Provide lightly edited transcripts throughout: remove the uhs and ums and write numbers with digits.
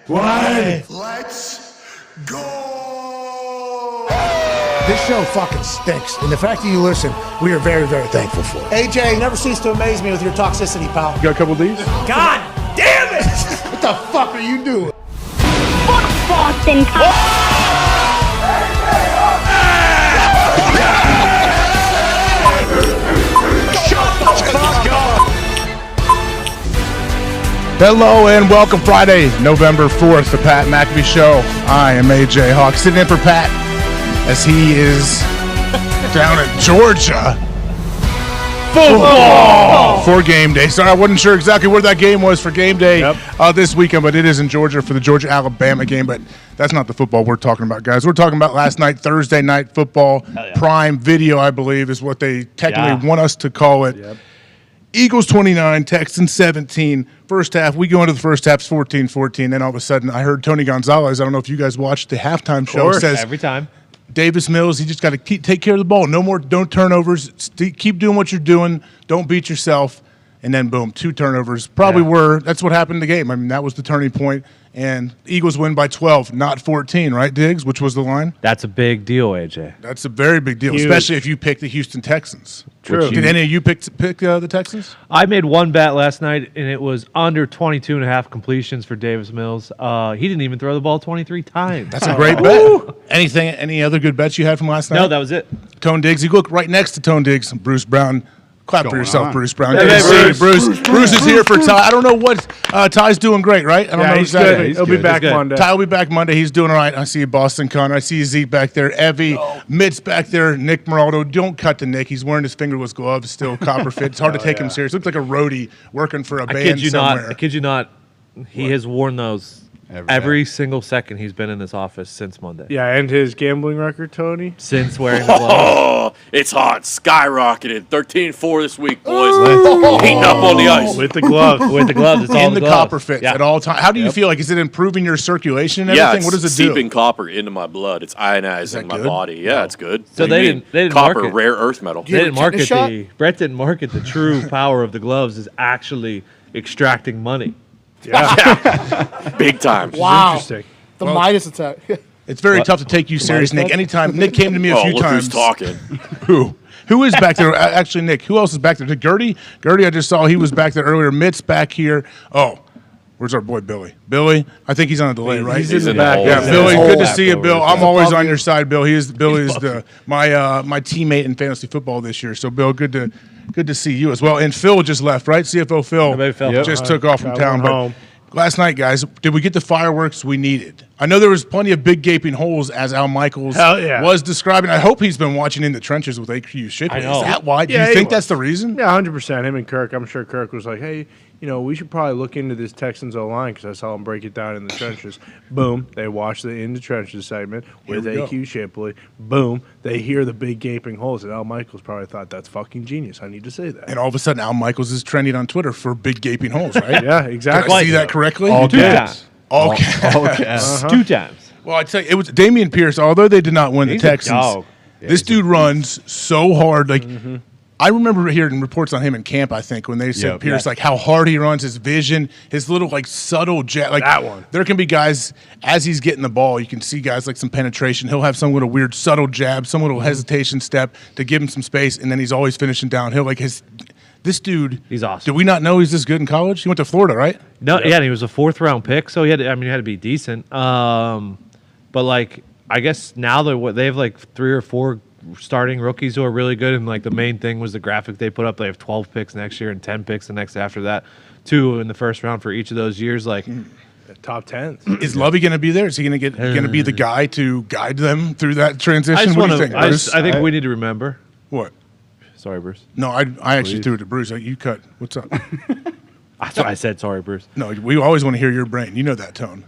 One. Let's go. This show fucking stinks, and the fact that you listen, we are very, very thankful for. AJ, you never cease to amaze me with your toxicity, pal. You got a couple of these? God damn it! What the fuck are you doing? Fuck Boston. Hello and welcome Friday, November 4th, the Pat McAfee Show. I am AJ Hawk, sitting in for Pat as he is down in Georgia. Football for game day. Sorry, I wasn't sure exactly where that game was for game day this weekend, but it is in Georgia for the Georgia-Alabama game. But that's not the football we're talking about, guys. We're talking about last night, Thursday night football. Prime Video, I believe, is what they technically want us to call it. Eagles 29, Texans 17. First half, we go into the first half, 14-14. Then all of a sudden, I heard Tony Gonzalez. I don't know if you guys watched the halftime show. Says every time. Davis Mills, he just got to take care of the ball. Don't turnovers. Keep doing what you're doing. Don't beat yourself. And then, boom, 2 turnovers. That's what happened in the game. I mean, that was the turning point. And Eagles win by 12, not 14, right, Diggs? Which was the line? That's a big deal, AJ. That's a very big deal, especially if you pick the Houston Texans. True. Did any of you pick the Texans? I made one bet last night, and it was under 22.5 completions for Davis Mills. He didn't even throw the ball 23 times. That's a great bet. Any other good bets you had from last night? No, that was it. Tone Diggs. You look right next to Tone Diggs, Bruce Brown. Clap for yourself, Bruce Brown. Hey, Bruce is here for Ty. I don't know what Ty's doing great, right? I don't know he's exactly. good. He'll be back Monday. Ty will be back Monday. He's doing all right. I see Boston Connor. I see Zeke back there. Evie, Mitt's back there. Nick Moraldo. Don't cut to Nick. He's wearing his fingerless gloves, still copper fit. It's hard to take him serious. Looks like a roadie working for a band somewhere. I kid you not. He has worn those every single second he's been in this office since Monday. Yeah, and his gambling record, Tony? Since wearing the gloves. Oh, it's hot. Skyrocketed. 13-4 this week, boys. Heating up on the ice. With the gloves. With the gloves. It's all in the gloves. copper fits at all times. How do you feel? Like, is it improving your circulation and everything? What does it do? It's seeping copper into my blood. It's ionizing my body. Yeah, it's good. So they didn't copper, market. rare earth metal. Brett didn't market the true power of the gloves is actually extracting money. Yeah. Big time. Wow. Interesting. The Midas attack. It's very tough to take you serious, Nick. Anytime Nick came to me a few look times. Who's talking? Who is back there? Actually, Nick, who else is back there? Gertie, I just saw he was back there earlier. Mitt's back here. Oh, where's our boy Billy? Billy, I think he's on a delay, right? He's in the back. Yeah, Billy, good to see you, Bill. I'm always on your side, Bill. Billy is my teammate in fantasy football this year. So, Bill, good to see you as well. And Phil just left, right? CFO Phil just took off from town. But last night, guys, did we get the fireworks we needed? I know there was plenty of big gaping holes, as Al Michaels was describing. I hope he's been watching In the Trenches with AQ Shipley. Is that why? Do you think that's the reason? Yeah, 100%. Him and Kirk. I'm sure Kirk was like, hey, we should probably look into this Texans O-line because I saw him break it down in the trenches. Boom. They watch the In the Trenches segment with AQ Shipley. Boom. They hear the big gaping holes. And Al Michaels probably thought, that's fucking genius. I need to say that. And all of a sudden, Al Michaels is trending on Twitter for big gaping holes, right? Yeah, exactly. Did I see that correctly? Two times. Okay. 2 times. Well, I tell you, it was Damian Pierce. Although they did not win the Texans, this dude runs so hard. Like I remember hearing reports on him in camp. I think when they said Pierce, like how hard he runs, his vision, his little subtle jab. Like that one. There can be guys as he's getting the ball. You can see guys like some penetration. He'll have some little weird subtle jab, some little hesitation step to give him some space, and then he's always finishing downhill. Like this dude, he's awesome. Did we not know he's this good in college? He went to Florida, right? No, and he was a 4th-round pick, so he had to be decent. But I guess now they have 3 or 4 starting rookies who are really good, and the main thing was the graphic they put up. They have 12 picks next year and 10 picks the next after that, 2 in the first round for each of those years. Top 10. Is Lovey going to be there? Is he going to be the guy to guide them through that transition? What do you think, Bruce? I think we need to remember. What? Sorry, Bruce. No, I actually threw it to Bruce. You cut. What's up? That's what I said. Sorry, Bruce. No, we always want to hear your brain. You know that tone.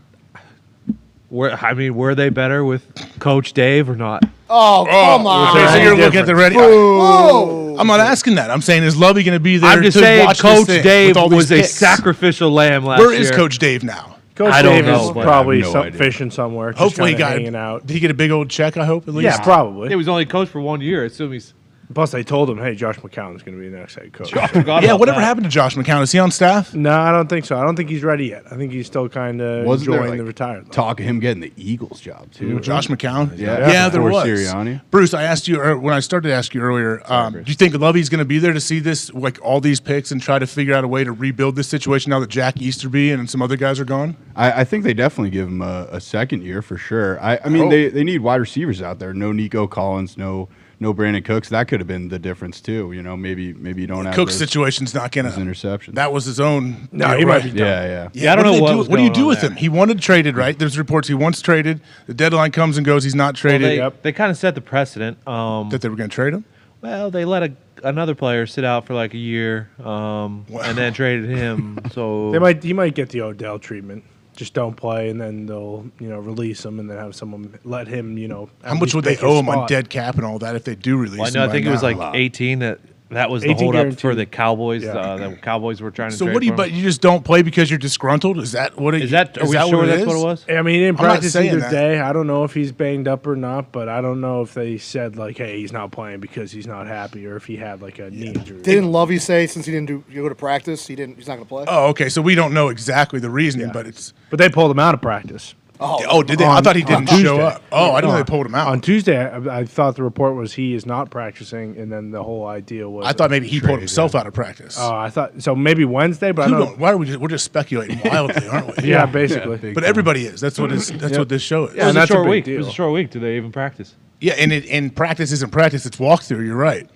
Were they better with Coach Dave or not? Oh, come on. Okay, so you're looking at the ready. I'm not asking that. I'm saying, is Lovey going to be there? I'm just saying Coach Dave was a sacrificial lamb last year. Where is Coach Dave now? Coach Dave is probably fishing somewhere. Hopefully he got hanging out. Did he get a big old check, I hope, at least? Yeah, probably. He was only coached for 1 year. I assume he's Plus, they told him, hey, Josh McCown's going to be the next head coach. Yeah, whatever happened to Josh McCown? Is he on staff? No, I don't think so. I don't think he's ready yet. I think he's still kind of enjoying the retirement. Talk of him getting the Eagles job, too. Josh McCown? Yeah, there was. Sirianni. Bruce, I asked you, or when I started to ask you earlier, do you think Lovey's going to be there to see this, like all these picks, and try to figure out a way to rebuild this situation now that Jack Easterby and some other guys are gone? I think they definitely give him a second year for sure. I mean, they need wide receivers out there. No Nico Collins, no Brandon Cooks. That could have been the difference too. You know, maybe you don't have Cook's situation's not gonna interceptions. That was his own. No, he might be done. Yeah, I don't know what do you do with there. him? He wanted traded, right? There's reports he wants traded. The deadline comes and goes. He's not traded. They kind of set the precedent that they were going to trade him. Well, they let another player sit out for like a year, and then traded him. So he might get the Odell treatment. Just don't play, and then they'll release him, and then have someone let him. How much would they owe him on dead cap and all that if they do release him? I know. I think it was like 18. That was the holdup for the Cowboys. The Cowboys were trying to. So trade what do you? for him. But you just don't play because you're disgruntled? Is that what? Are we sure that's what it was? I mean, he didn't practice either that. day. I don't know if he's banged up or not, but I don't know if they said like, "Hey, he's not playing because he's not happy," or if he had like a knee injury. Didn't Lovey say since he didn't go to practice, he's not going to play? Oh, okay. So we don't know exactly the reasoning, but it's. But they pulled him out of practice. Oh, did they? I thought he didn't show up. Oh, I didn't know they pulled him out. On Tuesday, I thought the report was he is not practicing, and then the whole idea was. I thought maybe he pulled himself out of practice. Oh, I thought so. Maybe Wednesday, but I don't. Why are we're just speculating wildly, aren't we? Yeah, basically. But everybody is. That's what what this show is. It was a that's a short big week. deal. It was a short week. Did they even practice? Yeah, and practice isn't practice. It's walkthrough. You're right.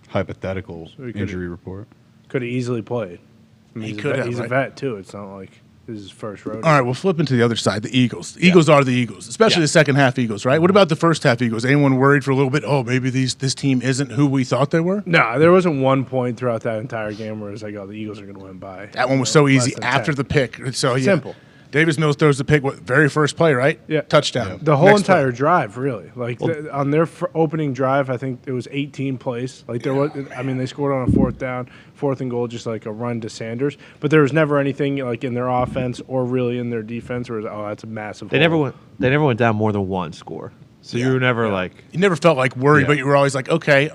Hypothetical injury report. Could have easily played. I mean, He could have, He's a right? vet too. It's not like this is his first rodeo. All right, we'll flip into the other side. The Eagles. The Eagles are the Eagles, especially the second half Eagles, right? What about the first half Eagles? Anyone worried for a little bit? Oh, maybe this team isn't who we thought they were. No, there wasn't one point throughout that entire game where it's like, oh, the Eagles are going to win by. That one was so easy less than after 10. the pick. So yeah. Simple. Davis Mills throws the pick, very first play, right? Yeah. Touchdown. The whole Next entire play. drive, really. Like on their opening drive, I think it was 18 plays. Like there was, I mean, they scored on a fourth and goal, just like a run to Sanders. But there was never anything like in their offense or really in their defense where it was, that's a massive. They never went down more than one score. So you were never like. You never felt like worried, but you were always like, okay,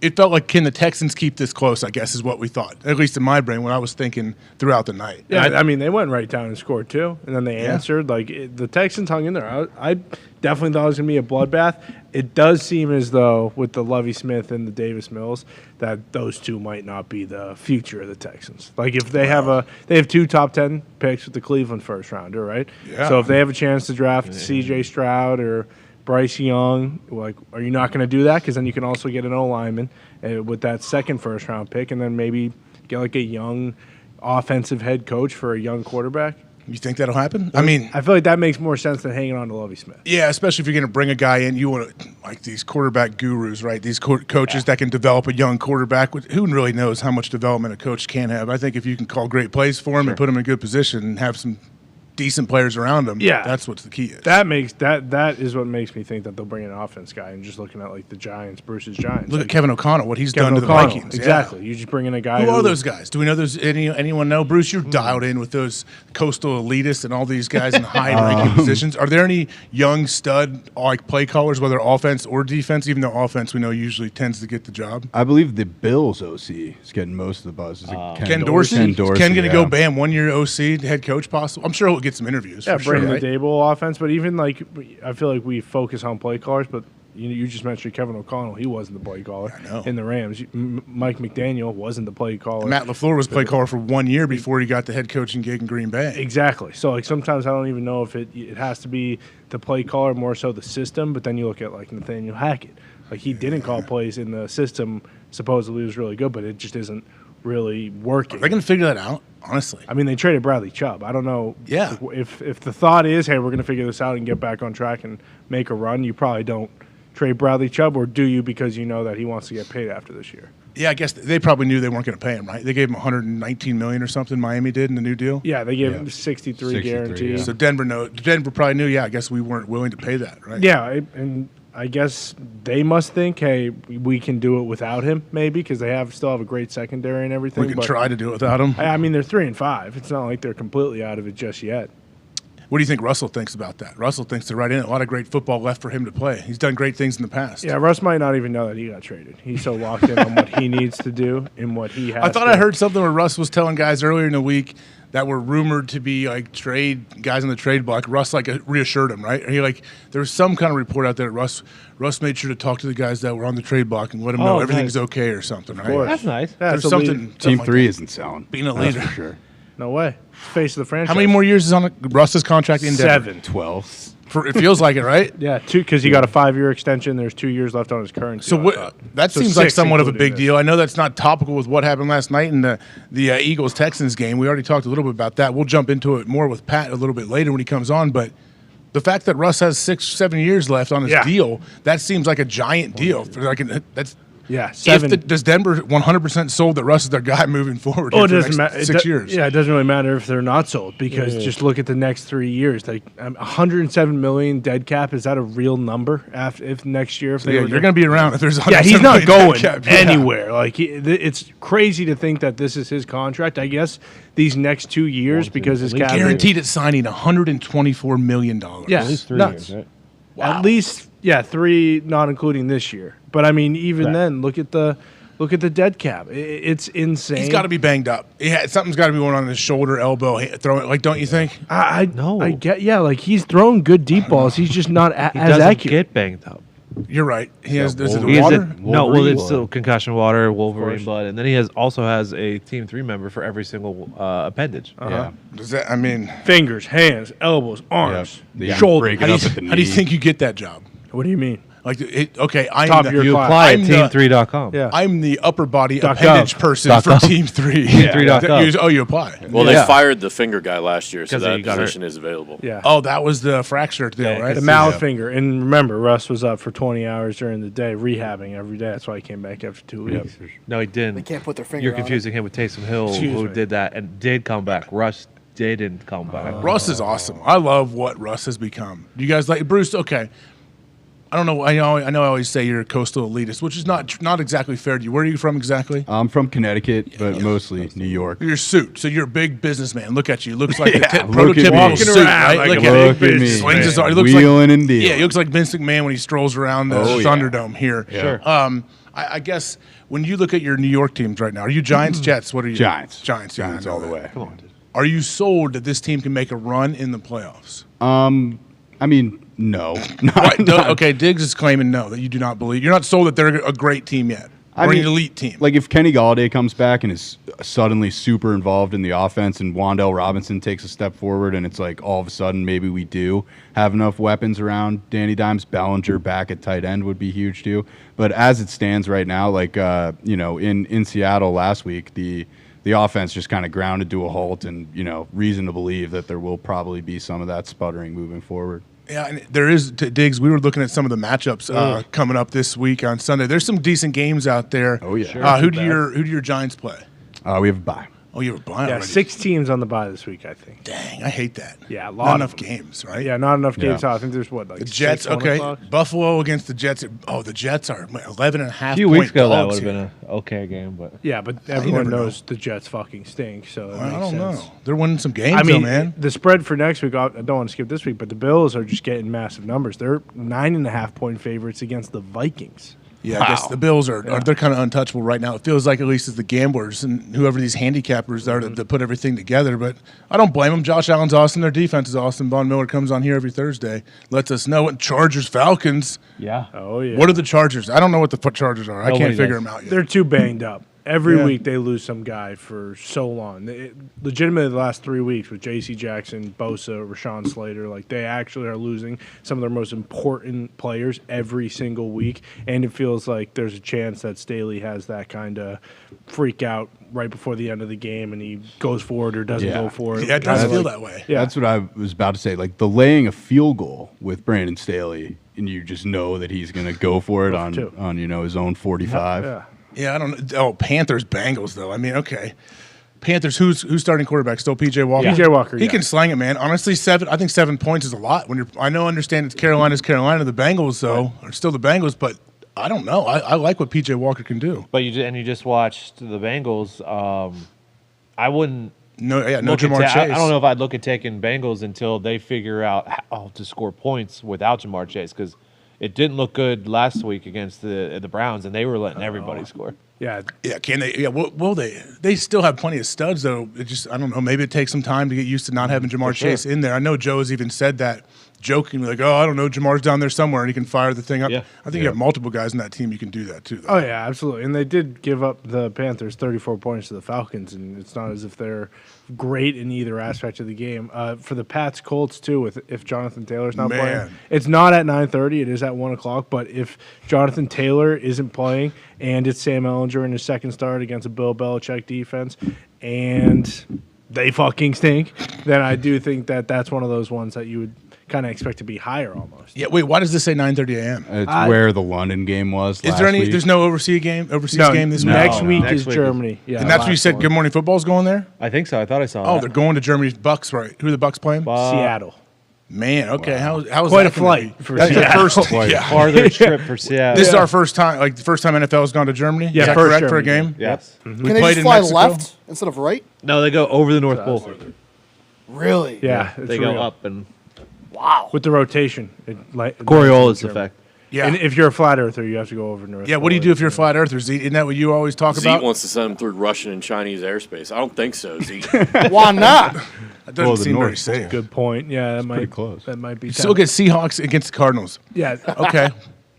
it felt like, can the Texans keep this close, I guess, is what we thought. At least in my brain when I was thinking throughout the night. Yeah, I mean, they went right down and scored too, and then they answered. Like the Texans hung in there. I definitely thought it was going to be a bloodbath. It does seem as though with the Lovie Smith and the Davis Mills that those two might not be the future of the Texans. Like if they have two top 10 picks with the Cleveland first rounder, right? Yeah. So if they have a chance to draft C.J. Stroud or Bryce Young, like, are you not going to do that? Because then you can also get an O-lineman with that second first-round pick, and then maybe get like a young offensive head coach for a young quarterback. You think that'll happen? I mean, I feel like that makes more sense than hanging on to Lovie Smith. yeah, especially if you're going to bring a guy in, you want to like these quarterback gurus, right? These coaches that can develop a young quarterback. Who really knows how much development a coach can have? I think if you can call great plays for him and put him in a good position and have some decent players around him, that's what's the key is. That is what makes me think that they'll bring an offense guy. And just looking at like the Giants, Bruce's Giants. Look like, at Kevin O'Connell, what he's Kevin done to the O'Connell. Vikings. Exactly. You just bring in a guy. Who are those guys? Do we know there's anyone know? Bruce, you're dialed in with those coastal elitists and all these guys in high-ranking positions. Are there any young stud like play callers, whether offense or defense? Even though offense we know usually tends to get the job. I believe the Bills OC is getting most of the buzz. Is it Ken Dorsey. Ken Dorsey. Ken going to go bam 1 year OC head coach possible. I'm sure he'll get some interviews. Yeah, for sure, bring right? the Dable offense, but even like I feel like we focus on play callers, but you just mentioned Kevin O'Connell. He wasn't the play caller in the Rams. Mike McDaniel wasn't the play caller. Matt LaFleur was play caller for 1 year before he got the head coaching gig in Green Bay. Exactly. So like sometimes I don't even know if it has to be the play caller, more so the system. But then you look at like Nathaniel Hackett. Like he didn't call plays in the system. Supposedly was really good, but it just isn't really working. Are they going to figure that out? Honestly, I mean, they traded Bradley Chubb. I don't know. Yeah. If the thought is, hey, we're going to figure this out and get back on track and make a run, you probably don't trade Bradley Chubb, or do you because you know that he wants to get paid after this year? Yeah, I guess they probably knew they weren't going to pay him, right? They gave him $119 million or something. Miami did in the new deal. Yeah, they gave him 63 guaranteed. yeah. So Denver probably knew. Yeah, I guess we weren't willing to pay that, right? Yeah, and I guess they must think, hey, we can do it without him, maybe, because they still have a great secondary and everything. We can but try to do it without him. I mean, they're 3-5. It's not like they're completely out of it just yet. What do you think Russell thinks about that? Russell thinks they're right in it. A lot of great football left for him to play. He's done great things in the past. Yeah, Russ might not even know that he got traded. He's so locked in on what he needs to do and what he has. I thought I heard something where Russ was telling guys earlier in the week that were rumored to be like trade guys on the trade block. Russ like reassured him, right? And he like there was some kind of report out there. Russ made sure to talk to the guys that were on the trade block and let them know everything's okay or something. Right? That's nice. There's something. Team like 3 that. isn't selling. Being a leader, for sure. No way. Face of the franchise. How many more years is on Russ's contract in Denver? 7. 12. It feels like it, right? Yeah, 2 because he got a 5-year extension. There's 2 years left on his current deal. So that seems like 6 somewhat of a including big this. deal. I know that's not topical with what happened last night in the Eagles-Texans game. We already talked a little bit about that. We'll jump into it more with Pat a little bit later when he comes on. But the fact that Russ has 6-7 years left on his deal, that seems like a giant deal. That's Yeah, 7. Does Denver 100% sold that Russ is their guy moving forward? Oh, it here for doesn't the next matter. 6 years. Yeah, it doesn't really matter if they're not sold because just look at the next 3 years. Like 107 million dead cap. Is that a real number? If next year, if Yeah, you're going to be around if there's. yeah, he's 107 not million going dead cap. Yeah. anywhere. Like it's crazy to think that this is his contract. I guess these next 2 years because his cap Guaranteed at signing $124 million. Yeah, At least 3 nuts. years, right? At least 3, not including this year. But I mean, even then, look at the dead cap. It's insane. He's got to be banged up. Something's got to be going on his shoulder, elbow, throwing. Like, don't you think? I No. I get like he's throwing good deep balls. He's just not He as doesn't accurate. get banged up. You're right. He has. Is it He has water? no, well, Wolverine it's still concussion water, Wolverine course. blood, and then he also has a Team 3 member for every single appendage. Yeah. Does that? I mean, Fingers, hands, elbows, arms, They shoulders. break it up at the how do you knee. think you get that job? What do you mean? Like, okay, I'm Top of your You class. apply I'm at the- team3.com. Yeah. I'm the upper body Dot appendage gov. person Dot for gov. Team 3. Team3.gov. You apply. Well, they fired the finger guy last year, so 'Cause that he got hurt. position is available. Yeah. Oh, that was the fracture deal, right? The mallet finger. And remember, Russ was up for 20 hours during the day, rehabbing every day. That's why he came back after 2 weeks. No, he didn't. They can't put their finger You're on it. confusing him with Taysom Hill, Excuse who me. did that and did come back. Russ didn't come back. Russ is awesome. I love what Russ has become. You guys like Bruce? Okay. I don't know. I know. I always say you're a coastal elitist, which is not exactly fair to you. Where are you from exactly? I'm from Connecticut, but mostly New York. Your suit. So you're a big businessman. Look at you. Looks like Yeah, the look at me. prototypical Walking suit, around right? like Look a at Look him. at me. Swings his man. arm. He looks like Wheeling and dealing. Yeah, he looks like Vince McMahon when he strolls around the Oh, yeah. Thunderdome here. Sure. I guess when you look at your New York teams right now, are you Giants, Jets? What are you? Giants. Giants. yeah, I Giants know all the that. way. Come on. Are you sold that this team can make a run in the playoffs? I mean, no. Right, okay, Diggs is claiming no, that you do not believe. You're not sold that they're a great team yet. Or an elite team. Like if Kenny Galladay comes back and is suddenly super involved in the offense, and Wan'Dale Robinson takes a step forward, and it's like all of a sudden maybe we do have enough weapons around Danny Dimes. Bellinger back at tight end would be huge too. But as it stands right now, like in Seattle last week, the offense just kind of grounded to a halt, and reason to believe that there will probably be some of that sputtering moving forward. Yeah, and there is, Diggs, we were looking at some of the matchups coming up this week on Sunday. There's some decent games out there. Oh, yeah. Sure. Who do your Giants play? We have a bye. Oh, you have a bye Yeah, already. 6 teams on the bye this week, I think. Dang, I hate that. Yeah, a Not lot enough of them. games, right? Yeah, not enough games. Yeah. I think there's like The Jets, 6, 1 okay. o'clock. Buffalo against the Jets. Oh, the Jets are 11 and a half A few weeks ago, that dogs would have here. been an okay game, but Yeah, but everyone never know. knows the Jets fucking stink, so it I makes don't sense. know. They're winning some games, I mean, though, man. the spread for next week, I don't want to skip this week, but the Bills are just getting massive numbers. They're 9.5-point favorites against the Vikings. Yeah, I guess the Bills are they're kind of untouchable right now. It feels like, at least as the gamblers and whoever these handicappers are to put everything together. But I don't blame them. Josh Allen's awesome. Their defense is awesome. Von Miller comes on here every Thursday, lets us know. And Chargers, Falcons. yeah. Oh, yeah. What are the Chargers? I don't know what the Chargers are. I Nobody can't figure does. them out yet. They're too banged up. Every Yeah. week they lose some guy for so long. Legitimately, the last 3 weeks with J.C. Jackson, Bosa, Rashawn Slater, like they actually are losing some of their most important players every single week. And it feels like there's a chance that Staley has that kind of freak out right before the end of the game, and he goes for it or doesn't Yeah. go for it. Yeah, it does Kinda feel like- that way. Yeah. That's what I was about to say. Like the laying a field goal with Brandon Staley, and you just know that he's going to go for it on too. his own 45. Yeah. Yeah, I don't know. Oh, Panthers, Bengals, though. I mean, okay. Panthers, who's starting quarterback? Still PJ Walker? P.J. Walker, He yeah. can slang it, man. Honestly, I think 7 points is a lot. Understand it's Carolina. The Bengals, though, are still the Bengals, but I don't know. I like what PJ Walker can do. But you just watched the Bengals. I wouldn't No look at Jamar Chase. I don't know if I'd look at taking Bengals until they figure out how to score points without Jamar Chase, because it didn't look good last week against the Browns, and they were letting everybody score. Yeah. Yeah, can they? Yeah, will they? They still have plenty of studs, though. It just, I don't know. Maybe it takes some time to get used to not having Jamar Chase in there. I know Joe has even said that jokingly, like, "Oh, I don't know, Jamar's down there somewhere, and he can fire the thing up." Yeah. I think you have multiple guys in that team you can do that too. Though. Oh yeah, absolutely. And they did give up the Panthers 34 points to the Falcons, and it's not as if they're great in either aspect of the game. For the Pats Colts too, if Jonathan Taylor's not playing, it's not at 9:30. It is at 1:00. But if Jonathan Taylor isn't playing, and it's Sam Ehlinger in his second start against a Bill Belichick defense, and they fucking stink, then I do think that that's one of those ones that you would kind of expect to be higher almost. Yeah. Wait. Why does this say 9:30 a.m.? It's where the London game was. Is there any? Week. There's no overseas game this week. Next week Next is week Germany. Yeah, And that's where you said one. Good Morning Football's going there. I think so. I thought I saw Oh, that. they're going to Germany. Bucks, right? Who are the Bucks playing? Seattle. Man, okay. How is Quite that a gonna flight be? for That's the Seattle. first. Yeah. Farther trip for Seattle. This is our first time, like the first time NFL has gone to Germany. Yeah, is that first correct for a Germany. game? Yes. We Can they played just in fly Mexico? left instead of right? No, they go over the North Pole. Really? Yeah, it's They real. go up and Wow. With the rotation. Coriolis effect. Yeah. And if you're a flat earther, you have to go over North. Yeah, what do you do if you're a flat earther, Zeke? Isn't that what you always talk Zeke about? wants to send them through Russian and Chinese airspace. I don't think so, Zeke. Why not? That doesn't Well, the seem very North. safe. Good point. Yeah, that might pretty close. That might be. Still get Seahawks against the Cardinals. Yeah. Okay.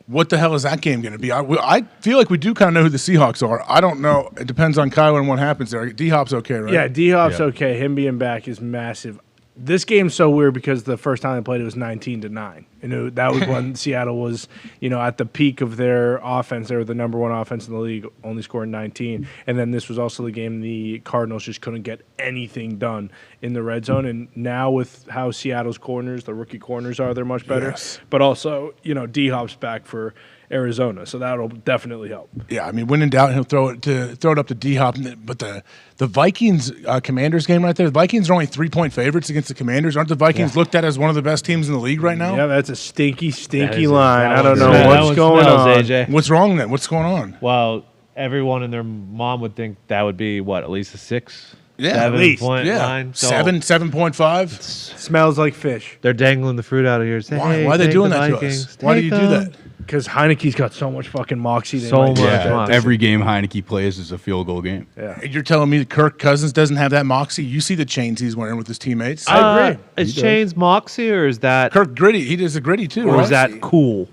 What the hell is that game going to be? I feel like we do kind of know who the Seahawks are. I don't know. It depends on Kyler and what happens there. D-Hop's okay, right? Yeah, D-Hop's okay. Him being back is massive. This game's so weird because the first time they played it was 19-9. And that was when Seattle was, at the peak of their offense. They were the number one offense in the league, only scoring 19. And then this was also the game the Cardinals just couldn't get anything done in the red zone. And now with how Seattle's corners, the rookie corners are, they're much better. Yes. But also, D-Hop's back for Arizona, so that'll definitely help. Yeah, I mean, when in doubt, he'll throw it up to D-Hop. But the Vikings Commanders game right there, the Vikings are only 3-point favorites against the Commanders. Aren't the Vikings looked at as one of the best teams in the league right now? Yeah, that's a stinky That is line. that I don't one know smells. That what's one going smells, on. AJ. What's wrong then? What's going on? Well, everyone and their mom would think that would be at least a 6. Yeah, at least. 7-point Yeah, line. So 7.5. Smells like fish. They're dangling the fruit out of here. Say, Why? hey, Why are they take doing the that to Vikings. us? Why do Take you do them. that? Because Heineke's got so much fucking moxie. They So might much do Yeah, that. moxie. Every game Heineke plays is a field goal game. Yeah. You're telling me that Kirk Cousins doesn't have that moxie? You see the chains he's wearing with his teammates. I agree. Is He does. Chains moxie or is that Kirk gritty. He does a gritty too. or right? is that cool?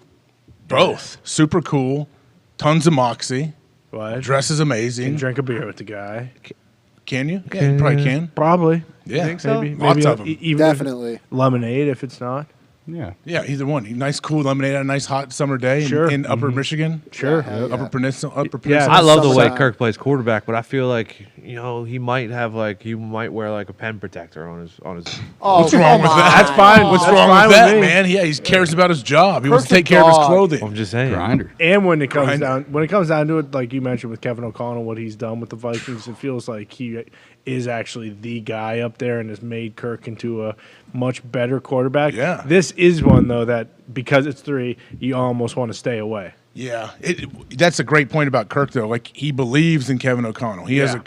both? Super cool. Tons of moxie. What? Dress is Can amazing. drink a beer with the guy. Can you? Yeah, you probably can. Probably. Yeah. think so? Maybe. Lots maybe of 'em. even if- Definitely. lemonade if it's not. Yeah. Yeah, either one. Nice, cool lemonade on a nice hot summer day Sure. in Upper Michigan. Sure. Upper Peninsula. Upper Yeah. Peninsula. I love the way Summertime. Kirk plays quarterback, but I feel like he might wear like a pen protector on his. Oh, What's wrong with that? That's fine. What's That's wrong fine with that, me. man? Yeah, he cares about his job. He wants to take Perfect care of his dog. clothing. I'm just saying. Grinder. And when it comes Grinder. down to it, like you mentioned with Kevin O'Connell, what he's done with the Vikings, it feels like he is actually the guy up there and has made Kirk into a much better quarterback. Yeah. This is one though that because it's 3, you almost want to stay away. Yeah, that's a great point about Kirk, though. Like, he believes in Kevin O'Connell. He has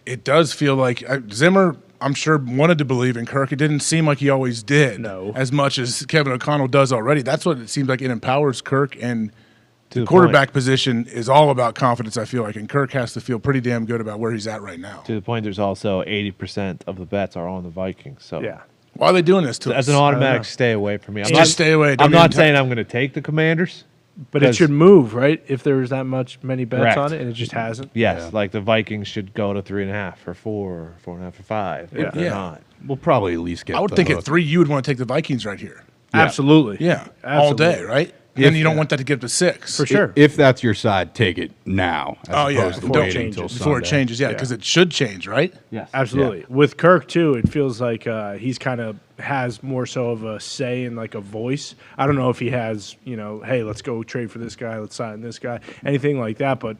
it does feel like Zimmer, I'm sure, wanted to believe in Kirk. It didn't seem like he always did. No. As much as Kevin O'Connell does already. That's what it seems like. It empowers Kirk, and To the the quarterback position is all about confidence, I feel like. And Kirk has to feel pretty damn good about where he's at right now. To the point, there's also 80% of the bets are on the Vikings. So Yeah. Why are they doing this to us? as an automatic stay away from me. Just stay away. Don't I'm not even saying I'm going to take the Commanders. But it Because- should move, right? If there's that many bets Correct. on it and it just hasn't. Yes, like the Vikings should go to 3.5 or 4, 4.5 or 5. Yeah. If they're Yeah. not. We'll probably at least get I would the think at hook. 3, you would want to take the Vikings right here. Absolutely. Yeah, all day, Absolutely. right? And then you don't want that to get up to 6. For sure. If that's your side, take it now. As Oh, yeah. opposed to Don't waiting change until it. Before it Sunday. changes, yeah, because it should change, right? Yes. Absolutely. With Kirk, too, it feels like he's kind of has more so of a say and like a voice. I don't know if he has, hey, let's go trade for this guy, let's sign this guy, anything like that. But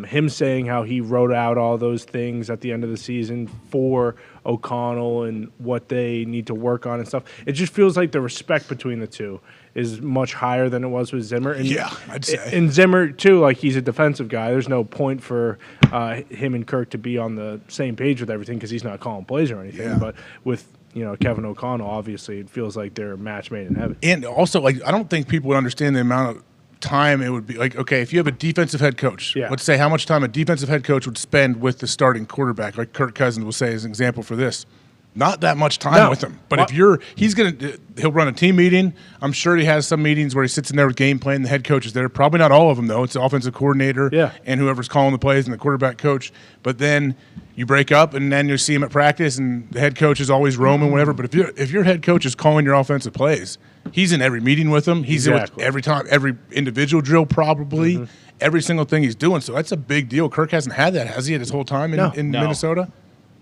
him saying how he wrote out all those things at the end of the season for O'Connell and what they need to work on and stuff, it just feels like the respect between the two is much higher than it was with Zimmer. And, yeah, I'd say. And Zimmer, too, like he's a defensive guy. There's no point for him and Kirk to be on the same page with everything because he's not calling plays or anything. Yeah. But with Kevin O'Connell, obviously, it feels like they're a match made in heaven. And also, like, I don't think people would understand the amount of time it would be. Like, okay, if you have a defensive head coach, let's say how much time a defensive head coach would spend with the starting quarterback, like Kirk Cousins will say as an example for this. Not that much time with him. But he'll run a team meeting. I'm sure he has some meetings where he sits in there with game plan. The head coach is there. Probably not all of them, though. It's the offensive coordinator and whoever's calling the plays and the quarterback coach. But then you break up, and then you see him at practice, and the head coach is always roaming, whatever. But if your head coach is calling your offensive plays, he's in every meeting with them. He's in with every time, every individual drill probably, every single thing he's doing. So that's a big deal. Kirk hasn't had that, has he, his whole time in Minnesota?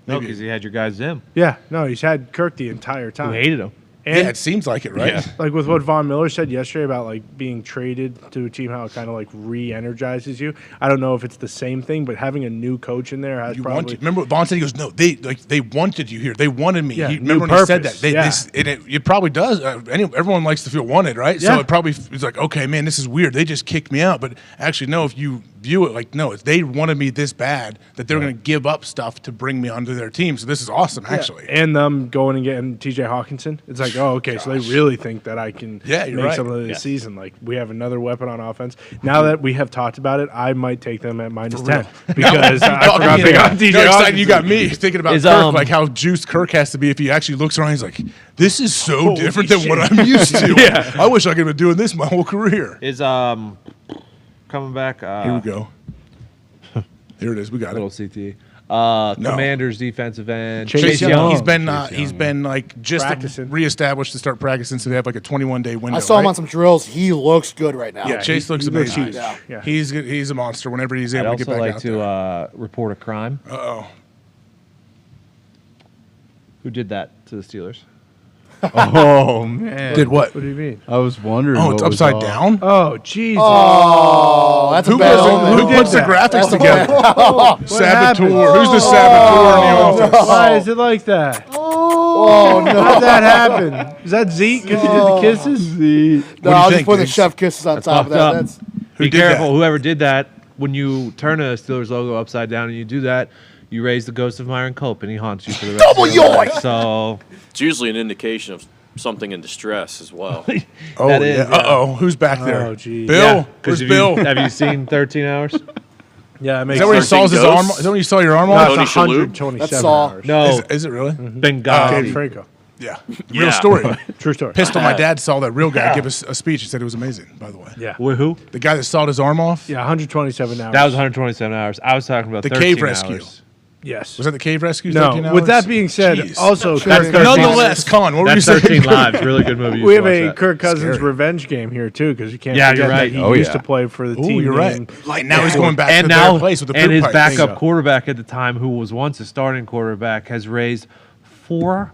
No, because he had your guy Zim. Yeah, no, he's had Kirk the entire time. Who hated him. And it seems like it, right? Yeah. Like with what Von Miller said yesterday about like being traded to a team, how it kind of like re-energizes you. I don't know if it's the same thing, but having a new coach in there has probably. Remember what Vaughn said? He goes, "No, they wanted you here. They wanted me." Yeah, Remember when he said that? It probably does. Everyone likes to feel wanted, right? Yeah. So it probably is like, okay, man, this is weird. They just kicked me out. But actually, no. If you view it like, no, they wanted me this bad that they're going to give up stuff to bring me onto their team. So this is awesome, actually. And them going and getting T.J. Hawkinson. It's like, oh, okay, so they really think that I can make something of this season. Like, we have another weapon on offense. Now that we have talked about it, I might take them at -10 because I forgot to pick on T.J. Hawkinson. You got me thinking about Kirk, like how juiced Kirk has to be if he actually looks around. He's like, this is so different than what I'm used to. I wish I could have been doing this my whole career. Is coming back. Here we go. Here it is. We got little it. CTE. Commanders defensive end. Chase Young. He's been Chase been like just practicing. Reestablished to start practicing, so they have like a 21-day window. I saw him on some drills. He looks good right now. Yeah, Chase looks amazing. huge. Yeah. He's a monster whenever he's I'd able to also get back like out to there. report a crime. Uh-oh. Who did that to the Steelers? Oh, man. Did what? What do you mean? I was wondering. Oh, what it's was upside all- down? Oh, Jesus. Oh, that's a bad omen. Who puts the graphics together? What Saboteur. happened? Who's the saboteur in the office? Why is it like that? Oh, no. How did that happen? Is that Zeke because he did the kisses? No, I was think, just putting the Diggs? chef kisses on top of fucked that. up. That's Who Be did careful. that? Whoever did that, when you turn a Steelers logo upside down and you do that, you raise the ghost of Myron Cope and he haunts you for the rest Double of your life. yoink! So It's usually an indication of something in distress as well. Oh, That is, yeah. Uh-oh. Who's back there? Oh, geez. Bill? Where's Bill? Have you seen 13 Hours? Yeah, it Is makes that where he sense. saw his arm? Ghosts? Is that when you saw your arm No, off? Tony it's Shalhoub? 127 That's Saul. hours. No, Is it really? Benghazi. James Franco. Yeah. Yeah. Real story. True story. Pistol, my dad saw that real guy give us a speech. He said it was amazing, by the way. Yeah. Who? The guy that sawed his arm off? Yeah, 127 hours. That was 127 hours. I was talking about The 13 cave rescue. hours. Yes. Was that the cave rescue? No. 13 hours? With that being said, Jeez. also That's Kirk- 13 Nonetheless, Con, what were you That's saying? 13 Lives. Really good movie. You we should have watch a that. Kirk Cousins Scary. revenge game here too, because you can't. Yeah, forget you're right. That he Oh, used yeah. to play for the Ooh, team. you're right. name. Like now he's going back And to now, their place with the and poop his pipe. backup Bingo. quarterback at the time, who was once a starting quarterback, has raised $4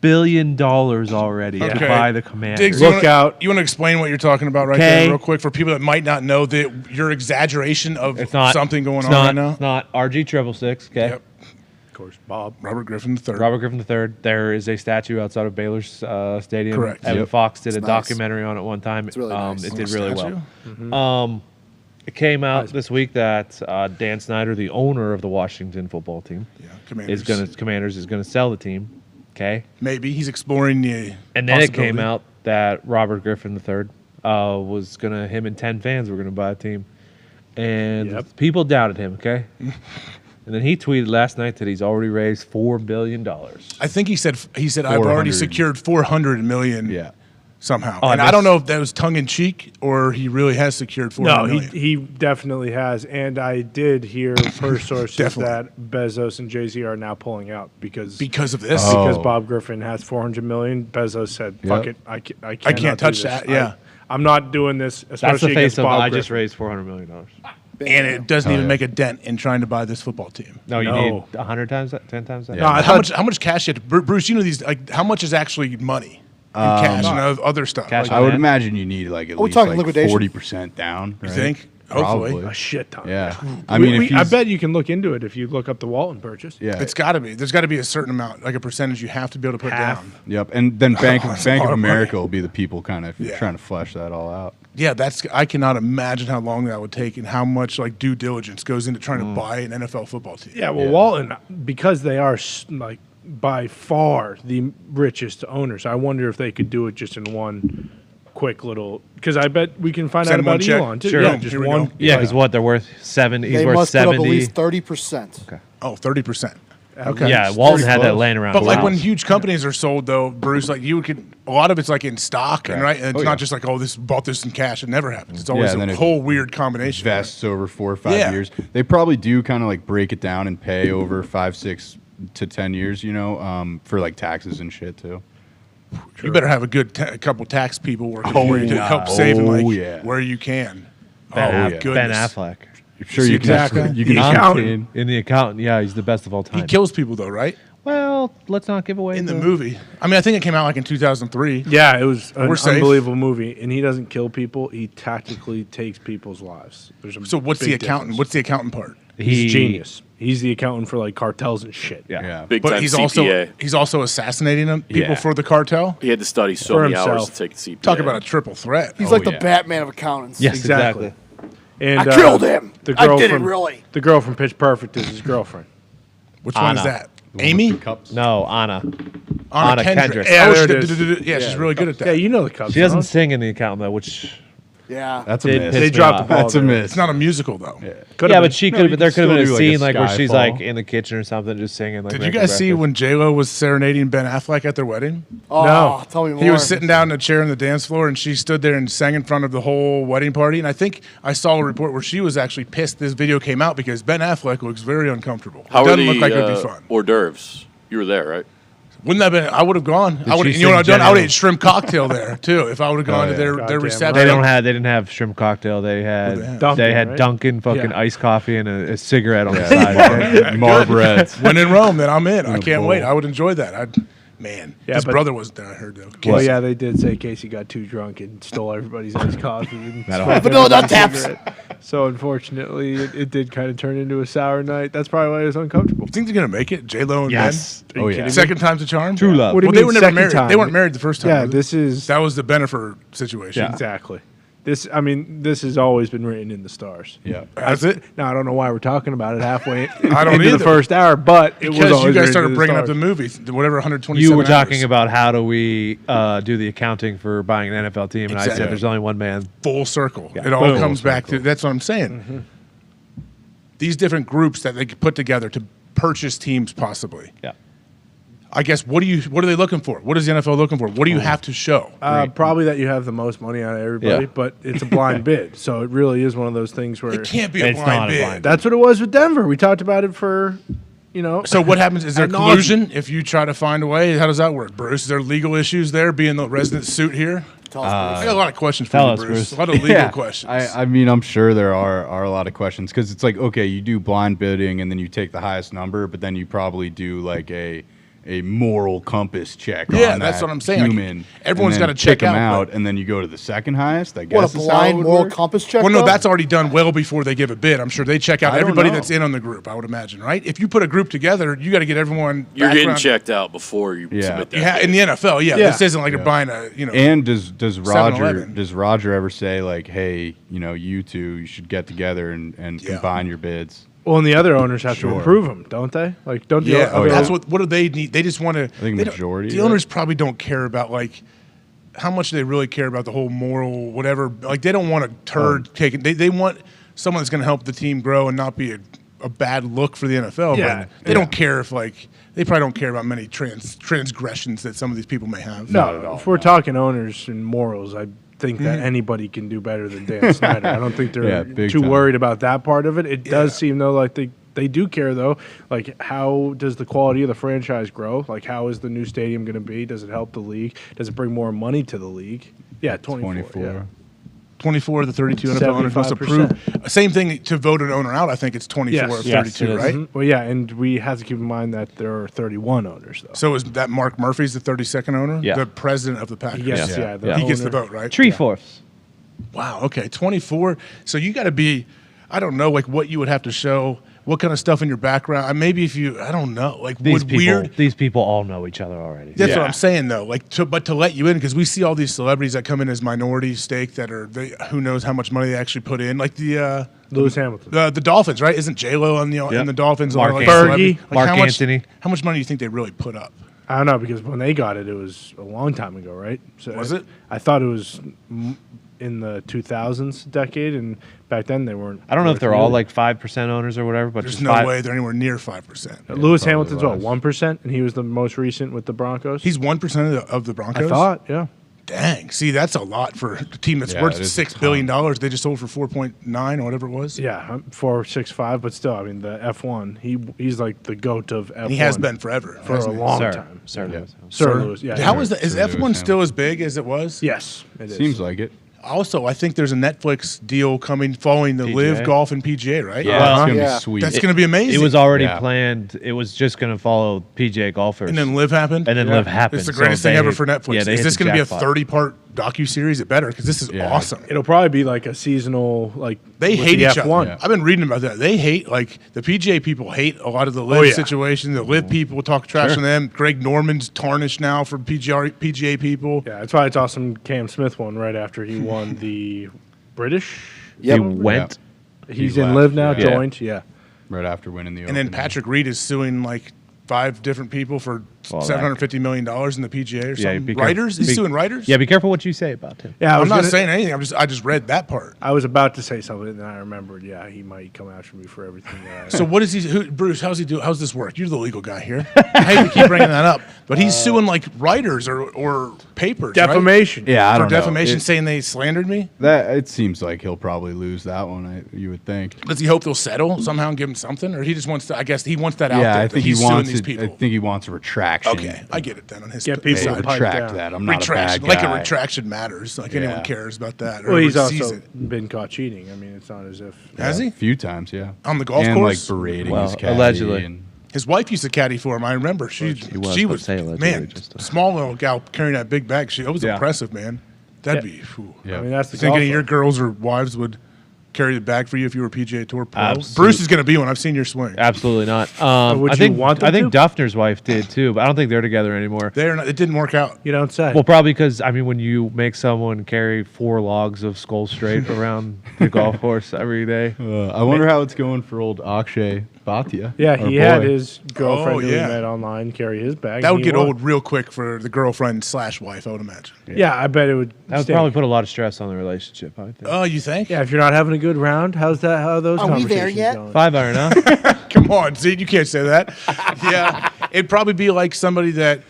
billion already to Okay. buy the Commanders. Diggs, Look out. You want to explain what you're talking about right Okay. there real quick for people that might not know your exaggeration of It's not something going it's on not, right now? It's not RG666. Okay. Yep. Of course, Bob. Robert Griffin III. Robert Griffin III. There is a statue outside of Baylor's stadium. Correct. Evan Yep. Fox did a nice. documentary on it one time. It's really nice. It Oh, did really statue? well. It came out this week that Dan Snyder, the owner of the Washington football team, Yeah, Commanders. Commanders is gonna sell the team. Okay. Maybe he's exploring the And then it came possibility. out that Robert Griffin III was gonna, him and 10 fans were gonna buy a team, and Yep. people doubted him. Okay. And then he tweeted last night that he's already raised $4 billion. I think he said I've already 400. secured 400 million. Yeah. Somehow, Oh, and I I don't missed- know if that was tongue in cheek or he really has secured 400 No, million. he definitely has, and I did hear per sources Definitely. that Bezos and Jay-Z are now pulling out because Because of this. Oh. because Bob Griffin has 400 million. Bezos said, "Fuck Yep. it, I can't touch do this. that, yeah. I'm not doing this." That's the Especially face against of Bob I Griffin. just raised $400 million. and it doesn't even make a dent in trying to buy this football team. No, you need 100 times that, 10 times that. Yeah. No, How much cash you have to, Bruce? You know these. Like, how much is actually money in cash and other stuff? Cash Like, I would man. imagine you need like at we least talking like liquidation? 40% down. Right? You think? Hopefully. Probably. a shit ton. Yeah. I mean, if I he's- bet you can look into it if you look up the Walton purchase. Yeah. It's got to be. There's got to be a certain amount, like a percentage you have to be able to put down. Yep. And then Bank that's a of lot of America money. will be the people kind of Yeah. trying to flesh that all out. Yeah, I cannot imagine how long that would take and how much like due diligence goes into trying to buy an NFL football team. Yeah, well, Yeah. Walton, because they are like by far the richest owners, I wonder if they could do it just in one quick little. Because I bet we can find Send out one about check. Elon too. Sure. Yeah, Boom, just here we one. go. Yeah, because what they're worth 70. He's They worth must put up 70. at least 30%. Oh, 30%. Okay. Yeah, Walton had that close. laying around. But like his when house. huge companies are sold, though, Bruce, like you could, a lot of it's like in stock, and right, and it's Oh, not yeah. just like, oh, this bought this in cash. It never happens. It's always and then a it whole weird combination. Vests over 4 or 5 Yeah. years. They probably do kind of like break it down and pay over 5, 6 to 10 years, for like taxes and shit too. You better have a good couple tax people working for you to help save and like yeah. where you can. Ben, oh, Aff- goodness. Ben Affleck. I'm sure See you can. exactly. You can The just accountant. In the accountant, yeah, he's the best of all time. He kills people, though, right? Well, let's not give away In the movie. I mean, I think it came out like in 2003. Yeah, it was an We're safe. unbelievable movie, and he doesn't kill people; he tactically takes people's lives. There's a So what's big the accountant? difference. What's the accountant part? He's genius. He's the accountant for like cartels and shit. Yeah. Yeah. Big But time he's CPA. also assassinating them, people Yeah. for the cartel. He had to study so For many hours himself. to take the CPA. Talk about a triple threat. He's Oh, like the yeah. Batman of accountants. Yes, Exactly. exactly. And I killed him. The I girl didn't from really. the girl from Pitch Perfect is his girlfriend. Which one is Anna. that? Amy? Cups. No, Anna. Anna Kendrick. Yeah, Oh, she there it did- is. yeah, she's really good at that. Yeah, you know the Cubs. She doesn't huh? sing in the accountant though, which Yeah. That's a did miss. piss They me dropped off. the ball. That's a there. miss. It's not a musical though. Could've Yeah, been. but she No, could. you But there can could have been a still do, like, scene a like where she's like Skyfall. in the kitchen or something, just singing. Like Did you making guys see breakfast. when J Lo was serenading Ben Affleck at their wedding? Oh, No. tell me more. He was sitting down in a chair on the dance floor, and she stood there and sang in front of the whole wedding party. And I think I saw a report where she was actually pissed this video came out because Ben Affleck looks very uncomfortable. How it are doesn't the look like it would be fun. hors d'oeuvres? You were there, right? Wouldn't that been? I would have gone. I would. she You know what I've sing done? I would Jenny? ate shrimp cocktail there too. If I would have gone to yeah. their Goddamn reception. They don't have. They didn't have shrimp cocktail. They had. they have? Dunkin', They had right? Dunkin' fucking Yeah. iced coffee and a cigarette on the side. Marbreds. When in Rome, then I'm in. I can't bowl. wait. I would enjoy that. Yeah, his but- brother wasn't there. I heard though. Well, yeah, they did say Casey got too drunk and stole everybody's iced coffee. And That'll smoked happen. Vanilla everybody's taps. cigarette. So unfortunately, it did kind of turn into a sour night. That's probably why it was uncomfortable. You think they're gonna make it? J Lo and Yes. Are you Oh, yeah. kidding Ben. me? Second time's a charm. True love. What do you Well, they mean were never second married. time? They weren't married the first time. Yeah, was it? this is That was the Bennifer situation. Yeah. exactly. This has always been written in the stars. Yeah. That's it. Now I don't know why we're talking about it halfway I don't into either. the first hour, but it was Because always you guys written started into bringing up the stars. movies, whatever 127. You were talking hours. about how do we do the accounting for buying an NFL team, and I Exactly. said there's only one man. full circle. Yeah. It all Boom. comes back to that's what I'm saying. These different groups that they could put together to purchase teams, possibly. Yeah. I guess what are they looking for? What is the NFL looking for? What do you have to show? Probably that you have the most money out of everybody, Yeah. but it's a blind bid. So it really is one of those things where It can't be a It's blind not a bid. blind that's what it was with Denver. We talked about it for, So what happens? Is there Ad nauseam. collusion if you try to find a way? How does that work, Bruce? Is there legal issues there, being the resident suit here? Tell us, I got a lot of questions for Tell you, us, Bruce. Bruce. A lot of legal Yeah. questions. I mean, I'm sure there are a lot of questions because it's like, okay, you do blind bidding and then you take the highest number, but then you probably do like a moral compass check. Yeah, on that's that what I'm saying. Like, Human, everyone's and then gotta check pick 'em out, out, and then you go to the second highest. I guess what, a is how it blind would moral work. compass check? Well, no, though? that's already done well before they give a bid. I'm sure they check out I don't everybody know. that's in on the group, I would imagine, right? If you put a group together, you got to get everyone. You're getting background- checked out before you Yeah. submit that. You in the NFL, yeah. Yeah. This isn't like you're buying a, And does Roger 7-Eleven. ever say like, hey, you two, you should get together and Yeah. combine your bids? well, and the other owners have to Sure. improve them, don't they? Like, don't yeah. the, That's what do they need? They just want to. think majority, The right? owners probably don't care about like how much they really care about the whole moral whatever. Like they don't want a turd taken. They want someone that's going to help the team grow and not be a bad look for the NFL. Yeah. But they don't care if like they probably don't care about many transgressions that some of these people may have. No, if we're talking owners and morals, I think that anybody can do better than Dan Snyder. I don't think they're Yeah, big too time. worried about that part of it. It does Yeah. seem though like they do care though. Like, how does the quality of the franchise grow? Like, how is the new stadium going to be? Does it help the league? Does it bring more money to the league? Yeah, 24. 24. 24 of the 32 NFL owners must approve. Same thing to vote an owner out. I think it's 24 of 32, right? Mm-hmm. Well, yeah, and we have to keep in mind that there are 31 owners, though. So is that Mark Murphy's the 32nd owner? Yeah. The president of the Packers. Yes, He gets the vote, right? 3/4. Wow. Okay. 24. So you got to be, I don't know, like what you would have to show, what kind of stuff in your background. Maybe if you, I don't know, like These would people, weird. these people all know each other already. That's what I'm saying, though. Like, but to let you in, because we see all these celebrities that come in as minority stake that are, who knows how much money they actually put in. Like Lewis Hamilton, the Dolphins, right? Isn't J-Lo on the in the Dolphins? Mark like Fergie, like Mark how much, Anthony. How much money do you think they really put up? I don't know, because when they got it, it was a long time ago, right? So Was it? I thought it was in the 2000s decade, and back then they weren't. I don't know if they're all like 5% owners or whatever, but There's just no 5 way they're anywhere near 5%. Lewis Hamilton's what, 1%, and he was the most recent with the Broncos. He's 1% of the Broncos. I thought, yeah. Dang. See, that's a lot for a team that's worth $6 billion. They just sold for 4.9 or whatever it was. Yeah, 4.65, but still, I mean, the F1, he's like the GOAT of F1. And he has been forever. for a long time. Sir Lewis. Sir Lewis, yeah. How is that? Is Lewis F1 still as big as it was? Yes, it is. Seems like it. Also, I think there's a Netflix deal coming following the Live Golf and PGA, right? Yeah, Well, it's gonna yeah. be sweet. That's going to be amazing. It was already Yeah. planned. It was just going to follow PGA golfers. and then Live happened. And then Live happened. It's the So greatest thing they- ever for Netflix. Yeah, they Is hit this the going to be a jackpot. 30-part docu-series? It better, because this is Yeah. awesome. It'll probably be like a seasonal, like They with hate the each F1. other. I've been reading about that. They hate, like, the PGA people hate a lot of the Live yeah. situation. The Live people talk trash on them. Greg Norman's tarnished now for PGA people. Yeah, that's why it's awesome. Cam Smith won right after he won the British. He went. He's He in left, Live now, yeah. joined. Yeah. Right after winning the And then Open. Patrick Reed is suing, like, 5 different people for Well, $750 million in the PGA or Yeah, something. be careful. Writers? He's Be- suing writers? Yeah, be careful what you say about him. Yeah, I'm not saying anything. I just read that part. I was about to say something, and I remembered. Yeah, he might come after me for everything. That So what is he? Bruce, how's he do? How's this work? You're the legal guy here. I hate to keep bringing that up, but he's suing like writers or papers. defamation. Yeah, I right? don't For know. defamation, saying they slandered me. It seems like he'll probably lose that one. You would think. Does he hope they'll settle somehow and give him something, or he just wants to? I guess he wants that out Yeah, there. I that think he he's suing wants these it. people. I think he wants a retraction. Okay, I get it then on his Get people Hey, to pipe retract down. that. I'm not a retraction. bad Like guy. a retraction matters. Like anyone Yeah. cares about that. Or Well, he's sees also it. been caught cheating. I mean, it's not as if. Has he? A few times, yeah. On the golf and course? like berating Well, his caddy. allegedly. And, His wife used to caddy for him. I remember. She was, but say allegedly, man, just small little gal carrying that big bag. It was Yeah. impressive, man. That'd Yeah. be. Whew. yeah. I mean, that's the You think any of golfer. your girls or wives would carry the bag for you if you were PGA Tour pro? Absolutely. Bruce is going to be one. I've seen your swing. Absolutely not. would I you think want them I think to? Duffner's wife did too, but I don't think they're together anymore. They're not, it didn't work out. You don't say. Well, probably because I mean, when you make someone carry 4 logs of Skull Straight around the golf course every day, I wonder how it's going for old Akshay Bhatia. yeah, our he had boy. his girlfriend Oh, who yeah. he met online carry his bag. That and would he get won. old real quick for the girlfriend / wife, I would imagine. Yeah, I bet it would. that would stink. probably put a lot of stress on the relationship. I think. Oh, you think? Yeah, if you're not having a good round, how's that? How are those Are we conversations there yet? going? 5 iron, huh? Come on, Zeke, you can't say that. Yeah, it'd probably be like somebody that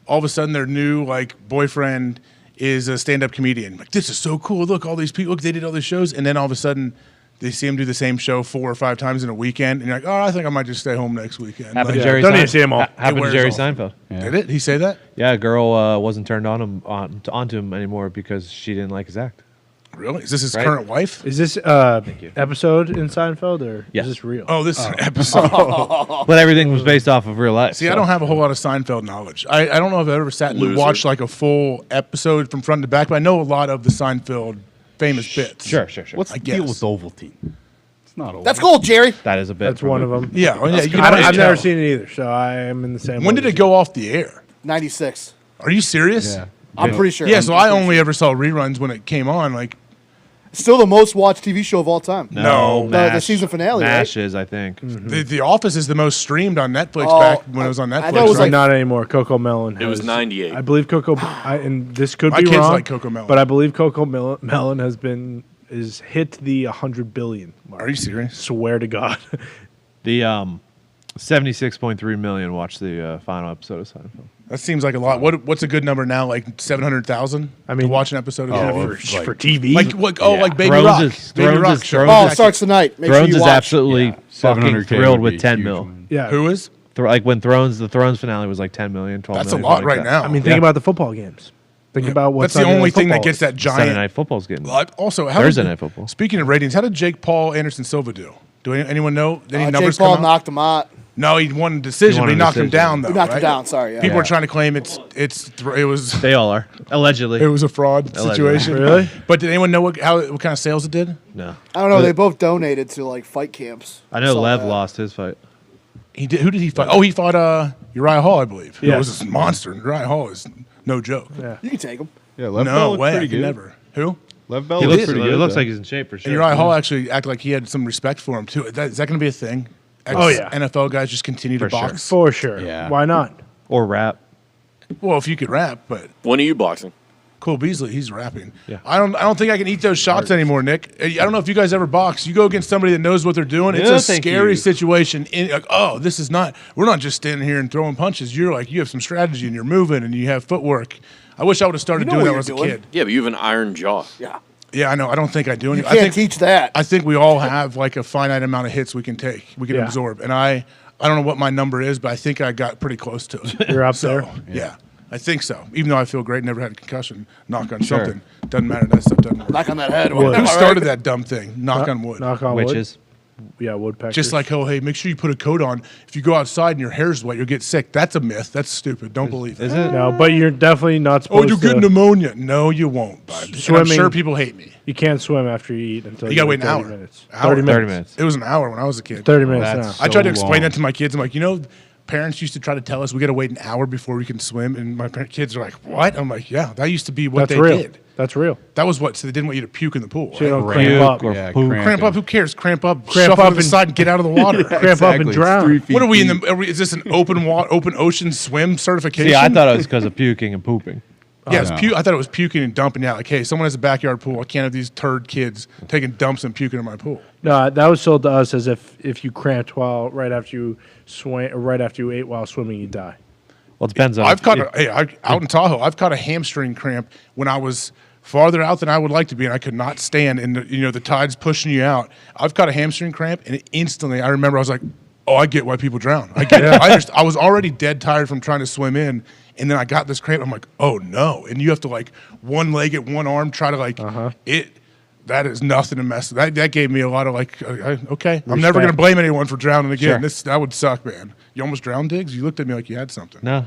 all of a sudden their new like boyfriend is a stand-up comedian. Like, this is so cool. Look, all these people. Look, they did all these shows, and then all of a sudden they see him do the same show 4 or 5 times in a weekend, and you're like, oh, I think I might just stay home next weekend. Happened Like, to Jerry. don't need to see 'em all. Happened to wears Jerry off. Seinfeld. Did it? He say that? Yeah, a girl wasn't turned onto him anymore because she didn't like his act. Really? Is this his Right. current wife? Is this episode in Seinfeld or Yes. is this real? Oh, this is an episode. But everything was based off of real life. See, I so- don't have a whole lot of Seinfeld knowledge. I don't know if I've ever sat and Loser. watched like a full episode from front to back, but I know a lot of the Seinfeld famous bits. Sure. What's I the deal guess. with Ovaltine? It's not Ovaltine. That's gold, Jerry. That is a bit. That's one of them. Yeah, oh, yeah. You can I've always never tell. seen it either, so I am in the same. When boat did it as go off the air? 96. Are you serious? Yeah. I'm pretty sure. Yeah, I'm so I pretty only ever saw reruns when it came on. Like, sure. Still the most watched TV show of all time. No. The season finale, right? MASH is, I think. the Office is the most streamed on Netflix Oh, back when it was on Netflix. I thought it was But like- not anymore. Coco Melon. It was has- 98. I believe Coco. And this could My be kids wrong. like Coco Melon. but I believe Coco Melon is hit the 100 billion mark. Are you serious? Swear to God. The 76.3 million watched the final episode of Seinfeld. That seems like a lot. What's a good number now? Like 700,000? I mean- to watch an episode of Oh, TV? like- for TV. Like what? Oh, Yeah. like Baby Thrones Rock. is- Baby Thrones Rock is- show. Thrones Oh, is- it starts tonight. Make Thrones sure you is watch. absolutely fucking 700K thrilled would be with 10 huge mil. win. yeah. Who is? Like when the Thrones finale was like 10 million, 12 That's a million. lot something right like that. now. I mean, think about the football games. Think about what's That's the only thing that gets that giant. Sunday Night Football's getting. Also, Thursday Night Football. Speaking of ratings, how did Jake Paul Anderson Silva do? Do anyone know? Any numbers Jake Paul come out? knocked him out. No, he won a decision, but he knocked him down, though. He knocked him right? down, sorry. Yeah. People are trying to claim it was They all are allegedly. it was a fraud situation. Really? But did anyone know what kind of sales it did? No, I don't know. They both donated to like fight camps. I know Saw Lev that. lost his fight. He did. Who did he fight? Oh, he fought Uriah Hall, I believe. Who Yes. was this monster? Uriah Hall is no joke. Yeah. You can take him. Yeah, Lev Bell No looked way. I pretty could good. never. Who? Lev Bell He looks looks, pretty it good. looks though. like he's in shape for And sure. Uriah Hall actually acted like he had some respect for him too. Is that going to be a thing? Oh, yeah. NFL guys just continue to For sure. box. For sure. Yeah. Why not? Or rap. Well, if you could rap, but When are you boxing? Cole Beasley, he's rapping. Yeah. I don't think I can eat those shots anymore, Nick. I don't know if you guys ever box. You go against somebody that knows what they're doing. It's No, a thank scary you. situation. This is not. We're not just standing here and throwing punches. You're like you have some strategy and you're moving and you have footwork. I wish I would have started You know doing what that when I you're was a doing. kid. Yeah, but you have an iron jaw. Yeah. Yeah, I know. I don't think I do. You can't teach that. I think we all have like a finite amount of hits we can take, we can Yeah. absorb, and I don't know what my number is, but I think I got pretty close to it. You're up So, there. yeah, I think so. Even though I feel great, never had a concussion. Knock on Sure. something. Doesn't matter. That stuff doesn't work. Knock on that head. Wood. Who started that dumb thing? Knock on wood. Knock on wood. Witches. Yeah, woodpeckers. Just like, oh, hey, make sure you put a coat on. If you go outside and your hair's wet, you'll get sick. That's a myth. That's stupid. Don't believe Is it. it? No, but you're definitely not Oh, supposed you'll to. get pneumonia. No, you won't, bud. And I'm Swimming- sure people hate me. You can't swim after you eat until You gotta wait an 30 hour. minutes. Hour. 30 30 minutes. minutes. It was an hour when I was a kid. 30 minutes That's now. I tried to So explain long. that to my kids. I'm like, parents used to try to tell us we got to wait an hour before we can swim, and my kids are like, "What?" I'm like, "Yeah, that used to be what That's they real. did. That's real. That was what. So they didn't want you to puke in the pool. So you right? don't Right. cramp up. Or Yeah, poop. Cramp up. Who cares? Cramp up. Cramp shuffle up to the and- side and get out of the water. Cramp up and It's drown. 3 feet What are we in deep. the? Is this an open ocean swim certification? See, I thought it was because of puking and pooping. Yeah, it's no. I thought it was puking and dumping out. Like, hey, someone has a backyard pool. I can't have these turd kids taking dumps and puking in my pool. No, that was sold to us as if you cramped right after you swam or right after you ate while swimming, you die. Well, it depends on. I've caught out in Tahoe. I've caught a hamstring cramp when I was farther out than I would like to be, and I could not stand. And the tide's pushing you out. I've caught a hamstring cramp, and instantly I remember I was like, "Oh, I get why people drown. I get it." I was already dead tired from trying to swim in, and then I got this cramp. I'm like, "Oh no!" And you have to like one leg at one arm, try to like it. That is nothing to mess. That gave me a lot of like, okay, I'm never gonna blame anyone for drowning again. Sure. That would suck, man. You almost drowned, Diggs. You looked at me like you had something. No,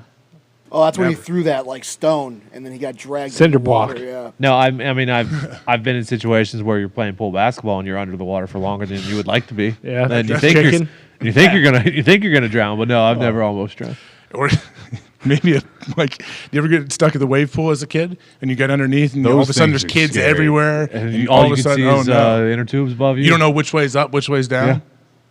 Oh, that's when he Never. threw that like stone, and then he got dragged. Cinder in the water, block. Yeah. no. I mean, I've been in situations where you're playing pool basketball and you're under the water for longer than you would like to be. Yeah, and you that's think chicken. you think you're gonna drown, but no, I've never almost drowned. Or maybe like, you ever get stuck at the wave pool as a kid and you get underneath and all of a Those sudden there's things are kids scary. everywhere And all all of you a can sudden, see oh is no, inner tubes above you. you don't know which way's up, which way's down.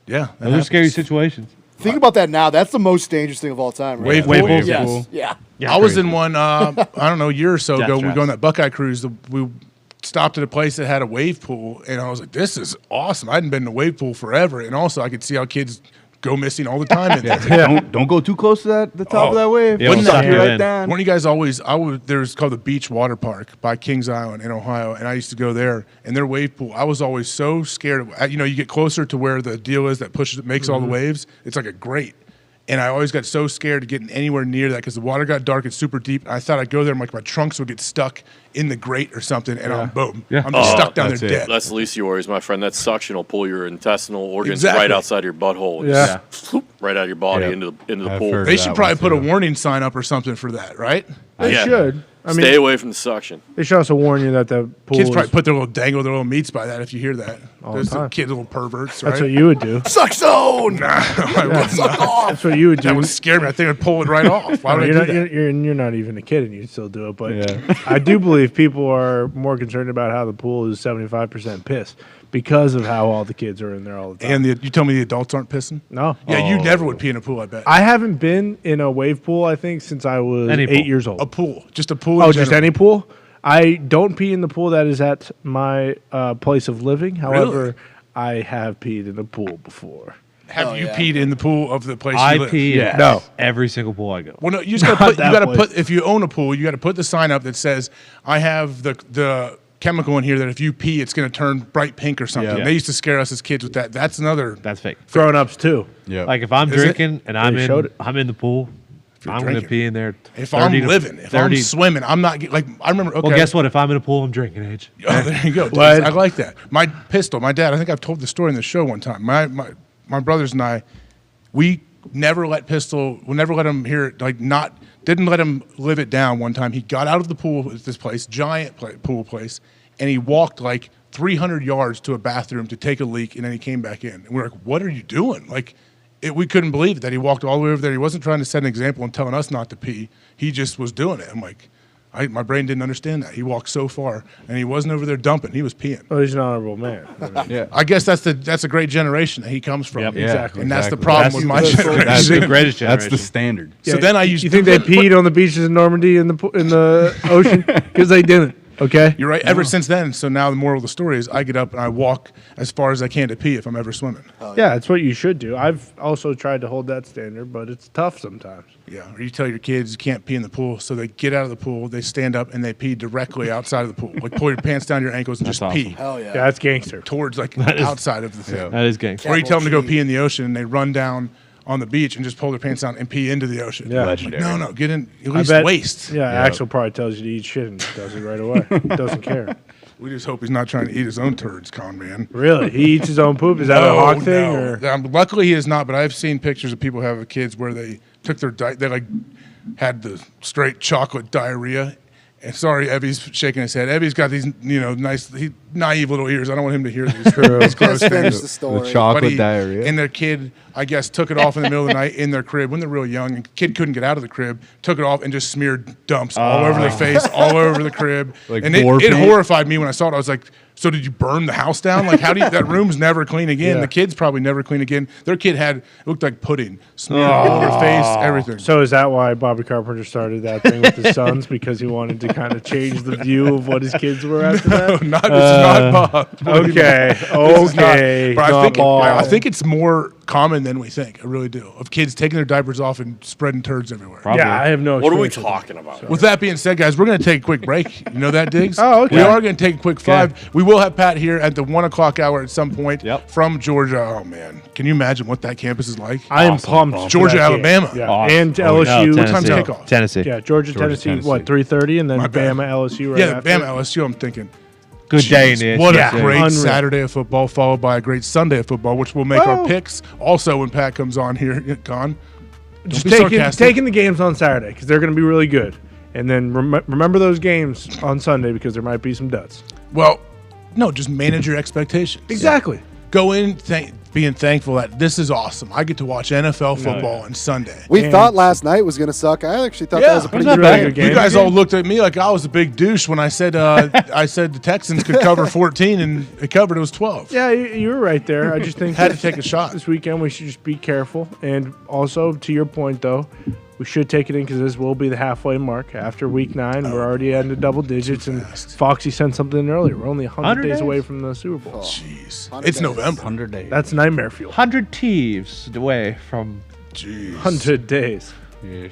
Yeah, that Those are scary happens. situations. Think about that now. That's the most dangerous thing of all time. Right? Wave pool? Wave Yes. pool. Yeah. Yeah, I was crazy. in one. I don't know, a year or so Death ago. We traps. go on that Buckeye cruise. We stopped at a place that had a wave pool, and I was like, "This is awesome." I hadn't been in a wave pool forever, and also I could see how kids go missing all the time in there. Don't go too close to the top of Oh. that wave. Yeah, Wouldn't we'll that suck be you right in. down? One of you guys there's called the Beach Water Park by Kings Island in Ohio, and I used to go there, and their wave pool, I was always so scared of, you get closer to where the deal is that makes all the waves, it's like a grate. And I always got so scared of getting anywhere near that because the water got dark and super deep. And I thought I'd go there and like my trunks would get stuck in the grate or something, and I'm boom. Yeah. I'm just stuck down that's there it. dead. That's the least of your worries, my friend. That suction will pull your intestinal organs Exactly. right outside your butthole. And Yeah. just swoop right out of your body Yep. into the I've pool. heard They of should that probably one, put a too. warning sign up or something for that, right? They Yeah. should. I mean, Stay away from the suction. they should also warn you that the pool Kids is, probably put their little little meats by that if you hear that. All Those the time. kids, little perverts, right? That's what you would do. Suck zone. Nah, I wouldn't. That's what you would do. That would scare me. I think I'd pull it right off. Why would I you're, do not, that? you're not even a kid and you still do it. But I do believe people are more concerned about how the pool is 75% piss because of how all the kids are in there all the time. And you told me the adults aren't pissing? no. Yeah, you never would pee in a pool, I bet. I haven't been in a wave pool, I think, since I was Any 8 pool. years old. A pool. Just a pool. Oh, in just general. any pool? I don't pee in the pool that is at my place of living. However, I have peed in a pool before. Have you yeah. peed in the pool of the place I you live? pee Yeah. in No. every single pool I go. Well, no, you just gotta Not put. You that gotta place. put. If you own a pool, you got to put the sign up that says, "I have the chemical in here that if you pee, it's going to turn bright pink or something." Yeah. They used to scare us as kids with that. That's another. That's fake. Grown ups, too. Yeah. Like if I'm Is it? drinking and I'm They showed it. I'm in the pool, I'm going to drinking. pee in there. If I'm living, if I'm swimming, I'm not like I remember. Okay. Well, guess what? If I'm in a pool, I'm drinking, Age. Oh, there you go. Dude. I like that. My pistol, my dad. I think I've told the story in the show one time. My brothers and I, we never let pistol. We never let him hear it. Didn't let him live it down. One time, he got out of the pool at this place, giant pool place, and he walked like 300 yards to a bathroom to take a leak, and then he came back in. And we're like, "What are you doing?" We couldn't believe that he walked all the way over there. He wasn't trying to set an example and telling us not to pee. He just was doing it. I'm like, my brain didn't understand that. He walked so far, and he wasn't over there dumping. He was peeing. Oh, he's an honorable man. Yeah. I guess that's a great generation that he comes from. Yep. Exactly. And that's the problem with my generation. That's the greatest generation. That's the standard. So then I used. You think they peed on the beaches in Normandy in the ocean? Because they didn't. Okay. You're right. Ever since then, so now the moral of the story is I get up and I walk as far as I can to pee if I'm ever swimming. Yeah, that's what you should do. I've also tried to hold that standard, but it's tough sometimes. Yeah. Or you tell your kids you can't pee in the pool, so they get out of the pool, they stand up and they pee directly outside of the pool. Like pull your pants down your ankles and That's just pee Hell yeah. Yeah, that's gangster. towards like is- outside of the thing. That is gangster. Or you tell them to go pee in the ocean and they run down on the beach and just pull their pants down and pee into the ocean. Yeah. Legendary. No, get in at I least bet- waste. Yeah, Axel probably tells you to eat shit and does it right away. Doesn't care. We just hope he's not trying to eat his own turds, con man. Really? He eats his own poop? Is that a hawk thing? Or? Luckily, he is not. But I've seen pictures of people who have kids where they took their they had the straight chocolate diarrhea. And sorry, Evie's shaking his head. Evie's got these nice, naive little ears. I don't want him to hear these gross Finish the things. story. The chocolate But diarrhea. And their kid, I guess, took it off in the middle of the night in their crib when they're real young. And kid couldn't get out of the crib, took it off and just smeared dumps all over their face, all over the crib. Like and war it paint? horrified me when I saw it. I was like, so did you burn the house down? Like, how do you, that room's never clean again. Yeah. The kid's probably never clean again. Their kid it looked like pudding, smeared all over their face, everything. So is that why Bobby Carpenter started that thing with his sons? Because he wanted to kind of change the view of what his kids were after that? This is not Bob. Okay. This is not- Okay. but not Bob. I think it's more common than we think. I really do. Of kids taking their diapers off and spreading turds everywhere. Probably. Yeah, I have no What are we experience with talking about? With that being said, guys, we're going to take a quick break. You know that, Diggs? Oh, okay. We are going to take a quick five. We will have Pat here at the 1 o'clock hour at some point from Georgia. Oh, man. Can you imagine what that campus is like? I am pumped. for Georgia, that game. Alabama. Yeah. Awesome. And Oh, no, LSU. What time's Tennessee. kickoff? Tennessee. Yeah, Georgia, Tennessee, Tennessee. what, 3:30? And then My bad. Bama, LSU right Yeah, after? Bama, LSU, I'm thinking. Good day, Nick. What Yeah. a great Unreal. Saturday of football, followed by a great Sunday of football, which will make our picks also when Pat comes on here. Con. Just be taking sarcastic. the games on Saturday because they're going to be really good. And then remember those games on Sunday because there might be some duds. Well, no, just manage your expectations. Exactly. Go in being thankful that this is awesome. I get to watch NFL football on Sunday. We And- thought last night was going to suck. I actually thought Yeah, that was a pretty not good bad. game. Good game. You guys all looked at me like I was a big douche when I said the Texans could cover 14 and it covered. It was 12. Yeah, you were right there. I just think Had to take a shot. this weekend we should just be careful. And also, to your point, though, we should take it in because this will be the halfway mark. After week 9, we're already into double digits. And fast. Foxy sent something in earlier. We're only 100 days days? away from the Super Bowl. Jeez. 100 It's days. November. 100 days. That's nightmare fuel. 100 thieves away from. Jeez. 100 days.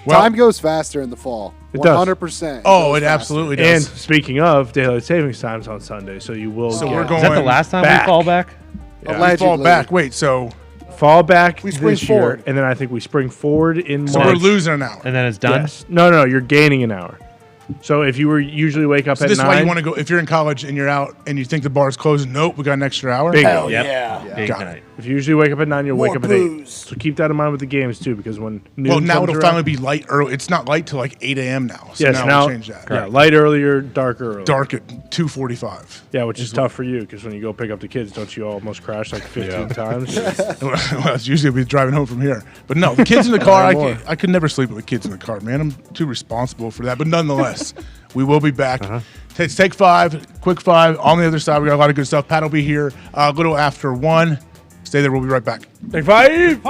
Well, Time goes faster in the fall. It does. 100%. oh, goes it faster. absolutely And does. speaking of, daylight savings time's on Sunday, so you will So get we're Is going that the last time back. we fall back? Yeah. we fall Allegedly. back. Wait, so fall back We spring this year, forward. and then I think we spring forward in we're March. losing an hour. And then it's done? Yes. No, you're gaining an hour. So if you were usually wake up So at this is 9, why you want to go. If you're in college and you're out and you think the bar's closing, nope, we got an extra hour. Bingo. Hell Yep. yeah. Big Got it. night. If you usually wake up at 9, you'll More wake up at booze. 8. So keep that in mind with the games too, because when noon Well, now comes it'll around- finally be light early. It's not light till like 8 a.m. now. So yes, now now we'll change that. Yeah, light earlier, dark earlier. Dark at 2:45. Yeah, which is tough for you because when you go pick up the kids, don't you almost crash like 15 times? Well, it's usually we'll be driving home from here. But no, the kids in the car, More. I could never sleep with the kids in the car, man. I'm too responsible for that. But nonetheless, we will be back. Let's take 5, quick 5. On the other side, we got a lot of good stuff. Pat will be here a little after 1. Stay there. We'll be right back. Take 5.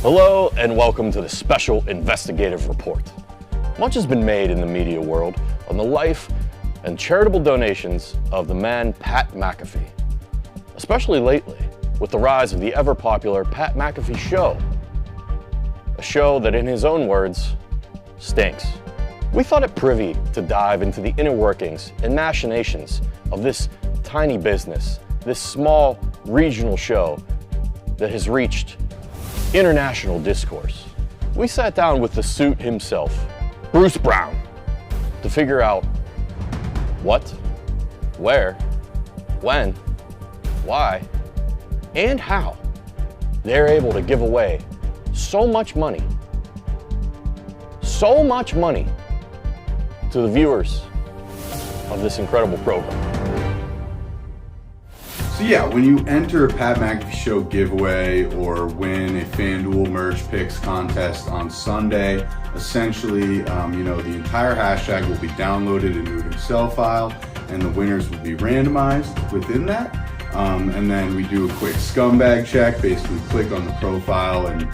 Hello and welcome to the special investigative report. Much has been made in the media world on the life and charitable donations of the man Pat McAfee, especially lately with the rise of the ever popular Pat McAfee Show. a show that, in his own words, stinks. We thought it privy to dive into the inner workings and machinations of this tiny business, this small regional show that has reached international discourse. We sat down with the suit himself, Bruce Brown, to figure out what, where, when, why, and how they're able to give away so much money to the viewers of this incredible program. So yeah, when you enter a Pat McAfee Show giveaway or win a FanDuel merch picks contest on Sunday, essentially, the entire hashtag will be downloaded into an Excel file, and the winners will be randomized within that. And then we do a quick scumbag check, basically click on the profile and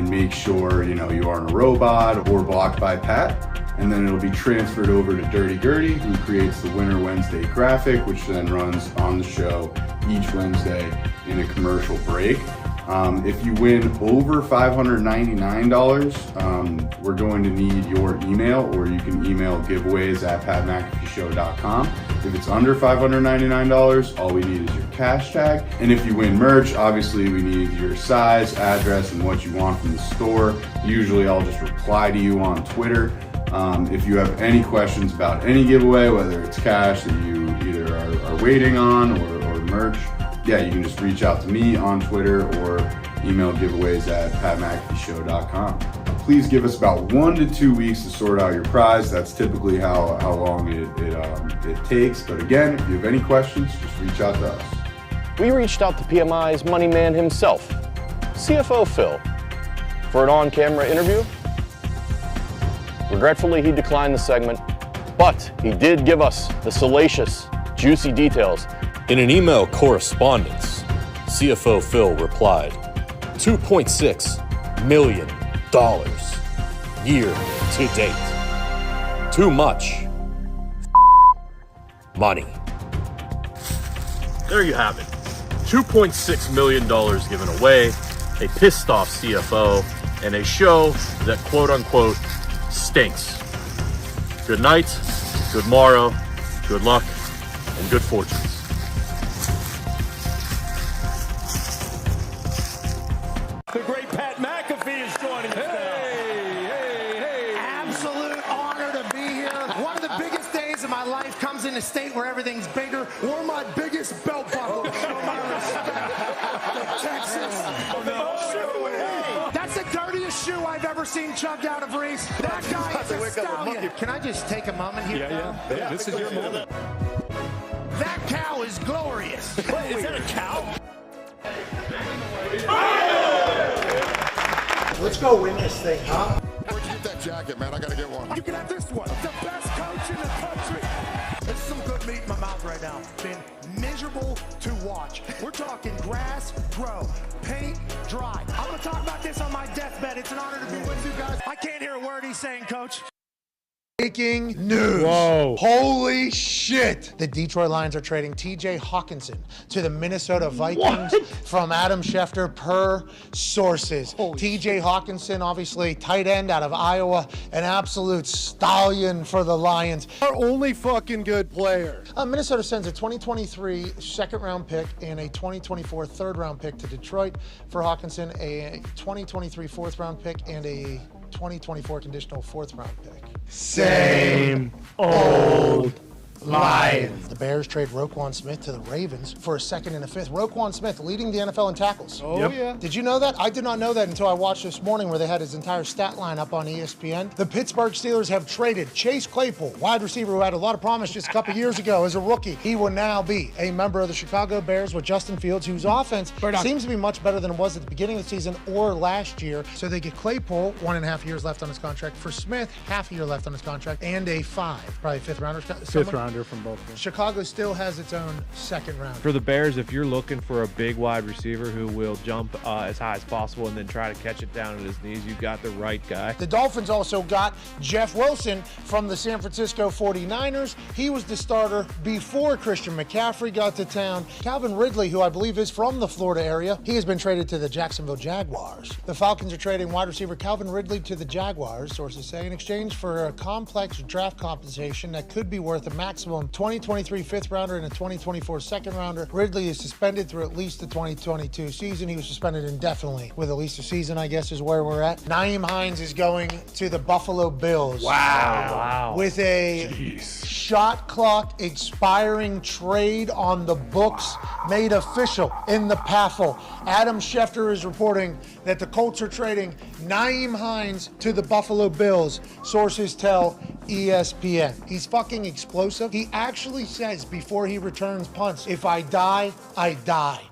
make sure you aren't a robot or blocked by Pat. And then it'll be transferred over to Dirty Gertie, who creates the Winner Wednesday graphic, which then runs on the show each Wednesday in a commercial break. If you win over $599, we're going to need your email, or you can email giveaways@patmcafeeshow.com. If it's under $599, all we need is your cash tag. And if you win merch, obviously we need your size, address, and what you want from the store. Usually I'll just reply to you on Twitter. If you have any questions about any giveaway, whether it's cash that you either are waiting on or merch, you can just reach out to me on Twitter or email giveaways@patmcafeeshow.com. Please give us about 1 to 2 weeks to sort out your prize. That's typically how long it takes. But again, if you have any questions, just reach out to us. We reached out to PMI's money man himself, CFO Phil, for an on-camera interview. Regretfully, he declined the segment, but he did give us the salacious, juicy details. In an email correspondence, CFO Phil replied, $2.6 million year to date. Too much money. There you have it. $2.6 million given away, a pissed off CFO, and a show that quote unquote stinks. Good night, good morrow, good luck, and good fortunes. The great Pat McAfee is joining us. Hey. Absolute honor to be here. One of the biggest days of my life comes in a state where everything's bigger. Wore my biggest belt buckle. Texas. That's the dirtiest shoe I've ever seen chugged out of Reese. That guy is a stallion. Can I just take a moment here? Yeah. This is your moment. That cow is glorious. Wait, is that a cow? Let's go win this thing, huh? Where'd you get that jacket, man? I gotta get one. You can have this one. The best coach in the country. This is some good meat in my mouth right now. Been miserable to watch. We're talking grass grow, paint dry. I'm gonna talk about this on my deathbed. It's an honor to be with you guys. I can't hear a word he's saying, Coach. Breaking news. Whoa. Holy shit. The Detroit Lions are trading TJ Hawkinson to the Minnesota Vikings from Adam Schefter per sources. TJ Hawkinson, obviously tight end out of Iowa, an absolute stallion for the Lions. Our only fucking good player. Minnesota sends a 2023 second round pick and a 2024 third round pick to Detroit for Hawkinson, a 2023 fourth round pick, and a 2024 conditional fourth round pick. Same old Lions. The Bears trade Roquan Smith to the Ravens for a second and a fifth. Roquan Smith leading the NFL in tackles. Yeah. Did you know that? I did not know that until I watched this morning where they had his entire stat line up on ESPN. The Pittsburgh Steelers have traded Chase Claypool, wide receiver who had a lot of promise just a couple years ago as a rookie. He will now be a member of the Chicago Bears with Justin Fields, whose offense seems to be much better than it was at the beginning of the season or last year. So they get Claypool, 1.5 years left on his contract. For Smith, half a year left on his contract, and a probably fifth rounder. Fifth round. rounder from both of them. Chicago still has its own second round. For the Bears, if you're looking for a big wide receiver who will jump as high as possible and then try to catch it down at his knees, you got the right guy. The Dolphins also got Jeff Wilson from the San Francisco 49ers. He was the starter before Christian McCaffrey got to town. Calvin Ridley, who I believe is from the Florida area, he has been traded to the Jacksonville Jaguars. The Falcons are trading wide receiver Calvin Ridley to the Jaguars, sources say, in exchange for a complex draft compensation that could be worth a maximum 2023 fifth rounder and a 2024 second rounder. Ridley is suspended through at least the 2022 season. He was suspended indefinitely with at least a season, I guess, is where we're at. Nyheim Hines is going to the Buffalo Bills. Wow. With a shot clock expiring trade on the books made official in the PAFL. Adam Schefter is reporting that the Colts are trading Nyheim Hines to the Buffalo Bills. Sources tell ESPN. He's fucking explosive. He actually says before he returns punts, if I die, I die.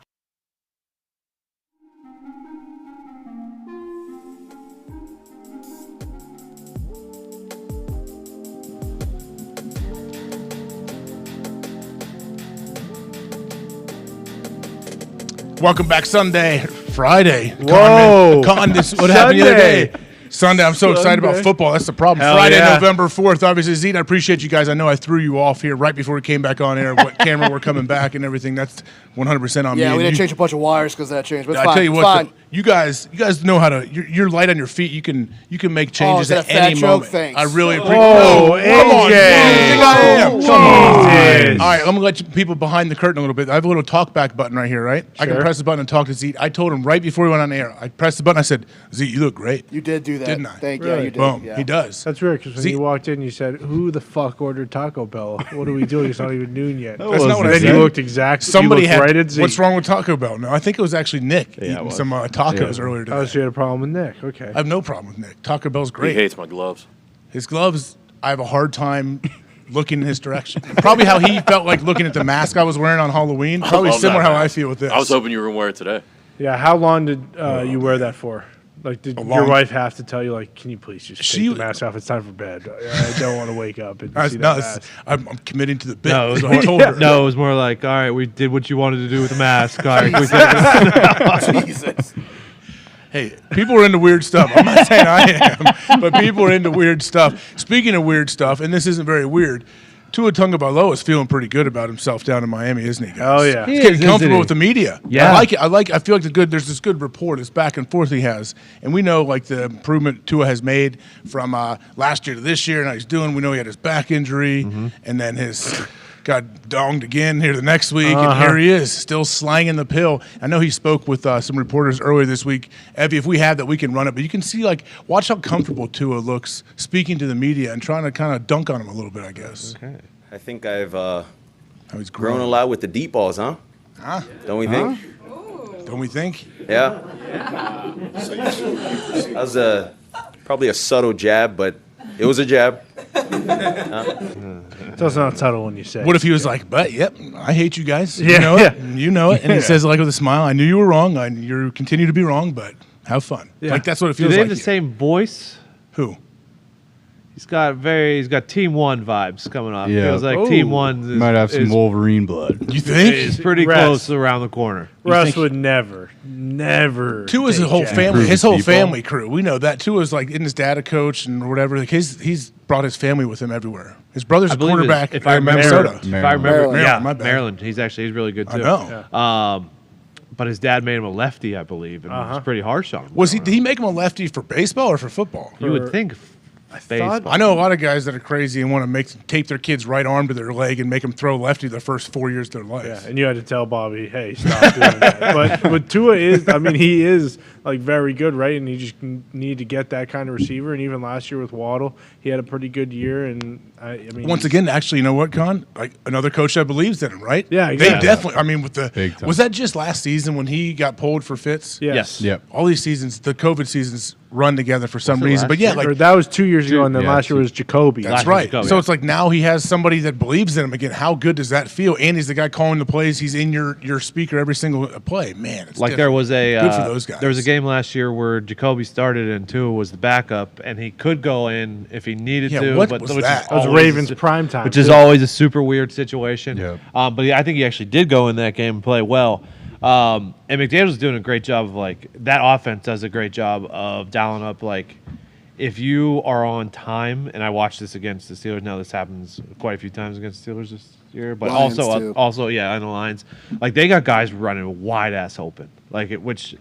Welcome back, Friday. Whoa. What happened the other day? Sunday. I'm so excited about football. That's the problem. Hell Friday, yeah. November 4th. Obviously, Zeke, I appreciate you guys. I know I threw you off here right before we came back on air. What camera we're coming back and everything. That's 100% on me. Yeah, we And didn't change a bunch of wires because that changed. But it's I fine. tell you It's what, fine. you guys know how to. You're light on your feet. You can make changes is that at a fat any joke? moment. Thanks. I really appreciate. Oh, Come on, AJ. man. I am. Oh, Come on. Jesus. All right, I'm gonna let you people behind the curtain a little bit. I have a little talk back button right here, right? I can Sure. press the button and talk to Zeke. I told him right before we went on air. I pressed the button. I said, Zeke, you look great. You did do that. Didn't I? Thank you. Really? Yeah, you did. Boom. Yeah. He does. That's weird because when See- you walked in, you said, "Who the fuck ordered Taco Bell? What are we doing? It's not even noon yet." That's not what I Then said. you looked exactly. Somebody you looked had. right at Zeke. What's wrong with Taco Bell? No, I think it was actually Nick it eating was. some tacos earlier Oh, today. so you had a problem with Nick? Okay. I have no problem with Nick. Taco Bell's He great. hates my gloves. His gloves, I have a hard time looking in his direction. Probably how he felt like looking at the mask I was wearing on Halloween. Probably love similar that how I mask. feel with this. I was hoping you were going to wear it today. Yeah. How long did you wear that for? Like, did your long- wife have to tell you, like, can you please just She- take the mask off? It's time for bed. I don't want to wake up and I, see no, that it's- mask. I'm committing to the bit. No, it was so I told her. No, it was more like, all right, we did what you wanted to do with the mask. All right, we did. Jesus. Hey, people are into weird stuff. I'm not saying I am, but people are into weird stuff. Speaking of weird stuff, and this isn't very weird, Tua Tagovailoa is feeling pretty good about himself down in Miami, isn't he, guys? Oh, yeah. He's He getting is, comfortable isn't he? with the media. Yeah. I like it. I feel like there's this good rapport, this back and forth he has. And we know like the improvement Tua has made from last year to this year and how he's doing. We know he had his back injury and then his got donged again here the next week, and here he is, still slanging the pill. I know he spoke with some reporters earlier this week. Evie, if we have that, we can run it. But you can see, like, watch how comfortable Tua looks speaking to the media and trying to kind of dunk on him a little bit, I guess. Okay. I think I've How he's grown a growing. lot with the deep balls, huh? Huh? Don't we think? Don't we think? Yeah. That was probably a subtle jab, but it was a jab. It's not subtle when you say. What if he was like, but, yep, I hate you guys. Yeah, You know it. yeah. You know it. And he Yeah. says, like, with a smile, I knew you were wrong. You continue to be wrong, but have fun. Yeah. Like, that's what it Do feels they like. have the same voice? Who? He's got Team One vibes coming off. Yeah. Feels like Oh. Team One Might have some is, Wolverine blood. You think? is pretty Russ. close around the corner. Russ think- would never. Tua's take whole jabs. family, his whole People. family crew. We know that. Tua's like, isn't his dad a coach and whatever? Like he's brought his family with him everywhere. His brother's I a believe quarterback if I at remember, Minnesota. if I remember, Maryland. yeah, My bad. Maryland. He's really good too. I know. But his dad made him a lefty, I believe, and was pretty harsh on him. Did he make him a lefty for baseball or for football? You would think. Baseball. I know a lot of guys that are crazy and want to tape their kid's right arm to their leg and make them throw lefty the first 4 years of their life. Yeah, and you had to tell Bobby, hey, stop doing that. But Tua is, I mean, he is like very good, right? And you just need to get that kind of receiver. And even last year with Waddle, he had a pretty good year. And I mean, Once again, actually, you know what, Con? Like another coach that believes in him, right? Yeah, They exactly. definitely. I mean, with Big the time. was that just last season when he got pulled for fits? yes. Yep. All these seasons, the COVID seasons, run together for some reason. But yeah, like that was 2 years ago, and then last year was Jacoby. That's right. So it's like now he has somebody that believes in him again. How good does that feel? And he's the guy calling the plays. He's in your speaker every single play. Man, it's like different. there was a good for those guys. There was a game last year where Jacoby started and Tua was the backup, and he could go in if he needed to. What but was which that? That was Ravens prime time, which is always a super weird situation. Yeah. But I think he actually did go in that game and play well. And McDaniel's doing a great job of that offense does a great job of dialing up if you are on time, and I watched this against the Steelers. Now this happens quite a few times against the Steelers this year, but Lions also too. on the lines, they got guys running wide ass open, which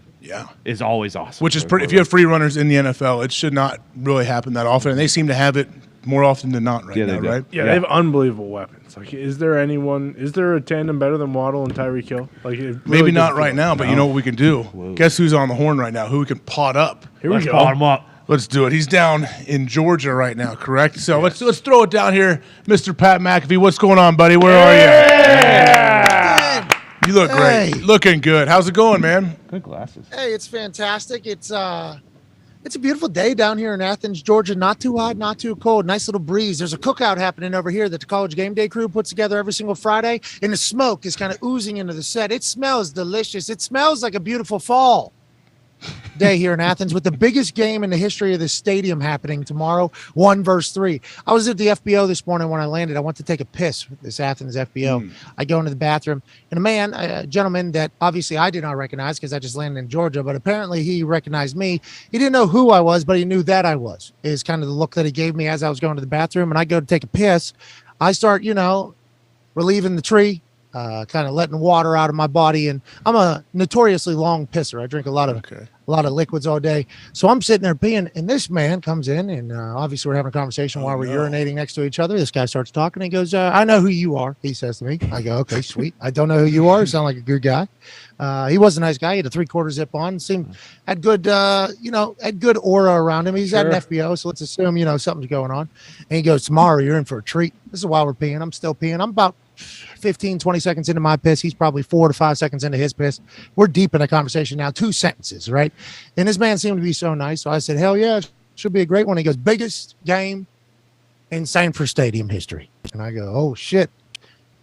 is always awesome. Which is pretty. If you have free runners in the NFL, it should not really happen that often, and they seem to have it more often than not now, right? Yeah, they have unbelievable weapons. Is there a tandem better than Waddle and Tyreek Hill? Maybe not right now, but you know what we can do? Whoa. Guess who's on the horn right now? Who we can pot up? Let's pot him up. Let's do it. He's down in Georgia right now, correct? So let's throw it down here, Mr. Pat McAfee. What's going on, buddy? Where are you? You look great. Looking good. How's it going, man? Good glasses. Hey, it's fantastic. It's a beautiful day down here in Athens, Georgia. Not too hot, not too cold. Nice little breeze. There's a cookout happening over here that the College Game Day crew puts together every single Friday, and the smoke is kind of oozing into the set. It smells delicious. It smells like a beautiful fall day here in Athens with the biggest game in the history of this stadium happening tomorrow, 1 versus 3. I was at the FBO this morning when I landed. I went to take a piss with this Athens FBO. I go into the bathroom, and a gentleman that obviously I did not recognize because I just landed in Georgia, but apparently he recognized me. He didn't know who I was, but he knew that I was, is kind of the look that he gave me as I was going to the bathroom. And I go to take a piss. I start, relieving the tree, kind of letting water out of my body. And I'm a notoriously long pisser. I drink a lot of liquids all day. So I'm sitting there peeing, and this man comes in, and obviously we're having a conversation while we're urinating next to each other. This guy starts talking. He goes, I know who you are, he says to me. I go, okay, sweet. I don't know who you are. You sound like a good guy. He was a nice guy. He had a 3/4 zip on. Had good, had good aura around him. He's at an FBO, so let's assume, something's going on. And he goes, tomorrow you're in for a treat. This is while we're peeing. I'm still peeing. I'm about 15, 20 seconds into my piss. He's probably 4 to 5 seconds into his piss. We're deep in a conversation now, 2 sentences, right? And this man seemed to be so nice. So I said, hell yeah, it should be a great one. He goes, biggest game in Sanford Stadium history. And I go, oh shit.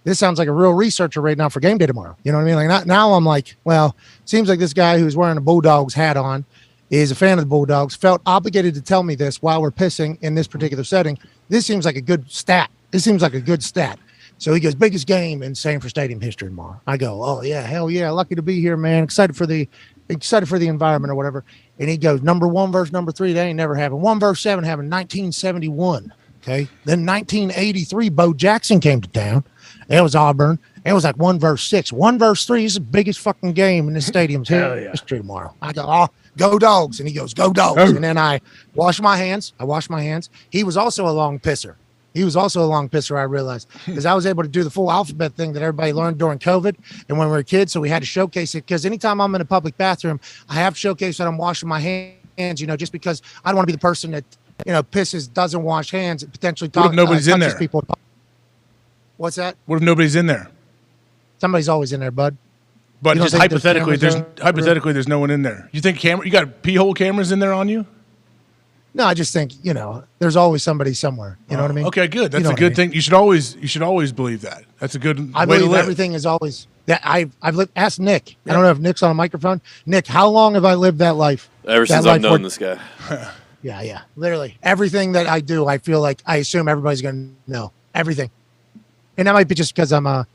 This sounds like a real researcher right now for game day tomorrow. You know what I mean? Now I'm like, well, seems like this guy who's wearing a Bulldogs hat on is a fan of the Bulldogs, felt obligated to tell me this while we're pissing in this particular setting. This seems like a good stat. So he goes, biggest game in Sanford Stadium history tomorrow. I go, oh yeah, hell yeah, lucky to be here, man. Excited for the environment or whatever. And he goes, number 1 versus number 3, that ain't never happened. 1 versus 7 happened 1971. Okay, then 1983, Bo Jackson came to town. It was Auburn. It was like 1 versus 6. 1 versus 3 is the biggest fucking game in this stadium's history tomorrow. I go, oh, go Dogs, and he goes, go Dogs. Oh. And then I wash my hands. He was also a long pisser. I realized, because I was able to do the full alphabet thing that everybody learned during COVID and when we were kids. So we had to showcase it, because anytime I'm in a public bathroom, I have to showcase that I'm washing my hands, just because I don't want to be the person that, pisses, doesn't wash hands, and potentially what if nobody's in there? People. What's that? What if nobody's in there? Somebody's always in there, bud. But just hypothetically, there's no one in there. You think you got pee hole cameras in there on you? No, I just think, there's always somebody somewhere. You know what I mean? Okay, good. That's a good thing. You should always believe that. That's a good way to live. I believe everything is always that. I've lived. Ask Nick. Yeah. I don't know if Nick's on a microphone. Nick, how long have I lived that life? Ever since I've known this guy. Yeah. Literally everything that I do, I feel like I assume everybody's going to know everything. And that might be just because I'm a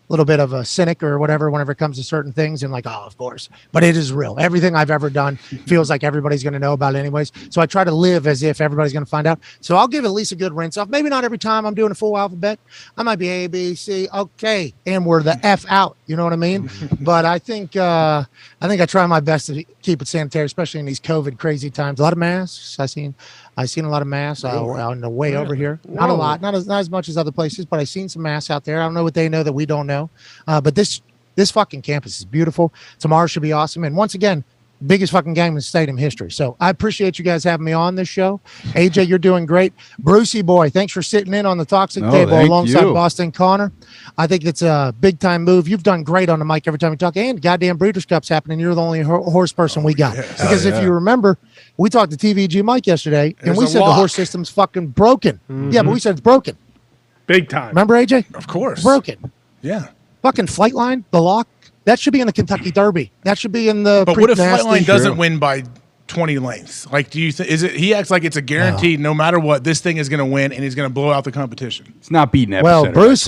little bit of a cynic or whatever whenever it comes to certain things, and like, oh, of course. But it is real. Everything I've ever done feels like everybody's going to know about it anyways. So I try to live as if everybody's going to find out. So I'll give at least a good rinse off. Maybe not every time I'm doing a full alphabet. I might be A, B, C, okay, and we're the F out. You know what I mean? But I think I try my best to keep it sanitary, especially in these COVID crazy times. A lot of masks. I've seen a lot of masks on the way over here. Not a lot, not as much as other places, but I've seen some masks out there. I don't know what they know that we don't know. But this fucking campus is beautiful. Tomorrow should be awesome. And once again, Biggest fucking game in stadium history. So I appreciate you guys having me on this show. AJ, you're doing great. Brucey boy, thanks for sitting in on the toxic table alongside Boston Connor. I think it's a big time move. You've done great on the mic every time you talk. And goddamn Breeders' Cup's happening. You're the only horse person we got. Yes. Because if you remember, we talked to TVG Mike yesterday, and we said the horse system's fucking broken. Yeah, but we said it's broken. Big time. Remember, AJ? Of course. It's broken. Yeah. Fucking Flightline, the lock. That should be in the Kentucky Derby. That should be in the. But what if Flightline doesn't win by 20 lengths? Like, do you think he acts like it's a guaranteed no matter what, this thing is going to win and he's going to blow out the competition? It's not beating Epicenter. Well, Bruce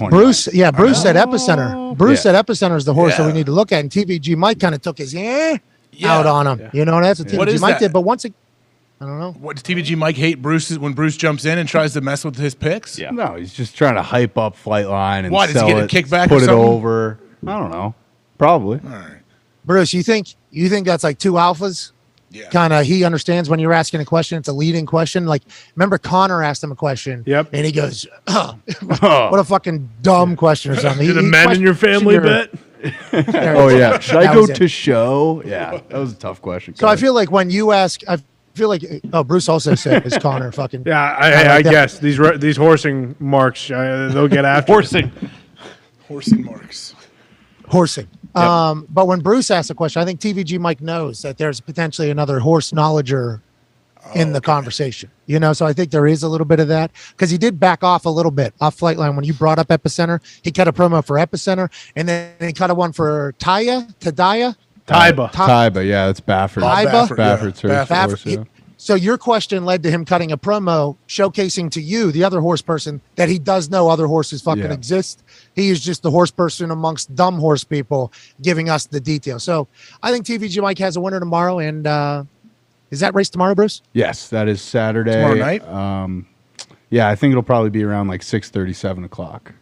said Epicenter. Bruce said Epicenter is the horse that we need to look at, and TVG Mike kind of took his out on him. Yeah. You know, that's what TVG Mike did. But once it, I don't know. What does TVG Mike hate Bruce when Bruce jumps in and tries to mess with his picks? Yeah. No, he's just trying to hype up Flightline and does he get a kickback put or it something? over. I don't know. Probably. All right. Bruce, you think that's like two alphas? Yeah. Kind of, he understands when you're asking a question, it's a leading question. Like, remember Connor asked him a question. Yep. And he goes, what a fucking dumb question or something. Did a men in your family bet? Oh, yeah. Should I go to show? Yeah. That was a tough question. So I feel like when you ask, I feel like, Bruce also said, is Connor fucking. Yeah, I guess. These horsing marks, they'll get after Horsing marks. Horsing. Yep. But when Bruce asked a question, I think TVG Mike knows that there's potentially another horse knowledger in the conversation. You know, so I think there is a little bit of that because he did back off a little bit off Flightline when you brought up Epicenter. He cut a promo for Epicenter, and then he cut a one for Taiba. Yeah, that's Baffert. Baffert's horse, So your question led to him cutting a promo showcasing to you, the other horse person, that he does know other horses fucking exist. He is just the horse person amongst dumb horse people giving us the details. So I think TVG Mike has a winner tomorrow. And is that race tomorrow, Bruce? Yes, that is Saturday. Tomorrow night? Yeah, I think it'll probably be around like 6:30, 7 o'clock.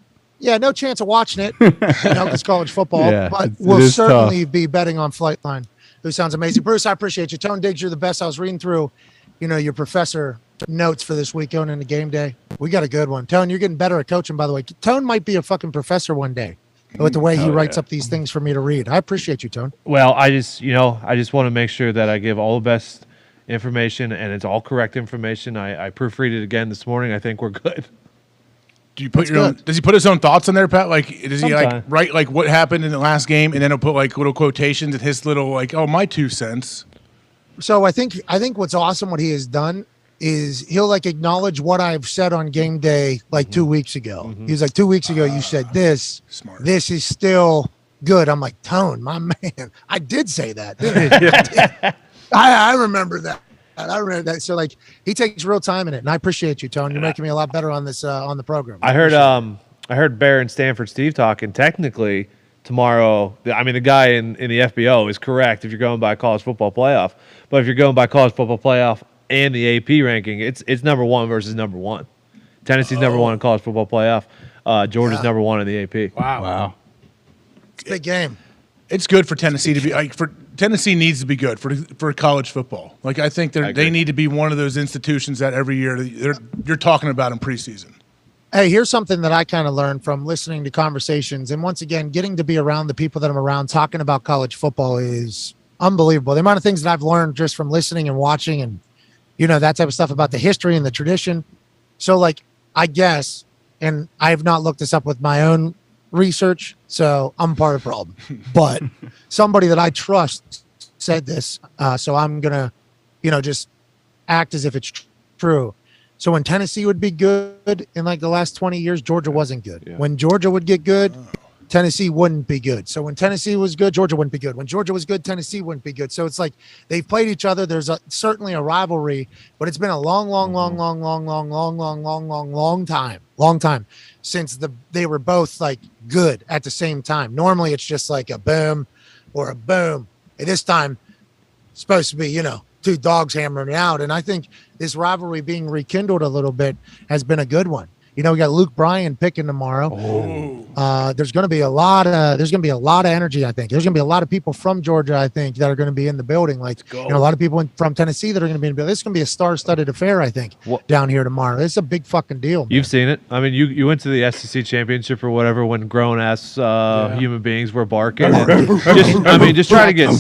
Yeah, no chance of watching it. It's college football. But we'll certainly be betting on Flightline, who sounds amazing. Bruce, I appreciate you. Tone Diggs, you're the best. I was reading through your professor notes for this week going into game day. We got a good one. Tone, you're getting better at coaching, by the way. Tone might be a fucking professor one day with the way he writes up these things for me to read. I appreciate you, Tone. Well, I just want to make sure that I give all the best information and it's all correct information. I proofread it again this morning. I think we're good. Do you put does he put his own thoughts in there, Pat? Like, does he like write like what happened in the last game and then he'll put like little quotations and his little like, my 2 cents. So I think what's awesome what he has done is he'll like acknowledge what I've said on game day like 2 weeks ago. He's like 2 weeks ago you said this. Smart. This is still good. I'm like, Tone, my man. I did say that, didn't I? I remember that. I remember that. So like he takes real time in it, and I appreciate you, Tone. You're making me a lot better on this on the program. I heard Bear and Stanford Steve talking. Technically, tomorrow, I mean, the guy in the FBO is correct if you're going by college football playoff. But if you're going by college football playoff and the AP ranking, it's number 1 versus number 1. Tennessee's number 1 in college football playoff. Georgia's number 1 in the AP. Wow. It's a big game. It's good for Tennessee to be like Tennessee needs to be good for college football. Like I think they need to be one of those institutions that every year you're talking about in preseason. Hey, here's something that I kind of learned from listening to conversations. And once again, getting to be around the people that I'm around talking about college football is unbelievable. The amount of things that I've learned just from listening and watching and, that type of stuff about the history and the tradition. So, like, I guess, and I have not looked this up with my own research, so I'm part of the problem. But somebody that I trust said this, so I'm going to, just act as if it's true. So when Tennessee would be good in like the last 20 years, Georgia wasn't good. Yeah. When Georgia would get good, Tennessee wouldn't be good. So when Tennessee was good, Georgia wouldn't be good. When Georgia was good, Tennessee wouldn't be good. So it's like they've played each other. There's certainly a rivalry, but it's been a long time since they were both like good at the same time. Normally it's just like a boom or a boom. And this time it's supposed to be, 2 dogs hammering it out. And I think this rivalry being rekindled a little bit has been a good one. You know, we got Luke Bryan picking tomorrow. There's going to be a lot of energy. I think there's going to be a lot of people from Georgia. I think that are going to be in the building. Like, you know, a lot of people from Tennessee that are going to be in the building. This is going to be a star-studded affair. I think down here tomorrow. It's a big fucking deal. Man. You've seen it. I mean, you went to the SEC championship or whatever when grown-ass human beings were barking. just try to get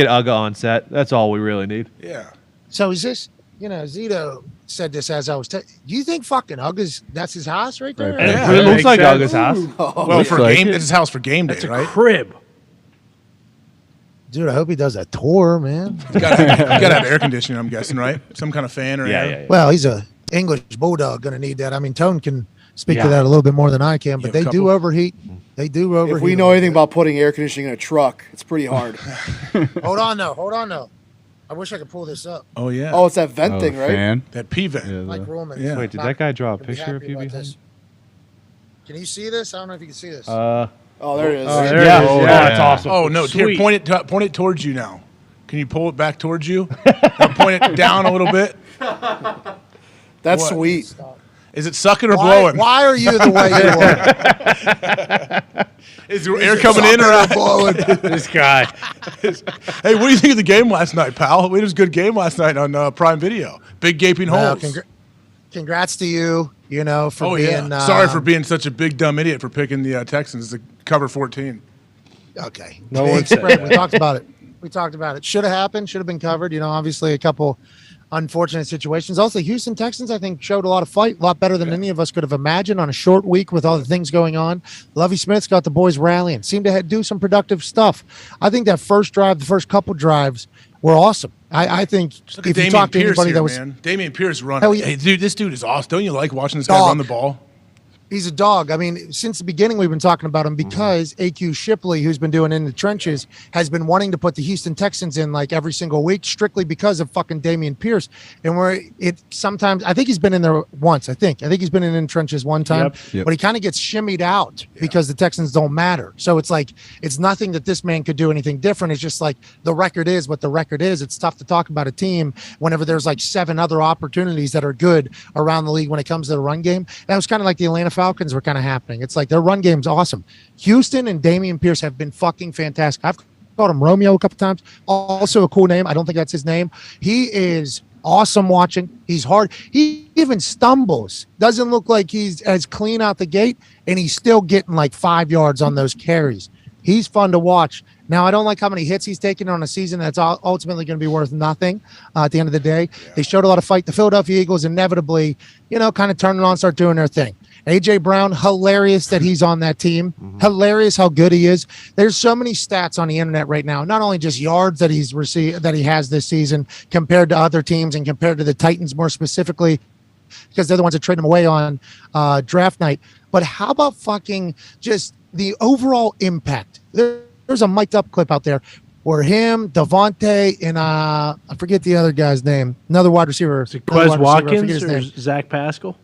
Uga on set. That's all we really need. Yeah. So is this? You know, Zito said this as I was. Do you think fucking Uga's that's his house right there? Yeah, it looks like Uga's house. Well, for game, it's his house for game day, It's a right? crib. Dude, I hope he does a tour, man. You gotta have air conditioning, I'm guessing, right? Some kind of fan or Yeah. Well, he's a English bulldog, going to need that. I mean, Tone can speak to that a little bit more than I can, but they do overheat. They do overheat. If we know anything about putting air conditioning in a truck, it's pretty hard. Hold on, though. I wish I could pull this up. Oh, yeah. Oh, it's that vent thing, right? Fan. That P vent. Yeah, Like Roman. Yeah. Wait, did that guy draw a picture of you like behind? Can you see this? I don't know if you can see this. Oh, there it is. There it is. yeah. That's awesome. Oh, no. Here, Sweet. point it towards you now. Can you pull it back towards you? Now point it down a little bit. That's What? sweet. Is it sucking or blowing? Why are you the way you are? Is your air coming in or out? blowing? This guy. Hey, what do you think of the game last night, pal? It was a good game last night on Prime Video. Big gaping holes. Congrats to you, you know, for being... Sorry for being such a big dumb idiot for picking the Texans to cover 14. Okay. No one said that. We talked about it. Should have happened. Should have been covered. You know, obviously a couple unfortunate situations. Also, Houston Texans, I think, showed a lot of fight, a lot better than any of us could have imagined on a short week with all the things going on. Lovie Smith's got the boys rallying. Seemed to do some productive stuff. I think that first drive, the first couple drives were awesome. I think if you talk to anybody that was... Damian Pierce running. Hell yeah. Hey, dude, this dude is awesome. Don't you like watching this guy run the ball? He's a dog. I mean, since the beginning, we've been talking about him because AQ Shipley, who's been doing in the trenches, has been wanting to put the Houston Texans in like every single week, strictly because of fucking Damian Pierce. And where it sometimes, I think he's been in there once. I think he's been in trenches one time, but he kind of gets shimmied out because the Texans don't matter. So it's like, it's nothing that this man could do anything different. It's just like the record is what the record is. It's tough to talk about a team whenever there's like 7 other opportunities that are good around the league when it comes to the run game. That was kind of like the Atlanta Falcons were kind of happening. It's like their run game's awesome. Houston and Damian Pierce have been fucking fantastic. I've called him Romeo a couple times. Also a cool name. I don't think that's his name. He is awesome watching. He's hard. He even stumbles. Doesn't look like he's as clean out the gate, and he's still getting like 5 yards on those carries. He's fun to watch. Now, I don't like how many hits he's taken on a season that's ultimately going to be worth nothing at the end of the day. Yeah. They showed a lot of fight. The Philadelphia Eagles inevitably, you know, kind of turn it on, start doing their thing. A.J. Brown, hilarious that he's on that team. Mm-hmm. Hilarious how good he is. There's so many stats on the internet right now, not only just yards that he's received, that he has this season compared to other teams and compared to the Titans more specifically, because they're the ones that trade him away on draft night. But how about fucking just the overall impact? There's a mic'd up clip out there where him, Devontae, and I forget the other guy's name. Another wide receiver. Is it Quez Watkins or Zach Pascal?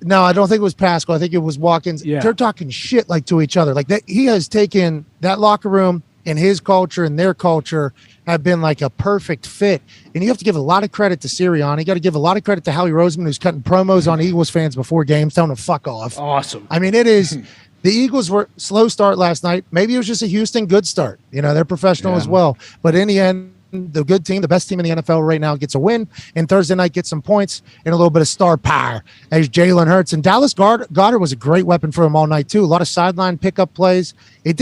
No, I don't think it was Pascal. I think it was Watkins. Yeah. They're talking shit like to each other. Like that, he has taken that locker room and his culture and their culture have been like a perfect fit. And you have to give a lot of credit to Sirianni. You got to give a lot of credit to Howie Roseman, who's cutting promos on Eagles fans before games, telling them to fuck off. Awesome. I mean, it is. The Eagles were slow start last night. Maybe it was just a Houston good start. You know, they're professional as well. But in the end, the good team, the best team in the NFL right now gets a win, and Thursday night gets some points and a little bit of star power as Jalen Hurts. And Dallas Goedert was a great weapon for him all night too. A lot of sideline pickup plays. It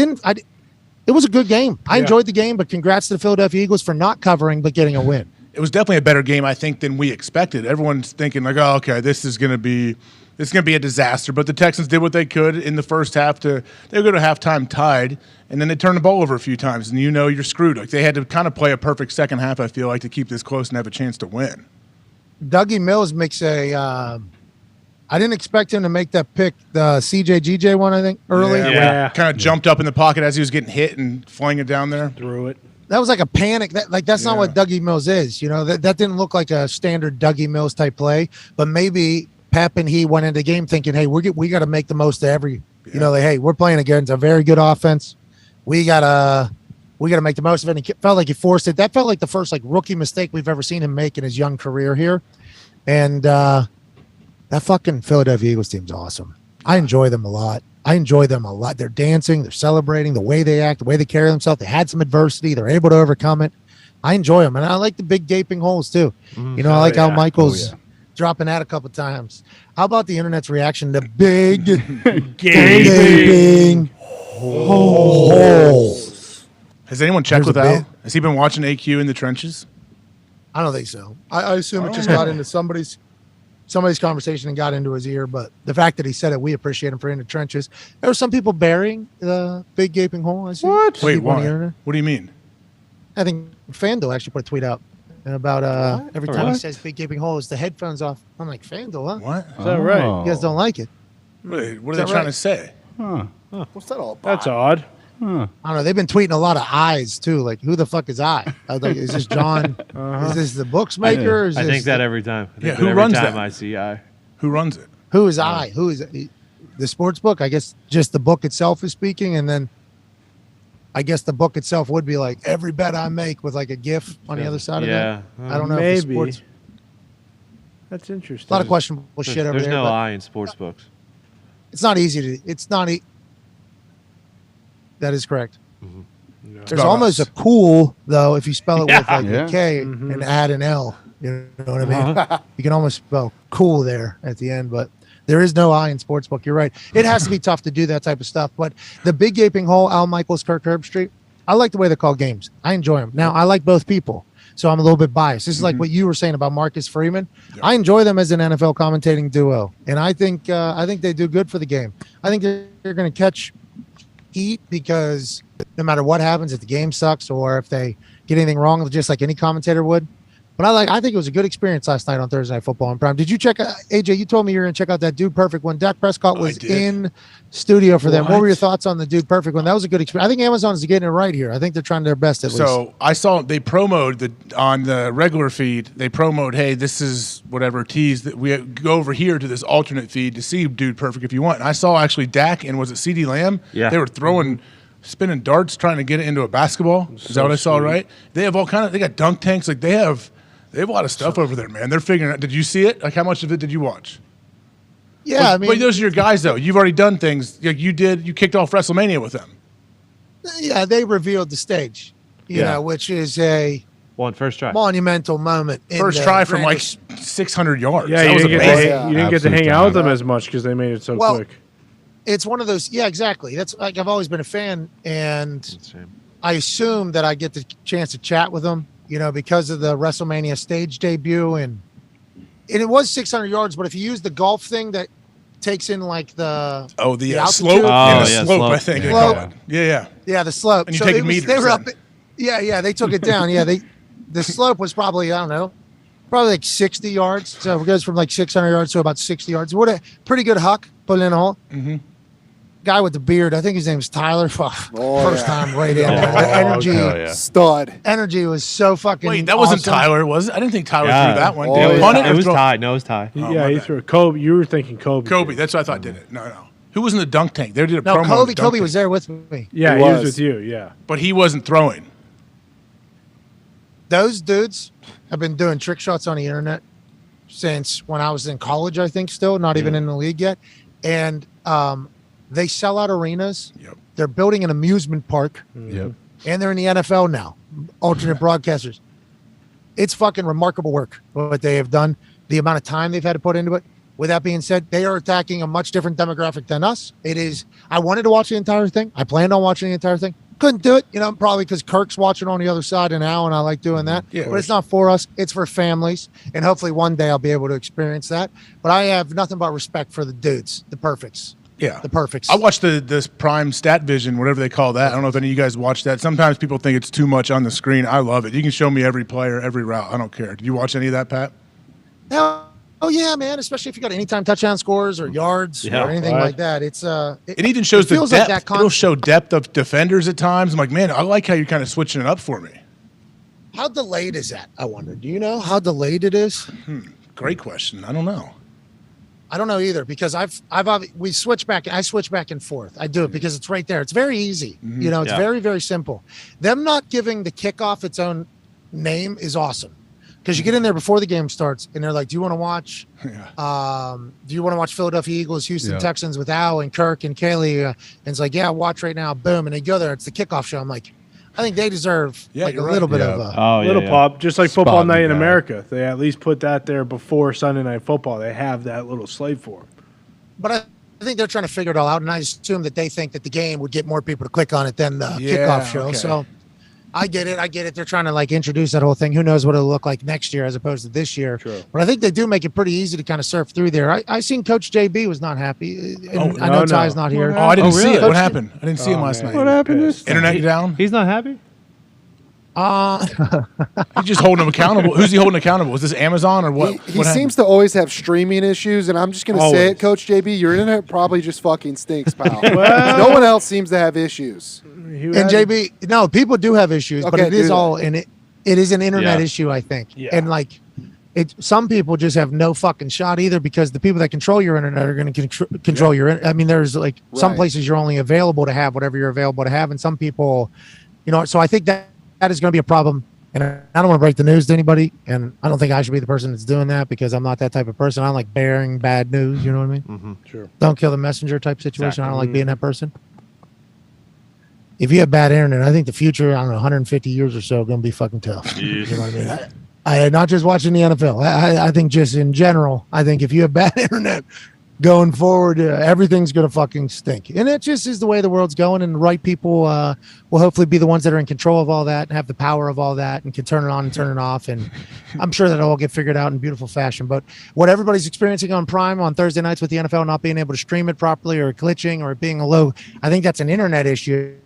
was a good game. I enjoyed the game, but congrats to the Philadelphia Eagles for not covering but getting a win. It was definitely a better game, I think, than we expected. Everyone's thinking like, oh, okay, this is going to be a disaster. But the Texans did what they could in the first half. They were going to halftime tied, and then they turned the ball over a few times, and you know you're screwed. Like they had to kind of play a perfect second half, I feel like, to keep this close and have a chance to win. Dougie Mills makes I didn't expect him to make that pick, the CJ-GJ one, I think, early. Yeah. Kind of jumped up in the pocket as he was getting hit and flying it down there. Threw it. That was like a panic. That's not what Dougie Mills is. You know, that didn't look like a standard Dougie Mills type play, but maybe Pep and he went into the game thinking, hey, we got to make the most of every, you know, hey, we're playing against a very good offense. We got to make the most of it. And he felt like he forced it. That felt like the first like rookie mistake we've ever seen him make in his young career here. And That fucking Philadelphia Eagles team's awesome. I enjoy them a lot. They're dancing, they're celebrating, the way they act, the way they carry themselves. They had some adversity. They're able to overcome it. I enjoy them. And I like the big gaping holes too. You know, I like how Michael's dropping that a couple times. How about the internet's reaction to big gaping holes? Has anyone checked with Al? Has he been watching AQ in the trenches? I don't think so. I assume it just got into somebody's conversation and got into his ear. But the fact that he said it, we appreciate him for in the trenches. There were some people burying the big gaping hole. I see. What? Wait, why? What do you mean? I think FanDuel actually put a tweet out about every time he says big gaping hole, is the headphones off. I'm like, FanDuel, huh? What? Is that right? You guys don't like it. Wait, what are they trying to say? What's that all about? That's odd. I don't know. They've been tweeting a lot of eyes too. Like, who the fuck is I? I was like, is this John? Is this the books maker? I think that every time. Who runs that? I see I. Who runs it? Who is I? Who is it? The sports book? I guess just the book itself is speaking, and then I guess the book itself would be like every bet I make with like a GIF on the other side of that. I don't know. Maybe. If the sports... That's interesting. A lot of questionable shit over there. There's no I in sports books. It's not easy to. It's not. That is correct. No. There's almost a cool though if you spell it with like a K and add an L. You know what I mean? You can almost spell cool there at the end, but there is no I in sportsbook. You're right. It has to be tough to do that type of stuff. But the big gaping hole, Al Michaels, Kirk Herbstreit, I like the way they call games. I enjoy them. Now I like both people, so I'm a little bit biased. This is like what you were saying about Marcus Freeman. I enjoy them as an NFL commentating duo, and I think they do good for the game. I think they're going to catch heat because no matter what happens, if the game sucks or if they get anything wrong, just like any commentator would. But I think it was a good experience last night on Thursday Night Football in Prime. Did you check out, AJ, you told me you were going to check out that Dude Perfect when Dak Prescott was in studio for them. What were your thoughts on the Dude Perfect one? That was a good experience. I think Amazon is getting it right here. I think they're trying their best at least. So I saw they promoted on the regular feed, they promoted, hey, this is whatever tease that we go over here to this alternate feed to see Dude Perfect if you want. And I saw actually Dak and was it CeeDee Lamb? Yeah. They were spinning darts trying to get it into a basketball. Is that what I saw, right? They have they got dunk tanks. Like they have a lot of stuff over there, man. They're figuring out. Did you see it? Like how much of it did you watch? Yeah, but those are your guys though. You've already done things. Like you kicked off WrestleMania with them. Yeah, they revealed the stage, you know, which is a first try monumental moment. First try from like 600 yards. Yeah, that was amazing. You didn't get to hang out with them as much because they made it so quick. It's one of those. Yeah, exactly. That's like I've always been a fan, and I assume that I get the chance to chat with them, you know, because of the WrestleMania stage debut, and it was 600 yards. But if you use the golf thing that takes in like the slope, slope, I think. Slope. Yeah, the slope. And you take meters. They were up. Yeah, they took it down. Yeah, the slope was probably probably like 60 yards. So it goes from like 600 yards to about 60 yards. What a pretty good huck, put it in a hole. Mm-hmm. Guy with the beard, I think his name's Tyler. First time right in. Energy, stud. Energy was so fucking. Wait, that wasn't Tyler, was it? I didn't think Tyler threw that one. Did he punt it? It was Ty. No, it was Ty. He threw it. Kobe. You were thinking Kobe. Kobe. That's what I thought did it. No. Who was in the dunk tank? They did a promo. Kobe was there with me. Yeah, he was with you. Yeah, but he wasn't throwing. Those dudes have been doing trick shots on the internet since when I was in college. I think still not even in the league yet, and they sell out arenas. Yep. They're building an amusement park. Yep. And they're in the NFL now. Alternate broadcasters. It's fucking remarkable work what they have done. The amount of time they've had to put into it. With that being said, they are attacking a much different demographic than us. It is. I wanted to watch the entire thing. I planned on watching the entire thing. Couldn't do it, probably because Kirk's watching on the other side and Al, and I like doing that. Yeah, but it's not for us. It's for families, and hopefully one day I'll be able to experience that. But I have nothing but respect for the dudes, the perfects. Yeah. The perfects. I watched this Prime Stat Vision, whatever they call that. I don't know if any of you guys watch that. Sometimes people think it's too much on the screen. I love it. You can show me every player, every route. I don't care. Did you watch any of that, Pat? Oh yeah, man. Especially if you got anytime touchdown scores or yards or anything like that. It's it even shows the depth. Like it'll show depth of defenders at times. I'm like, man, I like how you're kind of switching it up for me. How delayed is that? I wonder. Do you know how delayed it is? Great question. I don't know. I don't know either because we switch back. I switch back and forth. I do it because it's right there. It's very easy. Mm-hmm. It's very, very simple. Them not giving the kickoff its own name is awesome Because you get in there before the game starts, and they're like, "Do you want to watch? Do you want to watch Philadelphia Eagles, Houston Texans with Al and Kirk and Kaylee?" And it's like, "Yeah, watch right now." Boom, and they go there. It's the kickoff show. I'm like, I think they deserve like a little bit of a little pop, just like football night in America. They at least put that there before Sunday Night Football. They have that little slate for them. But I think they're trying to figure it all out, and I assume that they think that the game would get more people to click on it than the kickoff show. Okay. So I get it. They're trying to like introduce that whole thing. Who knows what it'll look like next year as opposed to this year. True. But I think they do make it pretty easy to kind of surf through there. I seen Coach JB was not happy. And I know Ty's not here. Oh, I didn't see it. Coach what happened? I didn't see him last night. What happened? Internet down? He's not happy? He's just holding him accountable. Who's he holding accountable? Is this Amazon or what? He what seems to always have streaming issues, and I'm just going to say it, Coach JB, your internet probably just fucking stinks, pal. No one else seems to have issues. And JB, no, people do have issues, but it is all in it. It is an internet issue, I think. Yeah. And like, some people just have no fucking shot either because the people that control your internet are going to control your. I mean, there's like some places you're only available to have whatever you're available to have, and some people, so I think that is going to be a problem. And I don't want to break the news to anybody, and I don't think I should be the person that's doing that because I'm not that type of person. I don't like bearing bad news. You know what I mean? Mm-hmm. Sure. Don't kill the messenger type situation. I don't like being that person. If you have bad internet, I think the future, I don't know, 150 years or so, going to be fucking tough. You know what I mean? I not just watching the NFL. I think just in general, I think if you have bad internet going forward, everything's going to fucking stink. And it just is the way the world's going, and the right people will hopefully be the ones that are in control of all that and have the power of all that and can turn it on and turn it off. And I'm sure that'll all get figured out in beautiful fashion. But what everybody's experiencing on Prime on Thursday nights with the NFL not being able to stream it properly or glitching or it being low, I think that's an internet issue.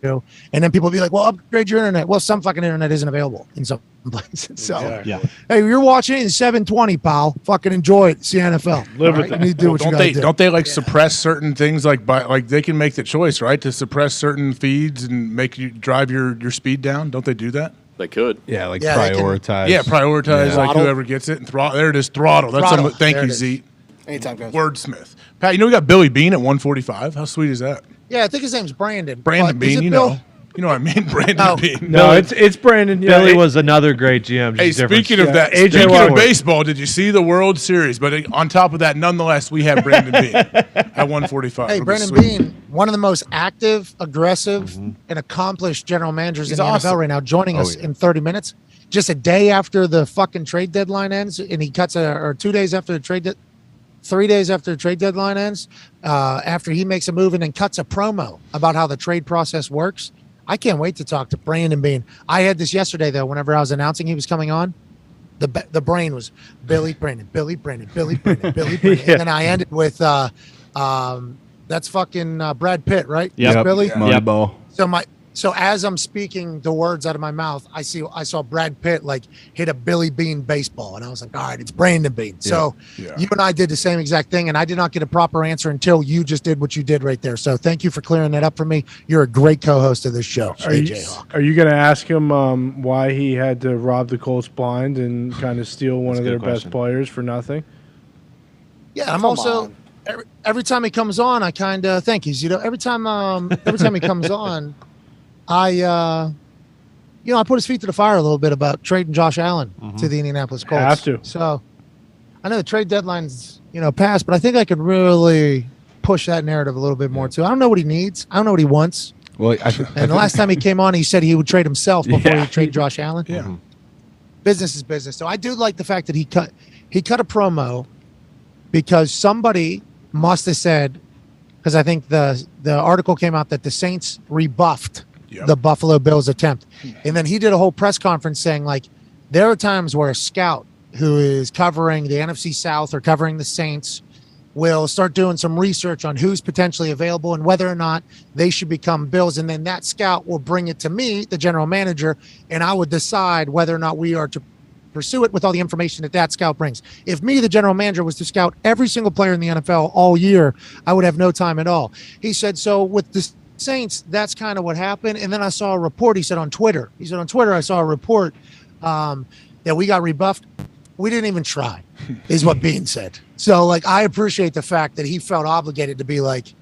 And then people will be like, well, upgrade your internet. Well, some fucking internet isn't available in some places. So, hey, you're watching it in 720, pal. Fucking enjoy it. It's the NFL. Live with it. You need to do what you gotta do. Don't they like suppress certain things like they can make the choice, right, to suppress certain feeds and make you drive your speed down? Don't they do that? They could. Yeah, prioritize. Prioritize like whoever gets it and throttle. There it is, throttle. That's thank you, Z. Anytime, guys. Wordsmith. Pat, we got Billy Beane at 145. How sweet is that? Yeah, I think his name's Brandon. Brandon But is Beane, it Bill? You know what I mean? Brandon Beane. No, it's Brandon. Yeah, Billy was another great GM. Hey, just different. speaking of that, speaking of baseball, did you see the World Series? But on top of that, nonetheless, we have Brandon Beane at 145. Hey, It'll be Brandon sweet. Beane, one of the most active, aggressive, and accomplished general managers in the NFL right now, joining us in 30 minutes. Just a day after the fucking trade deadline ends, and he cuts or 2 days after the trade 3 days after the trade deadline ends, after he makes a move and then cuts a promo about how the trade process works. I can't wait to talk to Brandon Beane. I had this yesterday, though, whenever I was announcing he was coming on. The brain was Billy Brandon, Billy Brandon, Billy Brandon, Billy Brandon. And then I ended with that's fucking Brad Pitt, right? Yeah, Billy. Moneyball. So as I'm speaking the words out of my mouth, I saw Brad Pitt like hit a Billy Beane baseball, and I was like, all right, it's Brandon Beane. So you and I did the same exact thing, and I did not get a proper answer until you just did what you did right there. So thank you for clearing that up for me. You're a great co-host of this show. Are you going to ask him why he had to rob the Colts blind and kind of steal one of their best players for nothing? Yeah, I'm also every time he comes on, I kind of thank you. Every time he comes on. I put his feet to the fire a little bit about trading Josh Allen to the Indianapolis Colts. Have to. So I know the trade deadline's, passed, but I think I could really push that narrative a little bit more too. I don't know what he needs. I don't know what he wants. Well, and the last time he came on, he said he would trade himself before he would trade Josh Allen. Yeah. Business is business. So I do like the fact that he cut a promo because somebody must have said, because I think the article came out that the Saints rebuffed the Buffalo Bills attempt. And then he did a whole press conference saying, like, there are times where a scout who is covering the NFC South or covering the Saints will start doing some research on who's potentially available and whether or not they should become Bills. And then that scout will bring it to me, the general manager, and I would decide whether or not we are to pursue it with all the information that scout brings. If me, the general manager, was to scout every single player in the NFL all year, I would have no time at all. He said, so with the Saints, that's kind of what happened. And then I saw a report. He said on Twitter, I saw a report that we got rebuffed. We didn't even try, is what Beane said. So, like, I appreciate the fact that he felt obligated to be like,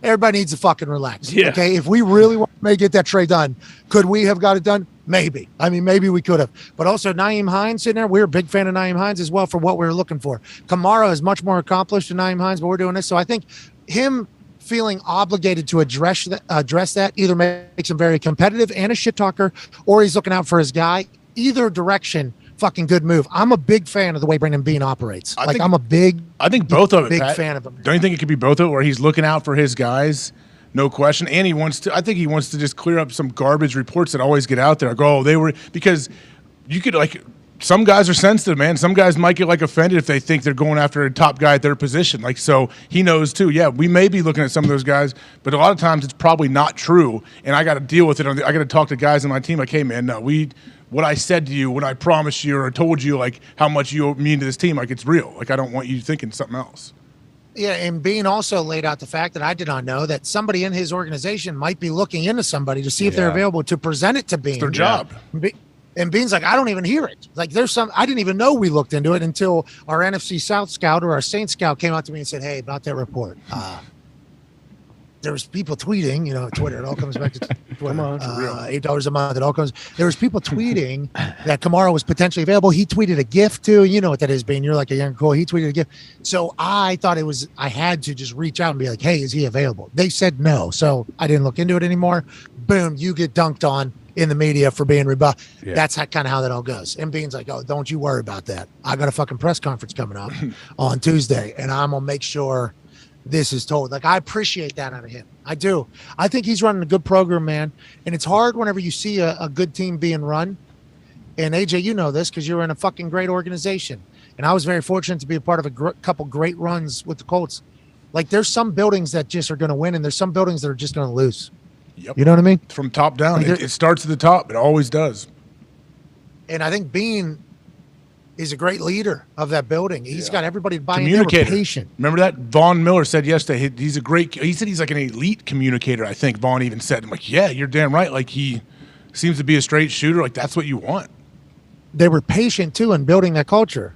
everybody needs to fucking relax. Yeah. Okay, if we really want may get that trade done. Could we have got it done? Maybe. I mean, maybe we could have. But also, Nyheim Hines sitting there, we're a big fan of Nyheim Hines as well for what we were looking for. Kamara is much more accomplished than Nyheim Hines, but we're doing this. So I think him feeling obligated to address that either makes him very competitive and a shit talker, or he's looking out for his guy. Either direction, fucking good move. I'm a big fan of the way Brandon Beane operates. I think both of it. Big Pat. fan of him. Don't you think it could be both of it, where he's looking out for his guys? No question. And I think he wants to just clear up some garbage reports that always get out there. Like, oh, they were, because you could, like, some guys are sensitive, man. Some guys might get, like, offended if they think they're going after a top guy at their position. Like, so he knows, too. Yeah, we may be looking at some of those guys, but a lot of times it's probably not true. And I got to deal with it. I got to talk to guys on my team like, hey, man, no, what I said to you, when I promised you or told you, like, how much you mean to this team, like, it's real. Like, I don't want you thinking something else. Yeah, and Beane also laid out the fact that I did not know that somebody in his organization might be looking into somebody to see if they're available to present it to Beane. It's their job. And Beane's like, I don't even hear it. Like, I didn't even know we looked into it until our NFC South scout or our Saints scout came out to me and said, hey, about that report. There was people tweeting, Twitter. It all comes back to Twitter. Come on, $8 a month. It all comes. There was people tweeting that Kamara was potentially available. He tweeted a gift too. You know what that is, Beane. You're like a young cool. He tweeted a gift. So I thought I had to just reach out and be like, hey, is he available? They said no. So I didn't look into it anymore. Boom, you get dunked on in the media for being rebuffed. Yeah. That's kind of how that all goes. And Beane's like, oh, don't you worry about that. I got a fucking press conference coming up on Tuesday, and I'm going to make sure this is told. Like, I appreciate that out of him. I do. I think he's running a good program, man. And it's hard whenever you see a good team being run. And AJ, you know this because you're in a fucking great organization. And I was very fortunate to be a part of a couple great runs with the Colts. Like, there's some buildings that just are going to win, and there's some buildings that are just going to lose. Yep. You know what I mean? From top down. Like, it starts at the top. It always does. And I think Beane is a great leader of that building. He's got everybody buying. Communicator. Patient. Remember that? Vaughn Miller said yesterday he said he's like an elite communicator, I think Vaughn even said. I'm like, yeah, you're damn right. Like, he seems to be a straight shooter. Like, that's what you want. They were patient, too, in building that culture.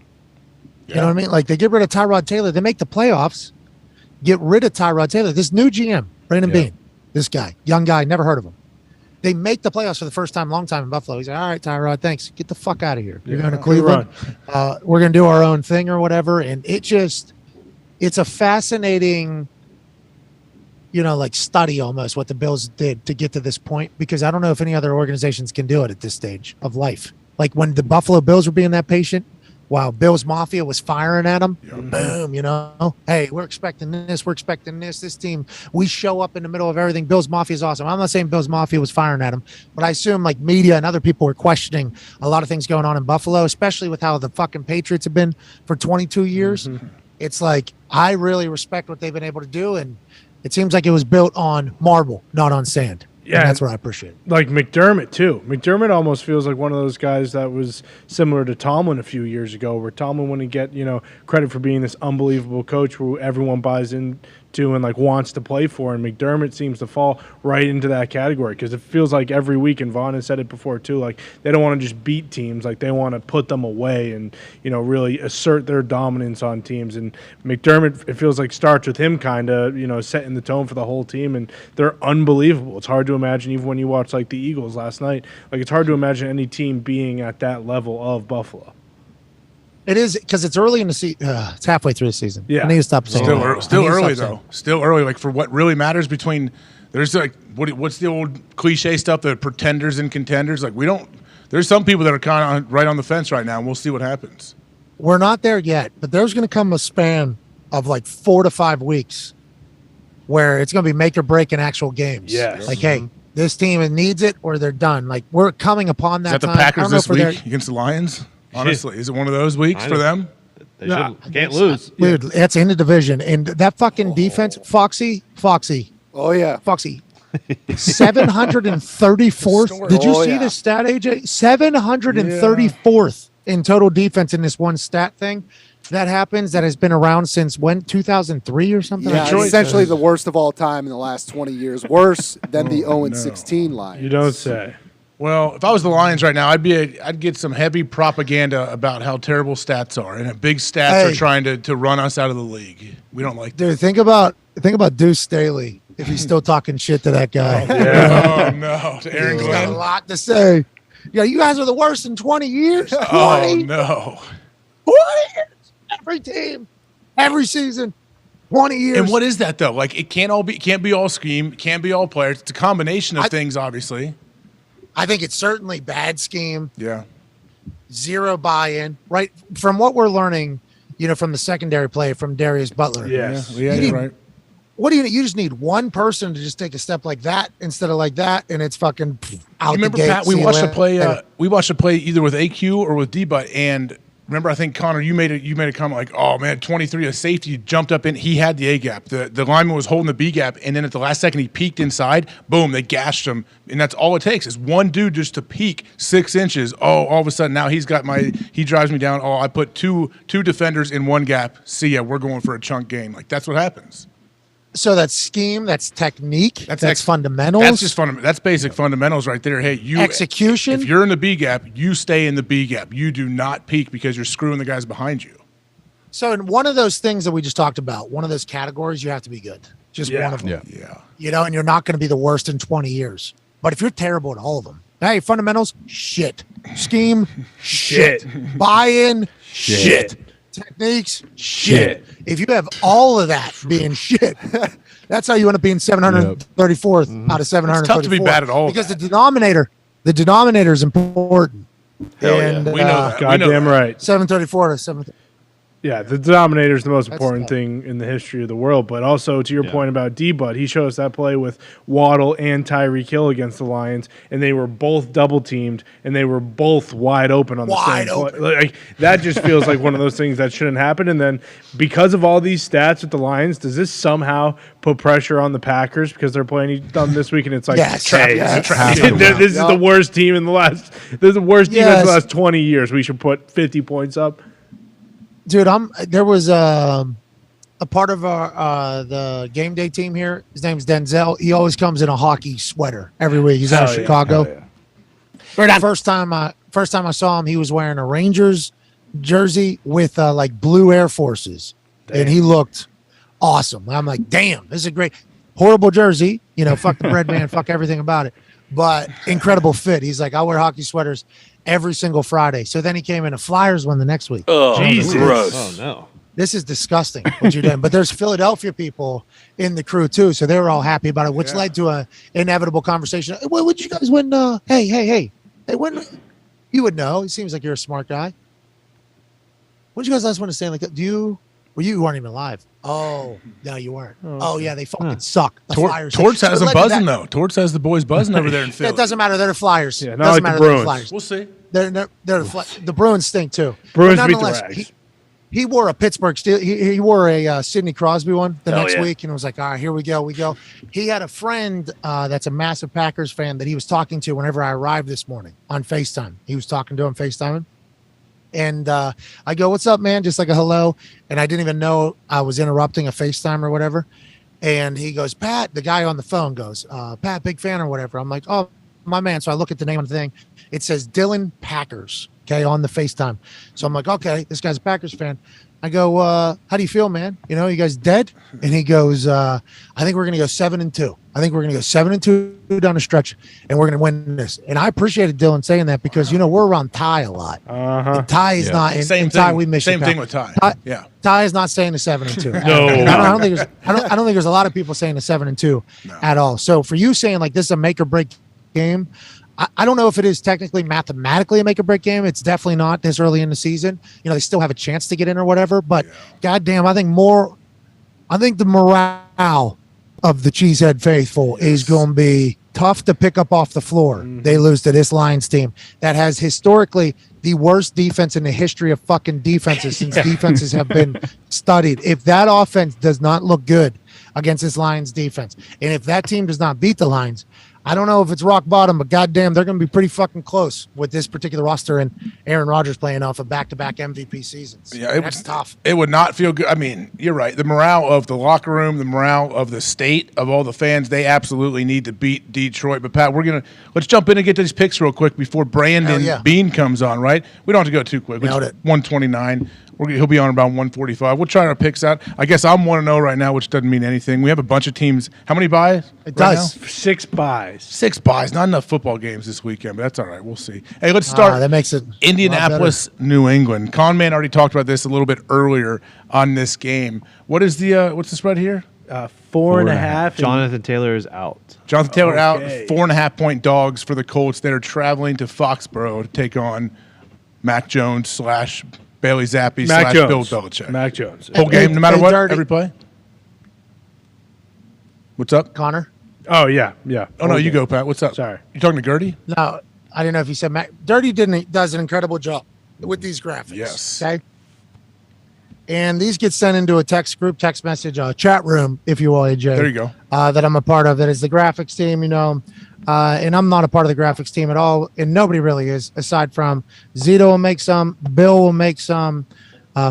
Yeah. You know what I mean? Like, they get rid of Tyrod Taylor. They make the playoffs. Get rid of Tyrod Taylor. This new GM, Brandon Beane, this guy, young guy, never heard of him. They make the playoffs for the first time, long time in Buffalo. He's like, all right, Tyrod, thanks. Get the fuck out of here. You're going to Cleveland. We're going to do our own thing or whatever. And it's a fascinating, like study almost what the Bills did to get to this point, because I don't know if any other organizations can do it at this stage of life. Like when the Buffalo Bills were being that patient, while Bills Mafia was firing at them, boom, hey, we're expecting this, this team, we show up in the middle of everything. Bills Mafia is awesome. I'm not saying Bills Mafia was firing at them, but I assume like media and other people were questioning a lot of things going on in Buffalo, especially with how the fucking Patriots have been for 22 years. Mm-hmm. It's like, I really respect what they've been able to do, and it seems like it was built on marble, not on sand. Yeah, and that's what I appreciate. Like McDermott, too. McDermott almost feels like one of those guys that was similar to Tomlin a few years ago, where Tomlin wouldn't get, credit for being this unbelievable coach who everyone buys into and, like, wants to play for. And McDermott seems to fall right into that category because it feels like every week, and Vaughn has said it before, too, like they don't want to just beat teams. Like they want to put them away and, really assert their dominance on teams. And McDermott, it feels like, starts with him kind of, setting the tone for the whole team. And they're unbelievable. It's hard to imagine, even when you watch, like, the Eagles last night, like it's hard to imagine any team being at that level of Buffalo. It is, because it's early in the season. It's halfway through the season. Yeah. I need to stop saying Still early, though. Still early. Like, for what really matters between – there's, like, what's the old cliche stuff, the pretenders and contenders? Like, there's some people that are kind of right on the fence right now, and we'll see what happens. We're not there yet, but there's going to come a span of, like, 4 to 5 weeks where it's going to be make or break in actual games. Yes. Like, hey, this team needs it or they're done. Like, we're coming upon that time. Is that the Packers this week against the Lions? Honestly, is it one of those weeks for them? They can't lose. Dude, that's in the division. And that fucking defense, Foxy. Oh, yeah. Foxy. 734th. Did you see the stat, AJ? 734th in total defense in this one stat thing. That happens, that has been around since when? 2003 or something? Yeah, essentially the worst of all time in the last 20 years. Worse than the 0-16 Lions. You don't say. Well, if I was the Lions right now, I'd get some heavy propaganda about how terrible stats are, and big stats are trying to run us out of the league. We don't like that. Dude, think about Deuce Staley if he's still talking shit to that guy. Oh no, to Aaron He's got a Glenn. lot to say. Yeah, you guys are the worst in 20 years. 20, Oh no. 20 years. Every team, every season, 20 years. And what is that though? Like it can't be all scheme, can't be all players. It's a combination of things, obviously. I think it's certainly bad scheme. Yeah. Zero buy-in. Right from what we're learning, from the secondary play from Darius Butler. Yes. Yeah, you're right. What do you just need one person to just take a step like that instead of like that, and it's fucking out. You remember, the gate, Pat? We watched a play. We watched a play either with AQ or with D-Butt, and remember, I think Connor, you made a comment like, "Oh man, 23, a safety jumped up in. He had the A gap. The lineman was holding the B gap, and then at the last second, he peeked inside. Boom, they gashed him, and that's all it takes is one dude just to peek 6 inches. Oh, all of a sudden now he drives me down. Oh, I put two defenders in one gap. See ya, we're going for a chunk gain. Like that's what happens. So that's scheme, that's technique, that's fundamentals. That's just That's basic fundamentals right there. Hey, execution. If you're in the B gap, you stay in the B gap. You do not peek because you're screwing the guys behind you. So in one of those things that we just talked about, one of those categories, you have to be good. Just one of them. Yeah. And you're not going to be the worst in 20 years. But if you're terrible at all of them, hey, fundamentals, shit. Scheme, shit. Buy-in, shit. Techniques, shit. If you have all of that being shit, that's how you end up being 734th out of 734. It's tough to be bad at all. Because the denominator is important. Hell and, yeah. We know that. Goddamn right. 734 to 7. Yeah, the denominator is the most important thing in the history of the world. But also, to your point about D-Bud, he showed us that play with Waddle and Tyreek Hill against the Lions, and they were both double-teamed, and they were both wide open on the same play. Like, that just feels like one of those things that shouldn't happen. And then because of all these stats with the Lions, does this somehow put pressure on the Packers because they're playing them this week? And it's like, yes, this is the worst team in the last – this is the worst defense in the last 20 years. We should put 50 points up. Dude, there was a part of our the game day team here. His name's Denzel. He always comes in a hockey sweater every week. He's out of Chicago. First time I saw him, he was wearing a Rangers jersey with like blue Air Forces, and he looked awesome. I'm like, damn, this is a great, horrible jersey. Fuck the bread man, fuck everything about it, but incredible fit. He's like, I wear hockey sweaters every single Friday. So then he came in a Flyers one the next week. Oh, Jesus. gross. Oh no. This is disgusting what you're doing. But there's Philadelphia people in the crew too, so they were all happy about it, which led to a inevitable conversation. Well, would you guys win? Hey, when you would know? It seems like you're a smart guy. When did you guys last win a Stanley Cup? You weren't even alive. Oh, no, you weren't. Oh yeah, they fucking suck. The Flyers. Torts has them buzzing though. Torts has the boys buzzing over there in Philly. It doesn't matter. They're the Flyers. Yeah, It not doesn't like matter. the They're Bruins. the Flyers. We'll see. They're the Bruins stink too. Bruins But beat the nonetheless, Rags. He wore a Pittsburgh Steel. He wore a Sidney Crosby one the next yeah. week, and it was like, all right, here we go. He had a friend that's a massive Packers fan that he was talking to whenever I arrived this morning on FaceTime. He was talking to him FaceTiming. And I go, what's up, man? Just like a hello. And I didn't even know I was interrupting a FaceTime or whatever. And he goes, Pat, the guy on the phone goes, Pat, big fan or whatever. I'm like, oh, my man. So I look at the name of the thing. It says Dylan Packers, okay, on the FaceTime. So I'm like, okay, this guy's a Packers fan. I go, how do you feel, man? You guys dead? And he goes, I think we're going to go 7-2. I think we're going to go 7-2 down the stretch, and we're going to win this. And I appreciated Dylan saying that because, we're around Ty a lot. And Ty is not. Same Ty, thing. we miss Same you, thing Pat. with Ty. Yeah. Ty is not saying the 7-2. No. I don't think there's a lot of people saying the 7-2 at all. So for you saying like this is a make or break game, I don't know if it is technically mathematically a make or break game. It's definitely not this early in the season. They still have a chance to get in or whatever. But goddamn, I think the morale of the Cheesehead faithful is going to be tough to pick up off the floor. They lose to this Lions team that has historically the worst defense in the history of fucking defenses since defenses have been studied. If that offense does not look good against this Lions defense, and if that team does not beat the Lions, I don't know if it's rock bottom, but goddamn, they're going to be pretty fucking close with this particular roster and Aaron Rodgers playing off of back-to-back MVP seasons. Yeah, That's tough. It would not feel good. I mean, you're right. The morale of the locker room, the morale of the state, of all the fans, they absolutely need to beat Detroit. But Pat, let's jump in and get to these picks real quick before Brandon Beane comes on. Right? We don't have to go too quick. Nailed it. 129. He'll be on about 145. We'll try our picks out. I guess I'm 1-0 right now, which doesn't mean anything. We have a bunch of teams. How many buys? It does. 6 buys. 6 buys. Not enough football games this weekend, but that's all right. We'll see. Hey, let's start. That makes it Indianapolis, New England. Conman already talked about this a little bit earlier on this game. What is the what's the spread here? 4.5. Jonathan Taylor is out. Jonathan Taylor out. 4.5-point dogs for the Colts. They're traveling to Foxborough to take on Mac Jones / Bailey Zappi / Bill Belichick. Mac Jones. Whole game, no matter what, every play. What's up, Connor? Oh, yeah. Oh, no, you go, Pat. What's up? Sorry. You talking to Gertie? No, I didn't know if you said Mac. Dirty does an incredible job with these graphics. Yes. Okay. And these get sent into a text message, chat room, if you will, AJ. There you go. That I'm a part of. That is the graphics team, and I'm not a part of the graphics team at all, and nobody really is, aside from Zito will make some, Bill will make some,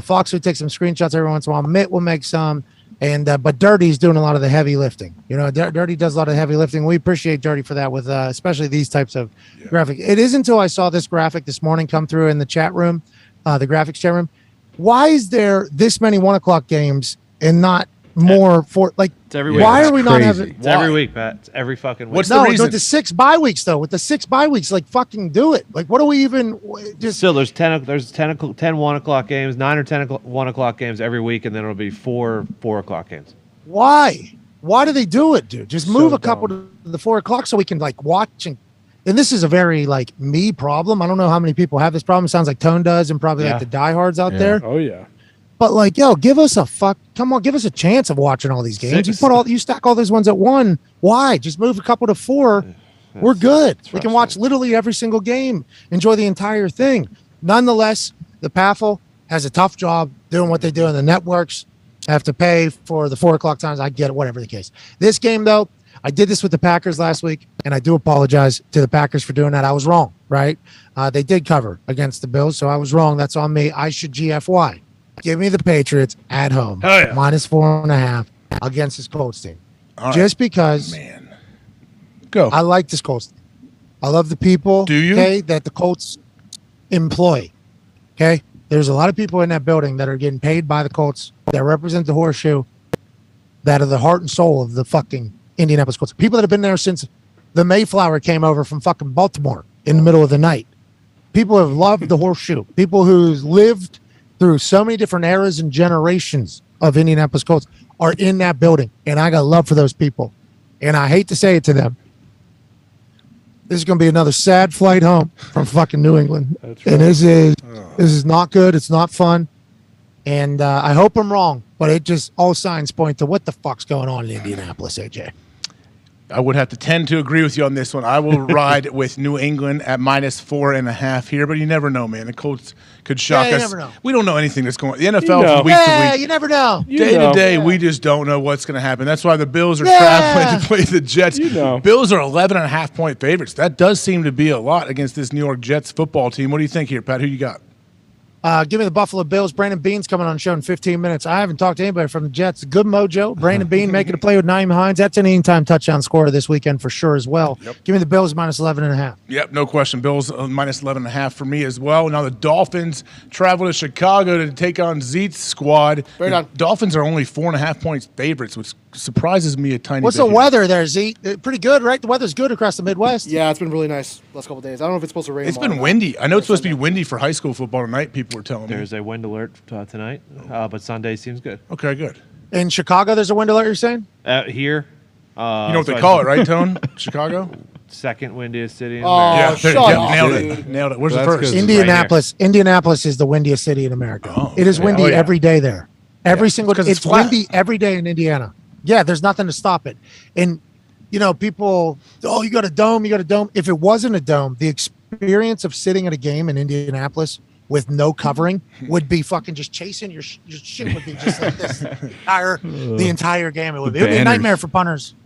Fox will take some screenshots every once in a while, Mitt will make some, and but Dirty's doing a lot of the heavy lifting. Dirty does a lot of heavy lifting. We appreciate Dirty for that, with especially these types of graphics. It isn't until I saw this graphic this morning come through in the chat room, the graphics chat room. Why is there this many 1 o'clock games and not more for like? It's every week. Why are we not having? It's every week, Pat. It's every fucking week. What's the reason? With the 6 bye weeks though, with the 6 bye weeks, like fucking do it. Like, what do we even just? Still, there's 10 1 o'clock games, 9 or 10 1 o'clock games every week, and then it'll be 4 o'clock games. Why? Why do they do it, dude? Just move a couple dumb. to the 4 o'clock so we can like watch and this is a very like me problem. I don't know how many people have this problem. It sounds like Tone does, and probably like the diehards out there. Oh, yeah. But like, give us a chance of watching all these games. You stack all those ones at 1. Why? Just move a couple to 4. We're good. We can watch literally every single game, enjoy the entire thing. Nonetheless, the PAFL has a tough job doing what they do, and the networks have to pay for the 4 o'clock times. I get it, whatever the case. This game, though, I did this with the Packers last week, and I do apologize to the Packers for doing that. I was wrong, right? They did cover against the Bills, so I was wrong. That's on me. I should GFY. Give me the Patriots at home, minus 4.5 against this Colts team. Just because, go. I like this Colts team. I love the people. Do you? Okay, that the Colts employ. Okay, there's a lot of people in that building that are getting paid by the Colts that represent the horseshoe, that are the heart and soul of the fucking Indianapolis Colts. People that have been there since the Mayflower came over from fucking Baltimore in the middle of the night. People have loved the horseshoe. People who've lived through so many different eras and generations of Indianapolis Colts are in that building. And I got love for those people. And I hate to say it to them. This is going to be another sad flight home from fucking New England. That's right. And this is not good. It's not fun. And I hope I'm wrong, but it just all signs point to what the fuck's going on in Indianapolis, AJ. I would have to tend to agree with you on this one. I will ride with New England at minus 4.5 here, but you never know, man. The Colts could shock us. Never know. We don't know anything that's going on. The NFL from week to week. You never know. Day to day, we just don't know what's going to happen. That's why the Bills are traveling to play the Jets. Bills are 11.5-point favorites. That does seem to be a lot against this New York Jets football team. What do you think here, Pat? Who you got? Give me the Buffalo Bills. Brandon Beane's coming on the show in 15 minutes. I haven't talked to anybody from the Jets. Good mojo. Brandon Beane making a play with Naeem Hines. That's an anytime touchdown scorer this weekend for sure as well. Yep. Give me the Bills minus 11.5. Yep, no question. Bills minus 11.5 for me as well. Now the Dolphins travel to Chicago to take on Zeet's squad. The Dolphins are only 4.5 points favorites, which surprises me a tiny bit. What's the weather there, Zeke? Pretty good, right? The weather's good across the Midwest. Yeah, it's been really nice last couple of days. I don't know if it's supposed to rain. It's been windy. I know it's supposed to be windy for high school football tonight, people were telling me. There's a wind alert tonight, but Sunday seems good. Okay, good. In Chicago, there's a wind alert, you're saying? Here. You know what they call it, right, Tone? Chicago? Second windiest city in America. Nailed it. Where's the first? Indianapolis. Right, Indianapolis is the windiest city in America. It is windy every day there. Every single day. It's windy every day in Indiana. Yeah, there's nothing to stop it. And, people, you got a dome, If it wasn't a dome, the experience of sitting at a game in Indianapolis with no covering would be fucking just chasing your shit would be just like this the entire game. It would be a nightmare for punters.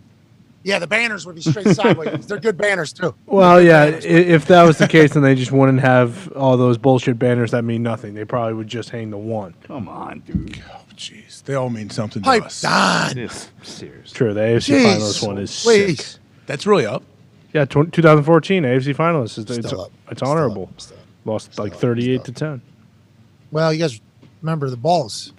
Yeah, the banners would be straight sideways. They're good banners too. Well, yeah, if that was the case, then they just wouldn't have all those bullshit banners that mean nothing. They probably would just hang the one. Come on, dude. Oh, jeez. They all mean something to Pipe us. Dahn. Serious. True, the AFC finalist one is sick. That's really up. Yeah, 2014 AFC finalist. It's Still up. It's honorable. Still up. Lost like 38 to 10. Well, you guys remember the balls.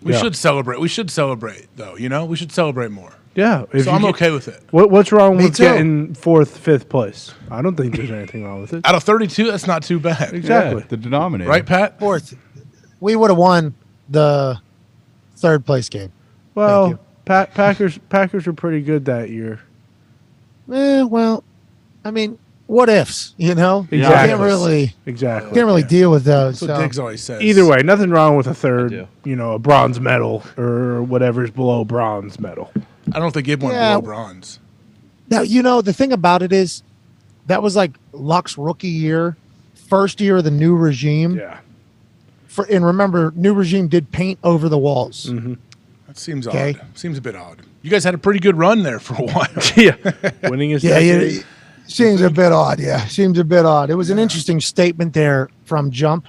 We should celebrate. We should celebrate, though. You know, we should celebrate more. Yeah. So I'm okay with it. What's wrong with getting 4th, 5th place? I don't think there's anything wrong with it. Out of 32, that's not too bad. Exactly. Yeah, the denominator. Right, Pat? 4th. We would have won the 3rd place game. Well, Packers were pretty good that year. Well, I mean, what ifs, you know? Exactly. You can't really deal with those. That's what Diggs always says. Either way, nothing wrong with a 3rd, a bronze medal or whatever's below bronze medal. I don't think Gibb went below bronze. Now, you know, the thing about it is that was like Luck's rookie year, first year of the new regime. Yeah. And remember, new regime did paint over the walls. Mm-hmm. That seems odd. Seems a bit odd. You guys had a pretty good run there for a while. Yeah. Winning is seems a bit odd. Yeah, seems a bit odd. It was an interesting statement there from Jump.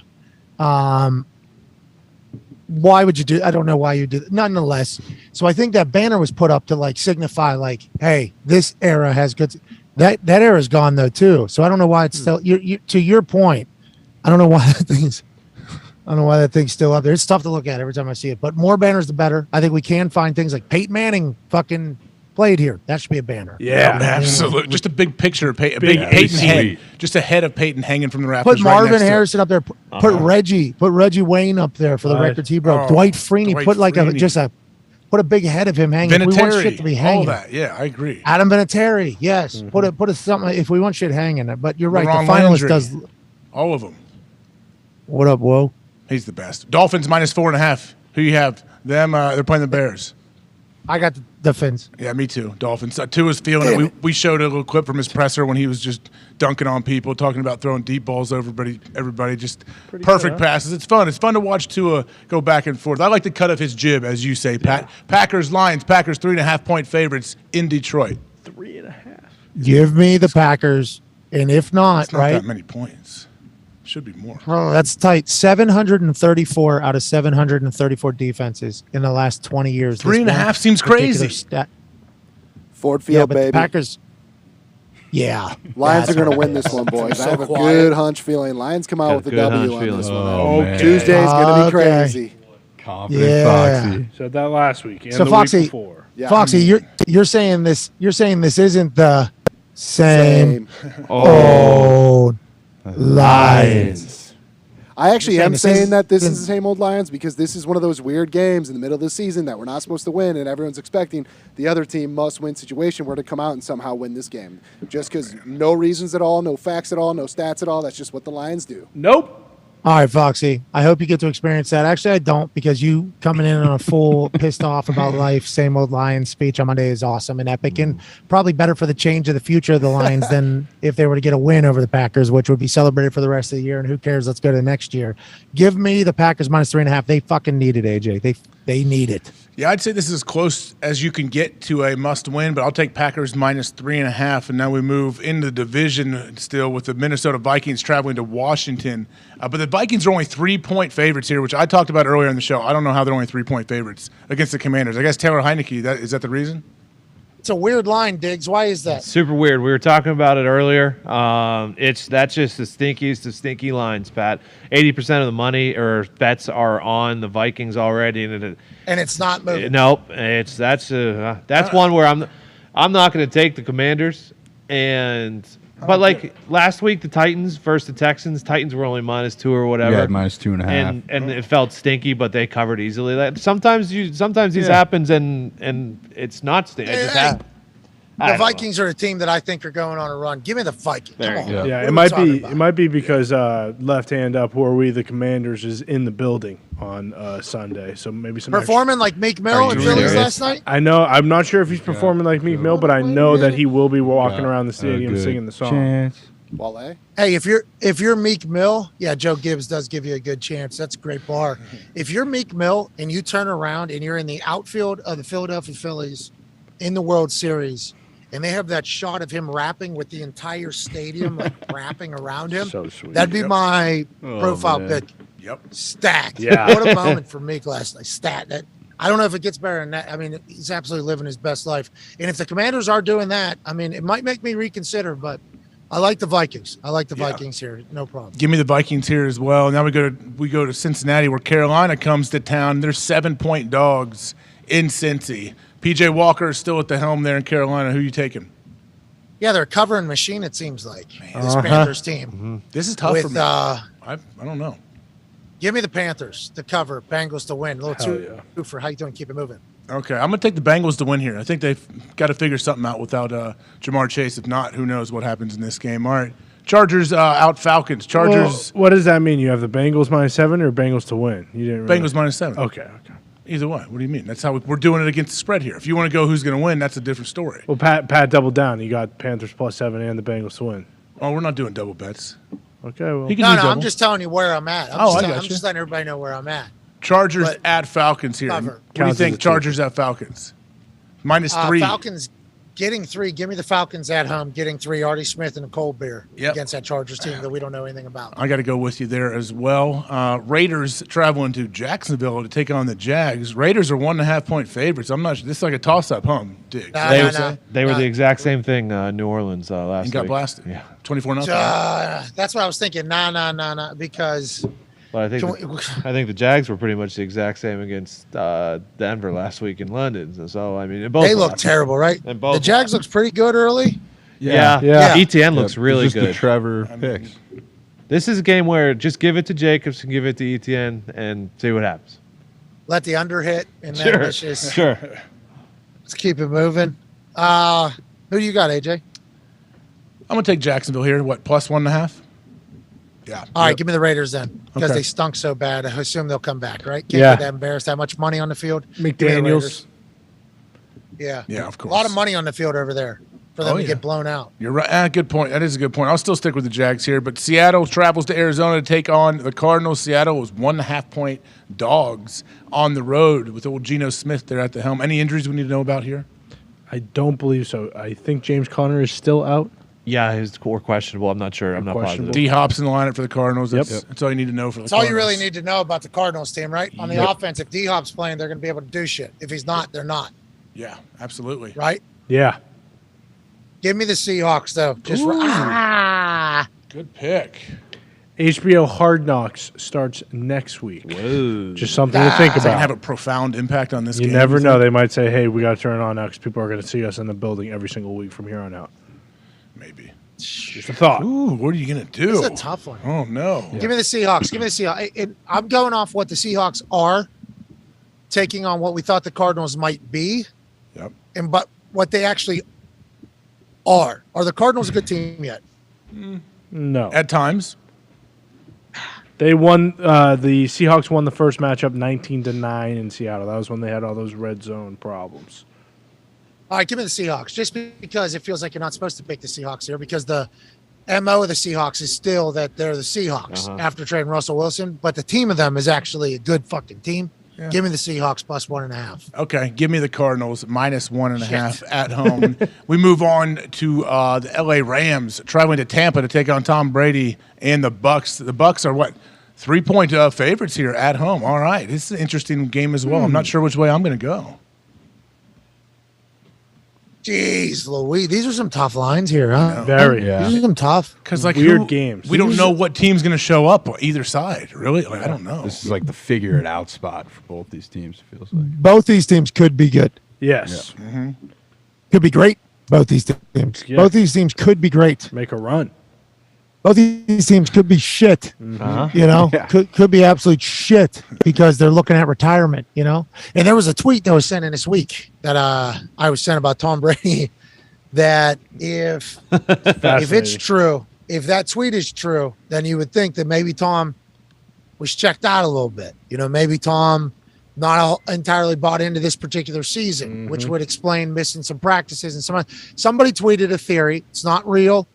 Why would you do? I don't know why you did it. Nonetheless, so I think that banner was put up to like signify, like, hey, this era has good. That era's gone though too. So I don't know why it's still. You to your point, I don't know why that thing's. I don't know why that thing's still up there. It's tough to look at every time I see it, but more banners the better. I think we can find things like Peyton Manning fucking played here. That should be a banner. Yeah, absolutely. Just a big picture of Peyton, Peyton head, just a head of Peyton hanging from the rafters. Put Marvin Harrison up there. Put Reggie Wayne up there for the records he broke. Dwight Freeney. Put like put a big head of him hanging. Vinatieri, we want shit to be hanging. All that. Yeah, I agree. Adam Vinatieri. Yes. Put a something if we want shit hanging. But you're right. LeBron The finalist Landry. does All of them. What up, Whoa? He's the best. Dolphins -4.5. Who you have? Them. They're playing the Bears. I got the Fins. Yeah, me too. Dolphins. Tua's feeling it. We showed a little clip from his presser when he was just dunking on people, talking about throwing deep balls over everybody. Just perfect passes. It's fun. It's fun to watch Tua go back and forth. I like the cut of his jib, as you say, Pat. Packers, Lions. Packers 3.5-point favorites in Detroit. 3.5. Give me the Packers, and if not, It's not right? that many points. Should be more. Oh, that's tight. 734 out of 734 defenses in the last 20 years. 3.5 seems crazy. Ford Field, but baby. the Packers. Yeah. Lions are going to win this one, boys. I have a good hunch feeling. Lions come out with a W on this one. Oh, Tuesday's going to be crazy. Confident Foxy. Said that last week and So the Foxy, week before. Yeah. Foxy, you're saying this. You're saying this isn't the same. Oh. Lions. I actually am saying that this is is the same old Lions because this is one of those weird games in the middle of the season that we're not supposed to win, and everyone's expecting the other team must-win situation where to come out and somehow win this game. Just because no reasons at all, no facts at all, no stats at all. That's just what the Lions do. Nope. All right, Foxy. I hope you get to experience that. Actually, I don't, because you coming in on a full pissed off about life, same old Lions speech on Monday is awesome and epic, and probably better for the change of the future of the Lions than if they were to get a win over the Packers, which would be celebrated for the rest of the year. And who cares? Let's go to the next year. Give me the Packers -3.5. They fucking need it, AJ. They need it. Yeah, I'd say this is as close as you can get to a must-win, but I'll take Packers -3.5, and now we move into the division still with the Minnesota Vikings traveling to Washington. But the Vikings are only 3-point favorites here, which I talked about earlier in the show. I don't know how they're only 3-point favorites against the Commanders. I guess Taylor Heineke, is that the reason? It's a weird line, Diggs. Why is that? Super weird. We were talking about it earlier. That's just the stinkiest of stinky lines, Pat. 80% of the money or bets are on the Vikings already, And it's not moving. nope. That's one where I'm not going to take the Commanders. But like last week, the Titans versus the Texans. Titans were only -2 or whatever. Yeah, -2.5. And it felt stinky, but they covered easily. Sometimes these happens and it's not stinky. It just happens. The Vikings are a team that I think are going on a run. Give me the Vikings. Come on. Yeah, What are we talking it might be because left hand up, who are we? The Commanders is in the building on Sunday, so maybe some performing like Meek Mill in Phillies last night. I know. I'm not sure if he's performing like Meek Mill, but I know that he will be walking around the stadium singing the song. Wale? Hey, if you're Meek Mill, yeah, Joe Gibbs does give you a good chance. That's a great bar. If you're Meek Mill and you turn around and you're in the outfield of the Philadelphia Phillies in the World Series, and they have that shot of him rapping with the entire stadium like wrapping around him, so sweet. That'd be my profile pic. Yep. Stacked. Yeah. What a moment for Meek last night. That I don't know if it gets better than that. I mean, he's absolutely living his best life. And if the Commanders are doing that, I mean, it might make me reconsider, but I like the Vikings. I like the Vikings here. No problem. Give me the Vikings here as well. Now we go to Cincinnati, where Carolina comes to town. They're 7-point dogs in Cincy. PJ Walker is still at the helm there in Carolina. Who are you taking? Yeah, they're a covering machine, it seems like, this Panthers team. Mm-hmm. This is tough for me. I don't know. Give me the Panthers to cover, Bengals to win. A little two for how you doing? Keep it moving. Okay, I'm going to take the Bengals to win here. I think they've got to figure something out without Jamar Chase. If not, who knows what happens in this game. All right, Chargers out Falcons. Chargers. Well, what does that mean? You have the Bengals -7 or Bengals to win? You didn't really... Bengals -7. Okay. Either way. What do you mean? That's how we're doing it against the spread here. If you want to go who's going to win, that's a different story. Well, Pat doubled down. You got Panthers +7 and the Bengals to win. Oh, we're not doing double bets. Okay, well. No, I'm just telling you where I'm at. I'm just letting everybody know where I'm at. Chargers at Falcons here. Cover. What do you think? Chargers at Falcons. -3. Falcons getting 3. Give me the Falcons at home, getting 3. Artie Smith and a cold beer against that Chargers team that we don't know anything about. I got to go with you there as well. Raiders traveling to Jacksonville to take on the Jags. Raiders are 1.5-point favorites. I'm not sure. This is like a toss-up, Diggs. They were the exact same thing, New Orleans last week. And got blasted. Yeah. 24-0. That's what I was thinking. Nah, because... But I think the Jags were pretty much the exact same against Denver last week in London. So I mean, they look terrible, right? The Jags looks pretty good early. Yeah. ETN looks really just good. The Trevor picks. This is a game where just give it to Jacobs and give it to ETN and see what happens. Let the under hit and then Sure. Let's keep it moving. Who do you got, AJ? I'm gonna take Jacksonville here. What, +1.5? Yeah. All right, give me the Raiders then, because they stunk so bad. I assume they'll come back, right? Can't get that embarrassed. That much money on the field. McDaniels. Yeah, of course. A lot of money on the field over there for them to get blown out. You're right. Good point. That is a good point. I'll still stick with the Jags here, but Seattle travels to Arizona to take on the Cardinals. Seattle was 1.5-point dogs on the road with old Geno Smith there at the helm. Any injuries we need to know about here? I don't believe so. I think James Conner is still out. Yeah, his core questionable. I'm not sure. I'm not positive. D Hop's in the lineup for the Cardinals. That's all you need to know for the That's Cardinals. all you really need to know about the Cardinals team, right? On the offense, if D Hop's playing, they're going to be able to do shit. If he's not, they're not. Yeah, absolutely. Right? Yeah. Give me the Seahawks, though. Good pick. HBO Hard Knocks starts next week. Whoa. Just something to think It's going to about. have a profound impact on this You game. never know. They might say, hey, we got to turn it on now because people are going to see us in the building every single week from here on out. Maybe. Just a thought. Ooh, what are you going to do? It's a tough one. Oh, no. Give me the Seahawks. Give me the Seahawks. I'm going off what the Seahawks are, taking on what we thought the Cardinals might be. Yep. But what they actually are. Are the Cardinals a good team yet? No. At times. They won. The Seahawks won the first matchup 19-9 in Seattle. That was when they had all those red zone problems. All right, give me the Seahawks, just because it feels like you're not supposed to pick the Seahawks here, because the MO of the Seahawks is still that they're the Seahawks after trading Russell Wilson, but the team of them is actually a good fucking team. Yeah. Give me the Seahawks +1.5. Okay, give me the Cardinals -1.5 at home. We move on to the LA Rams traveling to Tampa to take on Tom Brady and the Bucks. The Bucks are what? 3-point favorites here at home. All right, this is an interesting game as well. I'm not sure which way I'm going to go. Jeez, Louise, these are some tough lines here, huh? Very. These are some tough. Because like weird games. We don't know what team's going to show up on either side. Really, like, I don't know. This is like the figure it out spot for both these teams. It feels like Both these teams could be good. Yes. Yeah. Could be great. Both these teams. Yeah. Both these teams could be great. Make a run. Both these teams could be shit. You know, could be absolute shit because they're looking at retirement. You know, and there was a tweet that was sent in this week that I was sent about Tom Brady. That if it's true, if that tweet is true, then you would think that maybe Tom was checked out a little bit. You know, maybe Tom not entirely bought into this particular season, which would explain missing some practices. And somebody tweeted a theory. It's not real.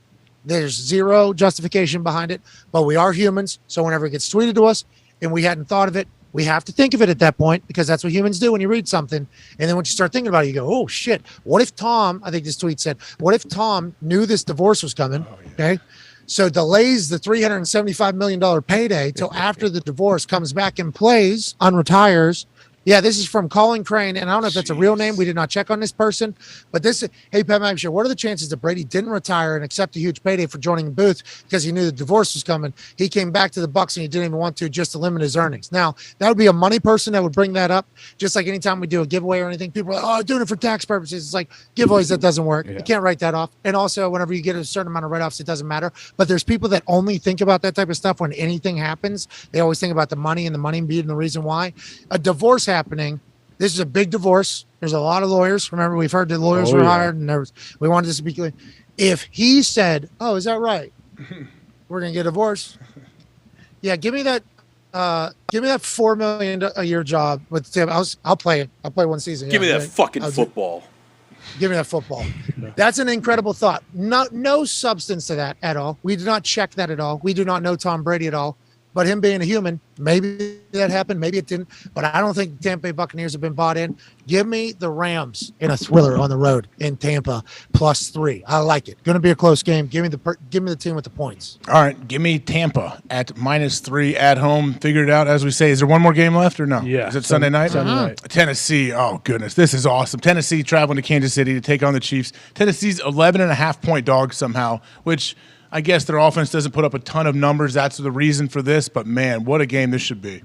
There's zero justification behind it, but we are humans. So whenever it gets tweeted to us and we hadn't thought of it, we have to think of it at that point, because that's what humans do when you read something. And then once you start thinking about it, you go, oh, shit. What if Tom, I think this tweet said, what if Tom knew this divorce was coming? Okay. So delays the $375 million payday till after the divorce, comes back and plays, unretires, Yeah, this is from Colin Crane, and I don't know if that's a real name. We did not check on this person, but this is, hey, Pat McAfee Show, what are the chances that Brady didn't retire and accept a huge payday for joining the booth because he knew the divorce was coming? He came back to the Bucs and he didn't even want to just to limit his earnings. Now, that would be a money person that would bring that up. Just like anytime we do a giveaway or anything, people are like, oh, doing it for tax purposes. It's like giveaways, that doesn't work. Yeah. You can't write that off. And also, whenever you get a certain amount of write-offs, it doesn't matter. But there's people that only think about that type of stuff when anything happens. They always think about the money and the money being the reason why. A divorce happening. This is a big divorce. There's a lot of lawyers. Remember, we've heard the lawyers were hired, and we wanted this to be clear. If he said, "Oh, is that right? We're gonna get a divorce." Yeah, give me that. Give me that $4 million a year job with Tim. I'll play it. I'll play one season. Give me that fucking football. Give me that football. That's an incredible thought. No substance to that at all. We do not check that at all. We do not know Tom Brady at all. But him being a human, maybe that happened, maybe it didn't. But I don't think Tampa Bay Buccaneers have been bought in. Give me the Rams in a thriller on the road in Tampa +3. I like it. Going to be a close game. Give me the team with the points. All right, give me Tampa at -3 at home. Figure it out as we say. Is there one more game left or no? Yeah. Is it Sunday night? Sunday night. Tennessee. Oh goodness, this is awesome. Tennessee traveling to Kansas City to take on the Chiefs. Tennessee's 11.5-point dog somehow, which I guess their offense doesn't put up a ton of numbers. That's the reason for this. But, man, what a game this should be.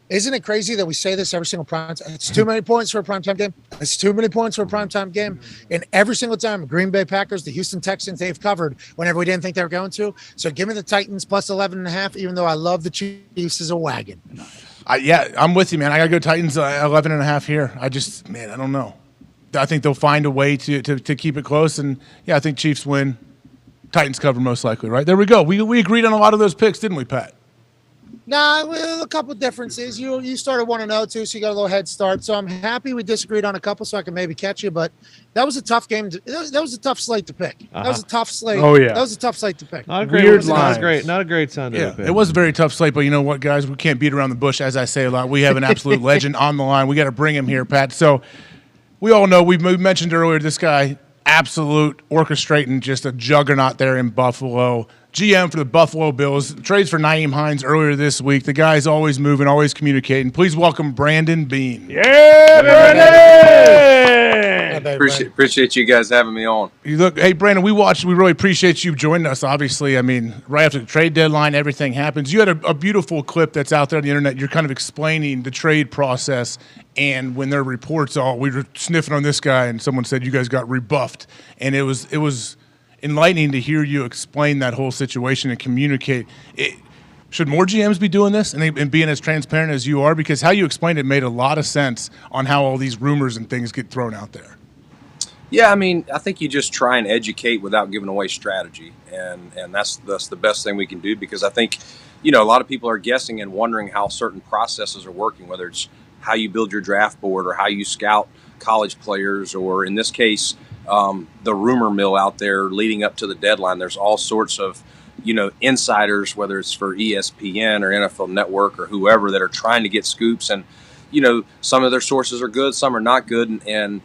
Isn't it crazy that we say this every single prime time? It's too many points for a primetime game. It's too many points for a primetime game. And every single time, Green Bay Packers, the Houston Texans, they've covered whenever we didn't think they were going to. So give me the Titans +11.5, even though I love the Chiefs as a wagon. Yeah, I'm with you, man. I got to go Titans 11.5 here. I don't know. I think they'll find a way to keep it close. And, yeah, I think Chiefs win. Titans cover most likely, right? There we go. We agreed on a lot of those picks, didn't we, Pat? Nah, well, a couple of differences. You started 1-0 too, so you got a little head start. So I'm happy we disagreed on a couple, so I can maybe catch you. But that was a tough game. That was a tough slate to pick. That was a tough slate. Oh yeah, that was a tough slate to pick. Not a great line. Not a great Sunday. Yeah, it was a very tough slate. But you know what, guys? We can't beat around the bush, as I say a lot. We have an absolute legend on the line. We got to bring him here, Pat. So we all know we mentioned earlier this guy. Absolute orchestrating, just a juggernaut there in Buffalo. GM for the Buffalo Bills. Trades for Nyheim Hines earlier this week. The guy's always moving, always communicating. Please welcome Brandon Beane. Yeah, Brandon! Appreciate you guys having me on. Hey, Brandon, we really appreciate you joining us. Obviously, I mean, right after the trade deadline, everything happens. You had a beautiful clip that's out there on the internet. You're kind of explaining the trade process, and when their reports we were sniffing on this guy, and someone said you guys got rebuffed, and it was enlightening to hear you explain that whole situation and communicate. Should more GMs be doing this and being as transparent as you are? Because how you explained it made a lot of sense on how all these rumors and things get thrown out there. Yeah, I mean, I think you just try and educate without giving away strategy, and that's the best thing we can do, because I think, a lot of people are guessing and wondering how certain processes are working, whether it's how you build your draft board or how you scout college players, or in this case, the rumor mill out there leading up to the deadline. There's all sorts of, insiders, whether it's for ESPN or NFL Network or whoever, that are trying to get scoops, and, some of their sources are good, some are not good, and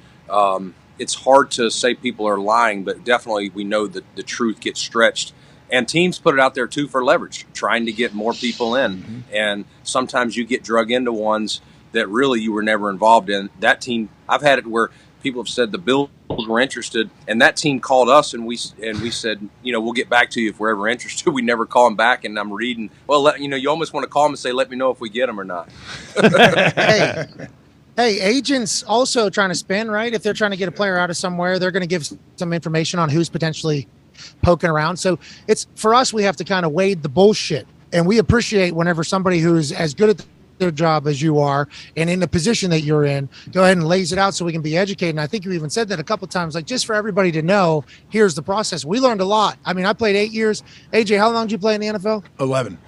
it's hard to say people are lying, but definitely we know that the truth gets stretched. And teams put it out there, too, for leverage, trying to get more people in. Mm-hmm. And sometimes you get drug into ones that really you were never involved in. That team, I've had it where people have said the Bills were interested, and that team called us, and we said, we'll get back to you if we're ever interested. We never call them back, and I'm reading, you almost want to call them and say, let me know if we get them or not. Hey, agents also trying to spin, right? If they're trying to get a player out of somewhere, they're going to give some information on who's potentially poking around. So it's for us, we have to kind of wade the bullshit. And we appreciate whenever somebody who's as good at their job as you are and in the position that you're in, go ahead and lays it out so we can be educated. And I think you even said that a couple of times, like just for everybody to know, here's the process. We learned a lot. I mean, I played 8 years. AJ, how long did you play in the NFL? 11.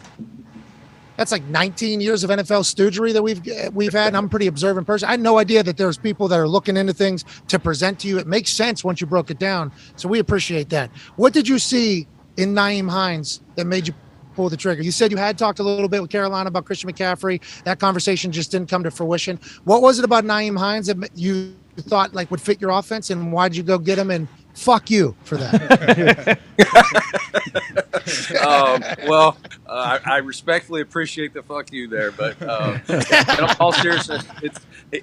That's like 19 years of NFL stoogery that we've had, and I'm a pretty observant person. I had no idea that there's people that are looking into things to present to you. It makes sense once you broke it down, so we appreciate that. What did you see in Nyheim Hines that made you pull the trigger? You said you had talked a little bit with Carolina about Christian McCaffrey. That conversation just didn't come to fruition. What was it about Nyheim Hines that you thought like would fit your offense, and why did you go get him, and fuck you for that. I respectfully appreciate the fuck you there, but in all seriousness,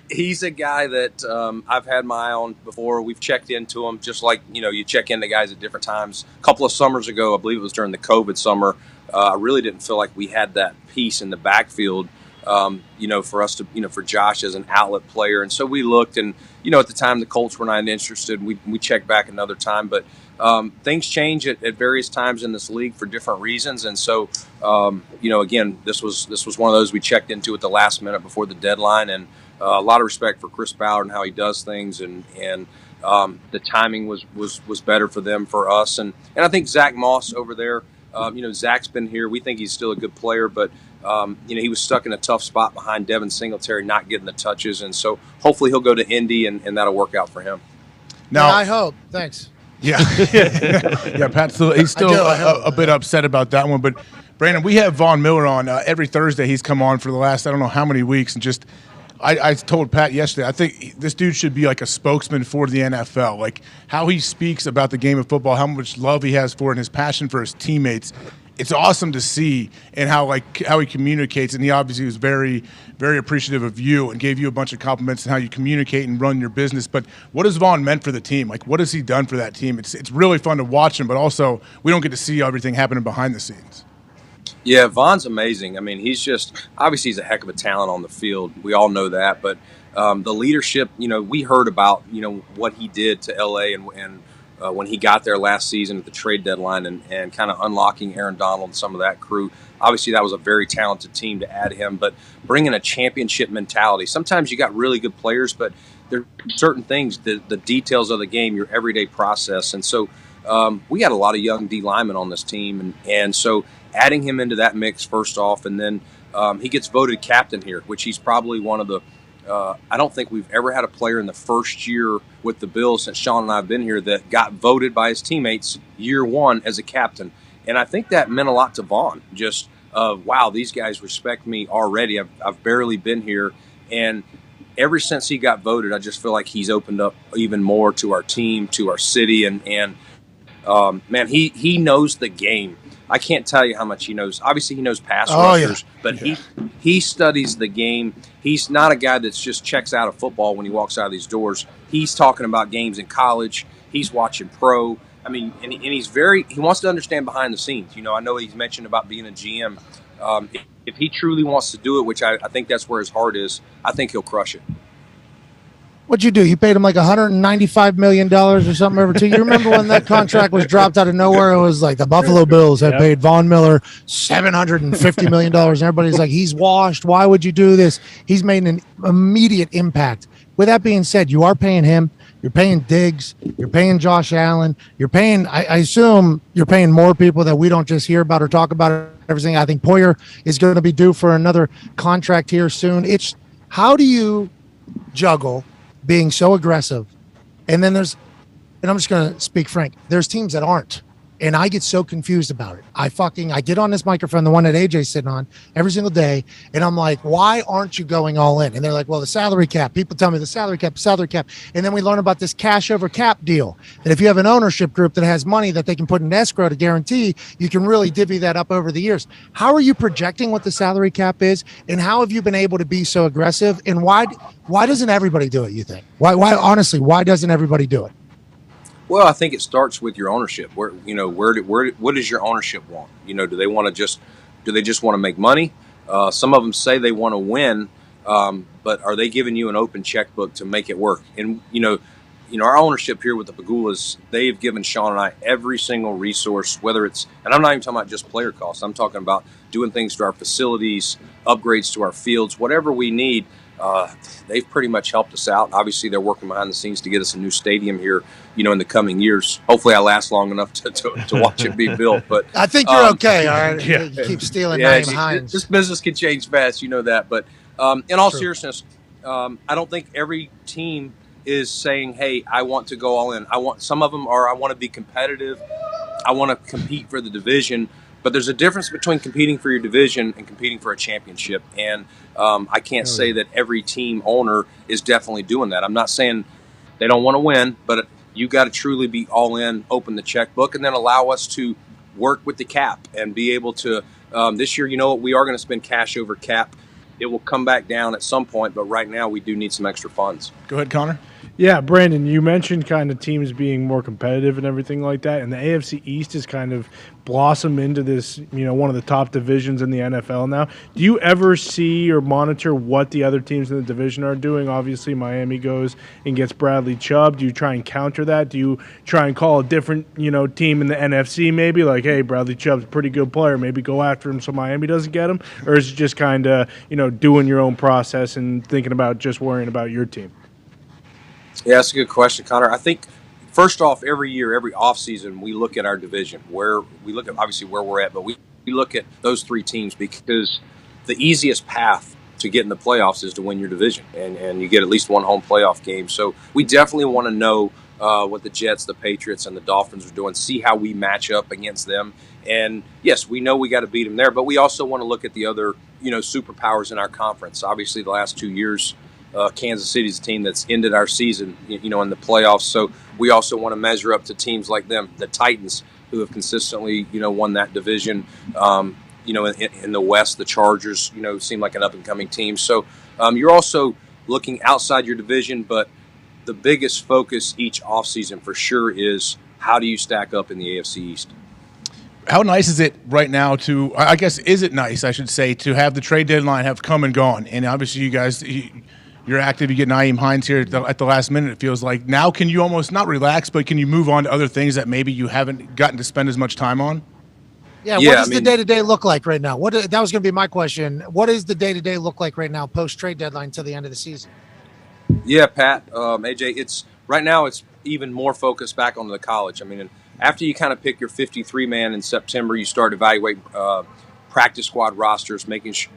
he's a guy that I've had my eye on before. We've checked into him just like, you check into guys at different times. A couple of summers ago, I believe it was during the COVID summer, I really didn't feel like we had that piece in the backfield, for us to, for Josh as an outlet player. And so we looked, and, at the time the Colts were not interested. We checked back another time, but things change at various times in this league for different reasons. And so, again, this was one of those we checked into at the last minute before the deadline, and a lot of respect for Chris Ballard and how he does things, and the timing was better for them, for us. And I think Zach Moss over there, Zach's been here. We think he's still a good player, but he was stuck in a tough spot behind Devin Singletary, not getting the touches. And so hopefully he'll go to Indy, and that'll work out for him. Now, I hope. Thanks. Yeah. Yeah, Pat, he's still a bit upset about that one. But, Brandon, we have Von Miller on every Thursday. He's come on for the last, I don't know how many weeks. And just, I told Pat yesterday, I think this dude should be like a spokesman for the NFL. Like, how he speaks about the game of football, how much love he has for it, and his passion for his teammates. It's awesome to see, and how he communicates. And he obviously was very, very appreciative of you and gave you a bunch of compliments on how you communicate and run your business. But what has Vaughn meant for the team? Like, what has he done for that team? It's really fun to watch him, but also we don't get to see everything happening behind the scenes. Yeah, Vaughn's amazing. I mean, he's a heck of a talent on the field. We all know that. But the leadership, we heard about, what he did to L.A. and when he got there last season at the trade deadline, and kind of unlocking Aaron Donald and some of that crew. Obviously, that was a very talented team to add him, but bringing a championship mentality. Sometimes you got really good players, but there are certain things, the details of the game, your everyday process. And so we got a lot of young D linemen on this team, and so adding him into that mix first off, and then he gets voted captain here, which he's probably one of the I don't think we've ever had a player in the first year with the Bills since Sean and I have been here that got voted by his teammates year one as a captain. And I think that meant a lot to Vaughn. Just, wow, these guys respect me already. I've barely been here. And ever since he got voted, I just feel like he's opened up even more to our team, to our city. And man, he knows the game. I can't tell you how much he knows. Obviously, he knows pass rushers, but he studies the game. He's not a guy that's just checks out of football when he walks out of these doors. He's talking about games in college. He's watching pro. I mean, and he wants to understand behind the scenes. I know he's mentioned about being a GM. If he truly wants to do it, which I think that's where his heart is, I think he'll crush it. What'd you do? You paid him like $195 million or something over 2 years. You remember when that contract was dropped out of nowhere? It was like the Buffalo Bills had paid Von Miller $750 million. And everybody's like, he's washed. Why would you do this? He's made an immediate impact. With that being said, you are paying him. You're paying Diggs. You're paying Josh Allen. You're paying, I assume you're paying more people that we don't just hear about or talk about everything. I think Poyer is going to be due for another contract here soon. How do you juggle being so aggressive? And then and I'm just going to speak frank, there's teams that aren't. And I get so confused about it. I get on this microphone, the one that AJ's sitting on every single day. And I'm like, why aren't you going all in? And they're like, well, the salary cap. People tell me the salary cap. And then we learn about this cash over cap deal. That if you have an ownership group that has money that they can put in escrow to guarantee, you can really divvy that up over the years. How are you projecting what the salary cap is? And how have you been able to be so aggressive? And why doesn't everybody do it, you think? Honestly, why doesn't everybody do it? Well, I think it starts with your ownership. What does your ownership want? Do they want to do they just want to make money? Some of them say they want to win, but are they giving you an open checkbook to make it work? And our ownership here with the Pagulas, they've given Sean and I every single resource, whether it's, and I'm not even talking about just player costs. I'm talking about doing things to our facilities, upgrades to our fields, whatever we need. They've pretty much helped us out. Obviously, they're working behind the scenes to get us a new stadium here, in the coming years. Hopefully, I last long enough to watch it be built. But I think you're okay. All right, you keep stealing Naeem Hines. This business can change fast. You know that. But in all seriousness, I don't think every team is saying, "Hey, I want to go all in." Some of them are. I want to be competitive. I want to compete for the division. But there's a difference between competing for your division and competing for a championship. And I can't say that every team owner is definitely doing that. I'm not saying they don't want to win, but You got to truly be all in, open the checkbook, and then allow us to work with the cap and be able to. This year, you know what? We are going to spend cash over cap. It will come back down at some point, but right now we do need some extra funds. Go ahead, Connor. Yeah, Brandon, you mentioned kind of teams being more competitive and everything like that, and the AFC East has kind of blossomed into this, one of the top divisions in the NFL now. Do you ever see or monitor what the other teams in the division are doing? Obviously, Miami goes and gets Bradley Chubb. Do you try and counter that? Do you try and call a different, team in the NFC maybe, like, hey, Bradley Chubb's a pretty good player, maybe go after him so Miami doesn't get him? Or is it just kind of, doing your own process and thinking about just worrying about your team? Yeah, that's a good question, Connor. I think, first off, every year, every offseason, we look at our division, where we look at obviously where we're at, but we look at those three teams because the easiest path to get in the playoffs is to win your division, and you get at least one home playoff game. So we definitely want to know what the Jets, the Patriots, and the Dolphins are doing, see how we match up against them. And, yes, we know we got to beat them there, but we also want to look at the other, superpowers in our conference. Obviously, the last 2 years, Kansas City's a team that's ended our season, in the playoffs. So we also want to measure up to teams like them, the Titans, who have consistently, won that division. In the West, the Chargers, seem like an up-and-coming team. So you're also looking outside your division, but the biggest focus each offseason for sure is how do you stack up in the AFC East? How nice is it right now to, I guess, is it nice, I should say, to have the trade deadline have come and gone? And obviously you guys, you're active. You get Nyheim Hines here at the last minute, it feels like. Now can you almost not relax, but can you move on to other things that maybe you haven't gotten to spend as much time on? Yeah, what does the day-to-day look like right now? That was going to be my question. What does the day-to-day look like right now post-trade deadline to the end of the season? Yeah, Pat, AJ, right now it's even more focused back on the college. I mean, after you kind of pick your 53-man in September, you start evaluating practice squad rosters,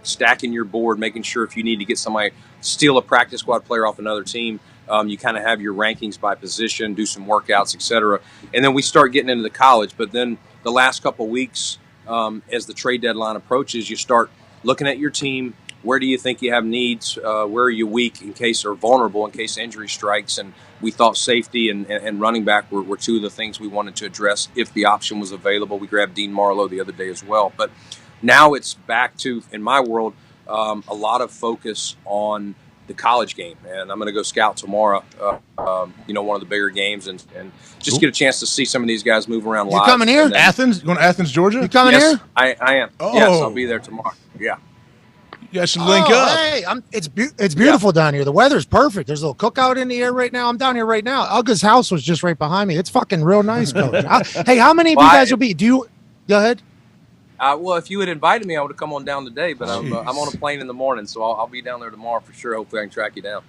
stacking your board, making sure if you need to get somebody, steal a practice squad player off another team, you kind of have your rankings by position, do some workouts, etc. And then we start getting into the college. But then the last couple weeks, as the trade deadline approaches, you start looking at your team. Where do you think you have needs? Where are you weak in case, or vulnerable in case injury strikes? And we thought safety and running back were two of the things we wanted to address if the option was available. We grabbed Dean Marlowe the other day as well. But now it's back to, in my world, a lot of focus on the college game. And I'm going to go scout tomorrow, one of the bigger games, and just get a chance to see some of these guys move around live. You coming here? Athens? You going to Athens, Georgia? You coming here? I am. Oh. Yes, I'll be there tomorrow. Yeah. You guys should link up. Hey, it's beautiful down here. The weather's perfect. There's a little cookout in the air right now. I'm down here right now. Ugga's house was just right behind me. It's fucking real nice, Coach. Hey, how many of you guys will be? Go ahead. Well, if you had invited me, I would have come on down today, but I'm on a plane in the morning, so I'll be down there tomorrow for sure. Hopefully I can track you down.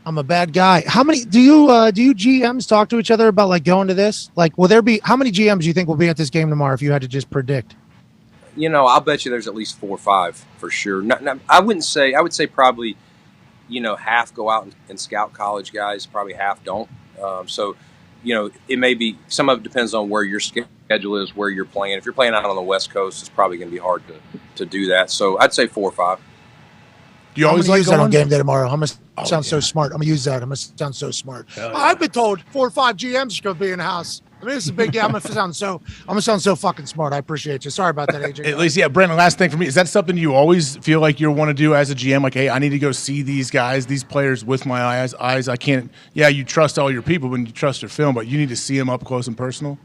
I'm a bad guy. How many do you GMs talk to each other about like going to this? Like, will there be, how many GMs do you think will be at this game tomorrow if you had to just predict? I'll bet you there's at least 4 or 5 for sure. I would say probably, half go out and scout college guys, probably half don't. So, it may be, some of it depends on where your schedule is, where you're playing. If you're playing out on the West Coast, it's probably going to be hard to do that. So I'd say 4 or 5. Do you always use that on going? game day tomorrow? I'm going to sound so smart. I'm going to use that. I'm going to sound so smart. I've been told 4 or 5 GMs are going to be in the house. I mean, it's a big game. I'm gonna sound so fucking smart. I appreciate you. Sorry about that, AJ. At least, yeah, Brandon, last thing for me, is that something you always feel like you want to do as a GM? Like, hey, I need to go see these guys, these players with my eyes. I can't. Yeah, you trust all your people when you trust your film, but you need to see them up close and personal.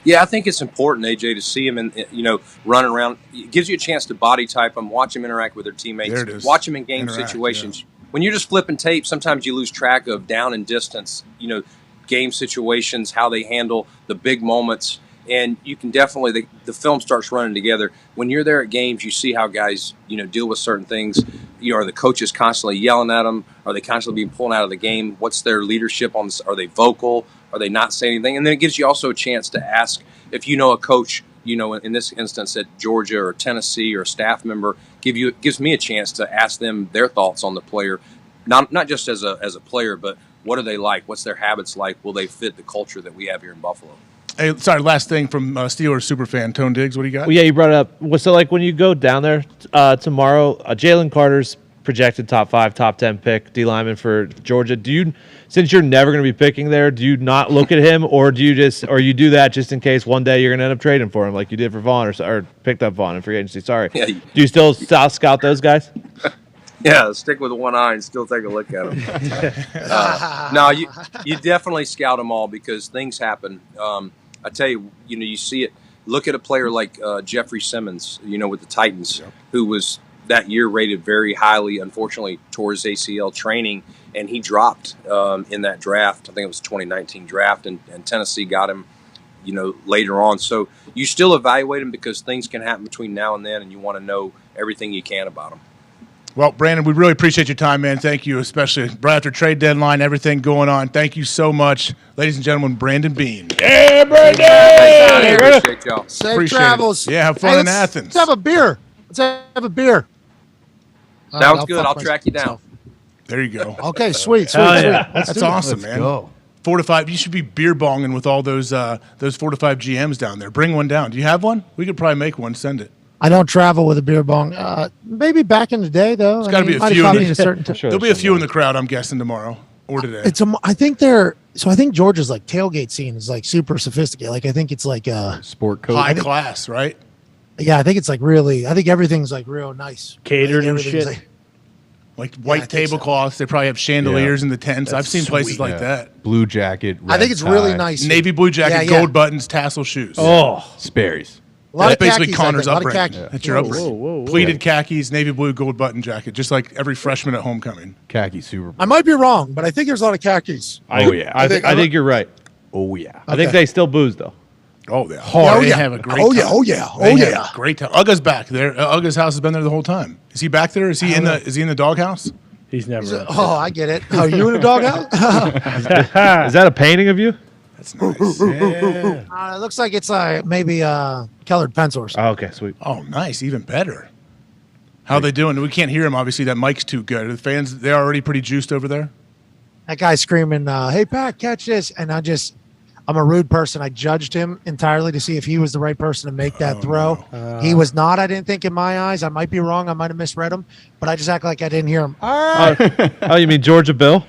Yeah, I think it's important, AJ, to see them and running around. It gives you a chance to body type them, watch them interact with their teammates, watch them in game situations. Yeah. When you're just flipping tape, sometimes you lose track of down and distance. Game situations, how they handle the big moments, and you can definitely the film starts running together. When you're there at games, you see how guys deal with certain things. Are the coaches constantly yelling at them? Are they constantly being pulled out of the game? What's their leadership on this? Are they vocal? Are they not saying anything? And then it gives you also a chance to ask if a coach, in this instance at Georgia or Tennessee or a staff member, gives me a chance to ask them their thoughts on the player, not just as a player, but what are they like? What's their habits like? Will they fit the culture that we have here in Buffalo? Hey, sorry, last thing from Steelers superfan Tone Diggs. What do you got? Well, yeah, you brought it up. What's it like when you go down there tomorrow? Jalen Carter's projected top 5, top 10 pick D lineman for Georgia. Do you, since you're never going to be picking there, do you not look at him, or do you do that just in case one day you're going to end up trading for him like you did for Vaughn or picked up Vaughn in free agency? Sorry. Yeah. Do you still scout those guys? Yeah, stick with one eye and still take a look at them. No, you definitely scout them all because things happen. I tell you, you see it. Look at a player like Jeffrey Simmons, with the Titans, who was that year rated very highly. Unfortunately, tore his ACL training, and he dropped in that draft. I think it was 2019 draft, and Tennessee got him, later on. So you still evaluate him because things can happen between now and then, and you want to know everything you can about him. Well, Brandon, we really appreciate your time, man. Thank you, especially right after trade deadline, everything going on. Thank you so much. Ladies and gentlemen, Brandon Beane. Yeah, Hey, appreciate y'all. Safe Appreciate travels. it. Yeah, have fun in Athens. Let's have a beer. Let's have a beer. All Sounds right, good. I'll track you down. There you go. Okay, sweet. Yeah. That's awesome, man. Go. 4 to 5. You should be beer bonging with all those 4 to 5 GMs down there. Bring one down. Do you have one? We could probably make one. Send it. I don't travel with a beer bong. Maybe back in the day, though. There's got to be a might have few. caught me at a certain time. There'll be a few in the crowd, I'm guessing, tomorrow or today. I think Georgia's like tailgate scene is like super sophisticated. Like I think it's like Sport coat. high class, right? yeah, I think it's like really. I think everything's like real nice. Catered and Everything's shit. Like white I think so. tablecloths. They probably have chandeliers in the tents. I've seen places like Yeah. that. Blue jacket. I think red it's really tie, nice. Navy blue jacket, Yeah. gold buttons, tassel shoes. Oh, Sperry's. A lot That's of basically khakis, I Connor's think. A lot of upbringing. khakis. That's your upbringing. whoa. Pleated khakis, navy blue, gold button jacket, just like every freshman at homecoming. Khaki Super Bowl. I might be wrong, but I think there's a lot of khakis. Oh, yeah. I think you're right. Oh, yeah. I think they still booze, though. Oh, yeah. Oh, They yeah. have a great Oh, time. yeah. Oh, yeah. They Oh, have yeah. a great time. Ugga's back there. Ugga's house has been there the whole time. Is he back there? Is he in the doghouse? he's never. Oh, I get it. Oh, you in a doghouse? Is that a painting of you? That's nice. Yeah. It looks like it's maybe colored pencils. Oh, okay, sweet. Oh, nice. Even better. How they doing? We can't hear him. Obviously, that mic's too good. The fans, they're already pretty juiced over there. That guy screaming, "Hey, Pat, catch this!" And I'm a rude person. I judged him entirely to see if he was the right person to make that throw. no. He was not. I didn't think in my eyes. I might be wrong. I might have misread him, but I just act like I didn't hear him. Oh, you mean Georgia Bill?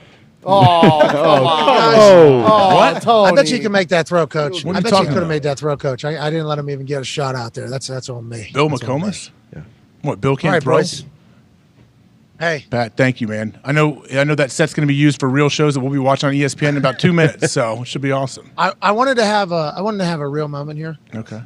Oh, come on. Oh, what? I bet you can make that throw, Coach. What are I you bet you talking could have about? made that throw, Coach. I didn't let him even get a shot out there. That's on me. Bill That's on me. McComas? Yeah. What, Bill All can't right, throw? boys. Hey, Pat, thank you, man. I know that set's going to be used for real shows that we'll be watching on ESPN in about 2 minutes, so it should be awesome. I wanted to have a real moment here. Okay.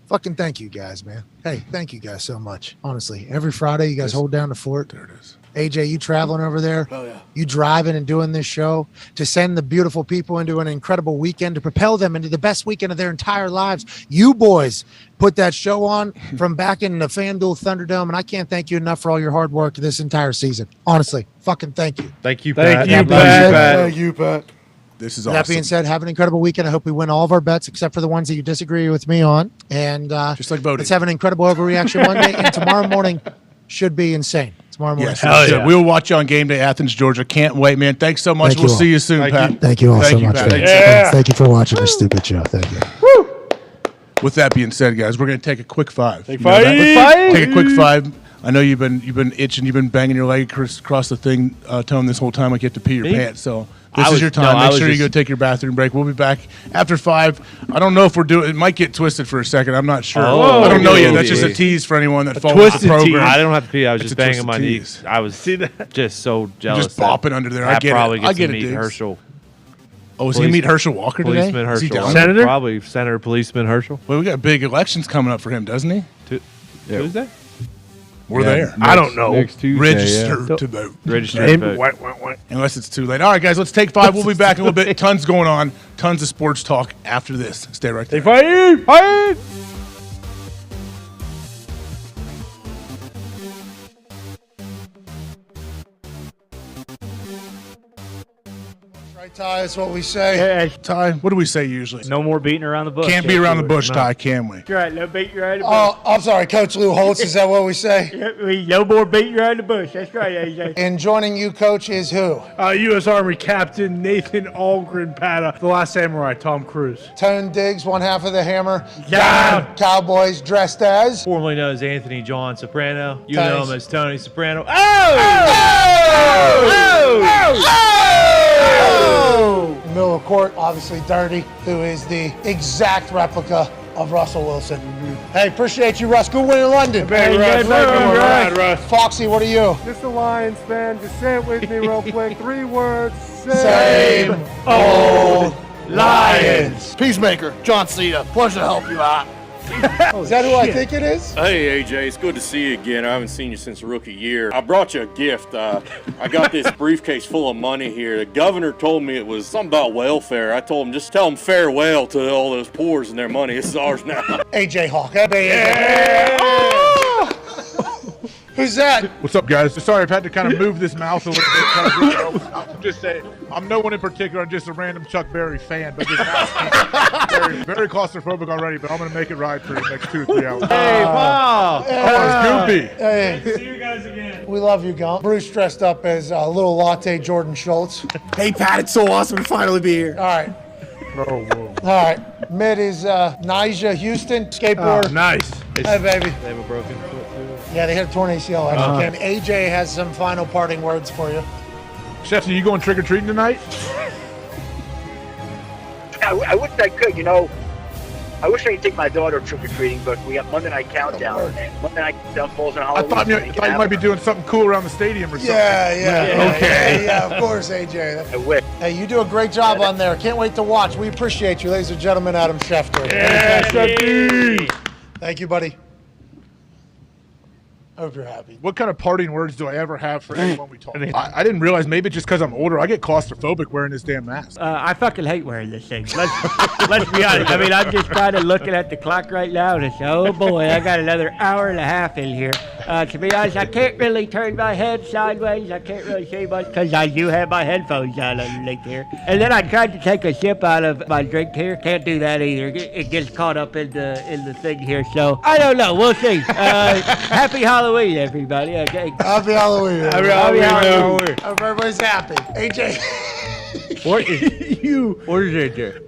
Fucking thank you guys, man. Hey, thank you guys so much. Honestly, every Friday you guys hold down the fort. There it is. AJ, you traveling over there? Oh yeah. You driving and doing this show to send the beautiful people into an incredible weekend to propel them into the best weekend of their entire lives. You boys put that show on from back in the FanDuel Thunderdome, and I can't thank you enough for all your hard work this entire season. Honestly, fucking thank you. Thank you, Pat. Thank you, Pat. This is That awesome. being said, have an incredible weekend. I hope we win all of our bets except for the ones that you disagree with me on. And just like voting. let's have an incredible overreaction Monday. And tomorrow morning should be insane. Tomorrow morning. Yes, should it be should. We'll watch you on game day, Athens, Georgia. Can't wait, man. Thanks so much. Thank We'll you all. see you soon, Pat. Thank you all so much. Pat. Thanks. Thanks. Thank you for watching this stupid show. Thank you. With that being said, guys, we're going to take a quick five. Take You know that? five. Take a quick five. I know you've been itching. You've been banging your leg across the thing, Tone, this whole time like you have to pee your Me? pants. So this I is was- your time. no, I Make was sure you just- go take your bathroom break. We'll be back after 5. I don't know if we're doing. It might get twisted for a second. I'm not sure. Oh, I don't know yet. That's okay. just a tease for anyone that follows twisted the program. I don't have to pee. I was It's just a banging twisted my tease. knees. I was just so jealous. just bopping under there. I Pat get it. probably I gets get to it, meet Diggs. Herschel. Oh, is he meet Herschel Walker today? Policeman Is he Herschel. down? Senator? Probably Senator Policeman Herschel. Well, we got big elections coming up for him, doesn't he? Tuesday? We're there. I don't know. Next Tuesday, Register yeah. to vote. Registered Name- vote. what? Unless it's too late. All right, guys, let's take 5. We'll be back in a little bit. Tons going on. Tons of sports talk after this. Stay right there. Take five. Right, Ty, that's what we say. Hey, Ty, what do we say usually? no more beating around the bush. Can't be around the bush, Ty, can we? That's right, no beating around the bush. Oh, I'm sorry, Coach Lou Holtz, is that what we say? No more beating around the bush. That's right, AJ. And joining you, Coach, is who? U.S. Army Captain Nathan Algren Pata, The Last Samurai, Tom Cruise. Tone Diggs, one half of the Hammer. Down. Cowboys dressed as. Formerly known as Anthony John Soprano. You Tony. know him as Tony Soprano. Middle of court, obviously Dirty, who is the exact replica of Russell Wilson. Hey, appreciate you, Russ. Good win in London. Russ. Foxy, what are you? Just a Lions fan. Just say it with me real quick. 3 words. Same old Lions. Peacemaker, John Cena. Pleasure to help you out. Is that who I think it is? Hey, AJ, it's good to see you again. I haven't seen you since rookie year. I brought you a gift. I got this briefcase full of money here. The governor told me it was something about welfare. I told him, just tell them farewell to all those poors and their money. This is ours now. AJ Hawk. Who's that? What's up, guys? Sorry, I've had to kind of move this mouth a little bit. Kind of move it over. I'm just saying, I'm no one in particular. I'm just a random Chuck Berry fan, but this mouth is very, very claustrophobic already. But I'm going to make it right for the next 2 to 3 hours. Hey, wow. Oh, it's goopy. Hey. See you guys again. We love you, Gump. Bruce dressed up as a little latte Jordan Schultz. Hey, Pat, it's so awesome to finally be here. All right. Oh, whoa. All right. Mid is Nija Houston, skateboarder. Nice. Hey, baby. They have a broken foot, too. Yeah, they had a torn ACL. And AJ has some final parting words for you. Schefter, you going trick-or-treating tonight? I wish I could, you know. I wish I could take my daughter trick-or-treating, but we have Monday Night Countdown. Monday Night Countdown falls on I Halloween. thought you might be doing something cool around the stadium or something. Yeah, of course, AJ. I wish. Hey, you do a great job on there. Can't wait to watch. We appreciate you, ladies and gentlemen. Adam Schefter. Yeah, Schefter. Thank you, buddy. Hope you're happy. What kind of parting words do I ever have for anyone we talk to? I didn't realize, maybe just because I'm older, I get claustrophobic wearing this damn mask. I fucking hate wearing this thing. Let's be honest. I mean, I'm just kind of looking at the clock right now and it's, oh boy, I got another hour and a half in here. To be honest, I can't really turn my head sideways. I can't really see much because I do have my headphones on underneath here. And then I tried to take a sip out of my drink here. Can't do that either. It gets caught up in the thing here. So I don't know. We'll see. Happy Halloween, everybody. Okay. Happy Halloween. Happy Halloween. Hope everybody's happy. AJ. What is AJ?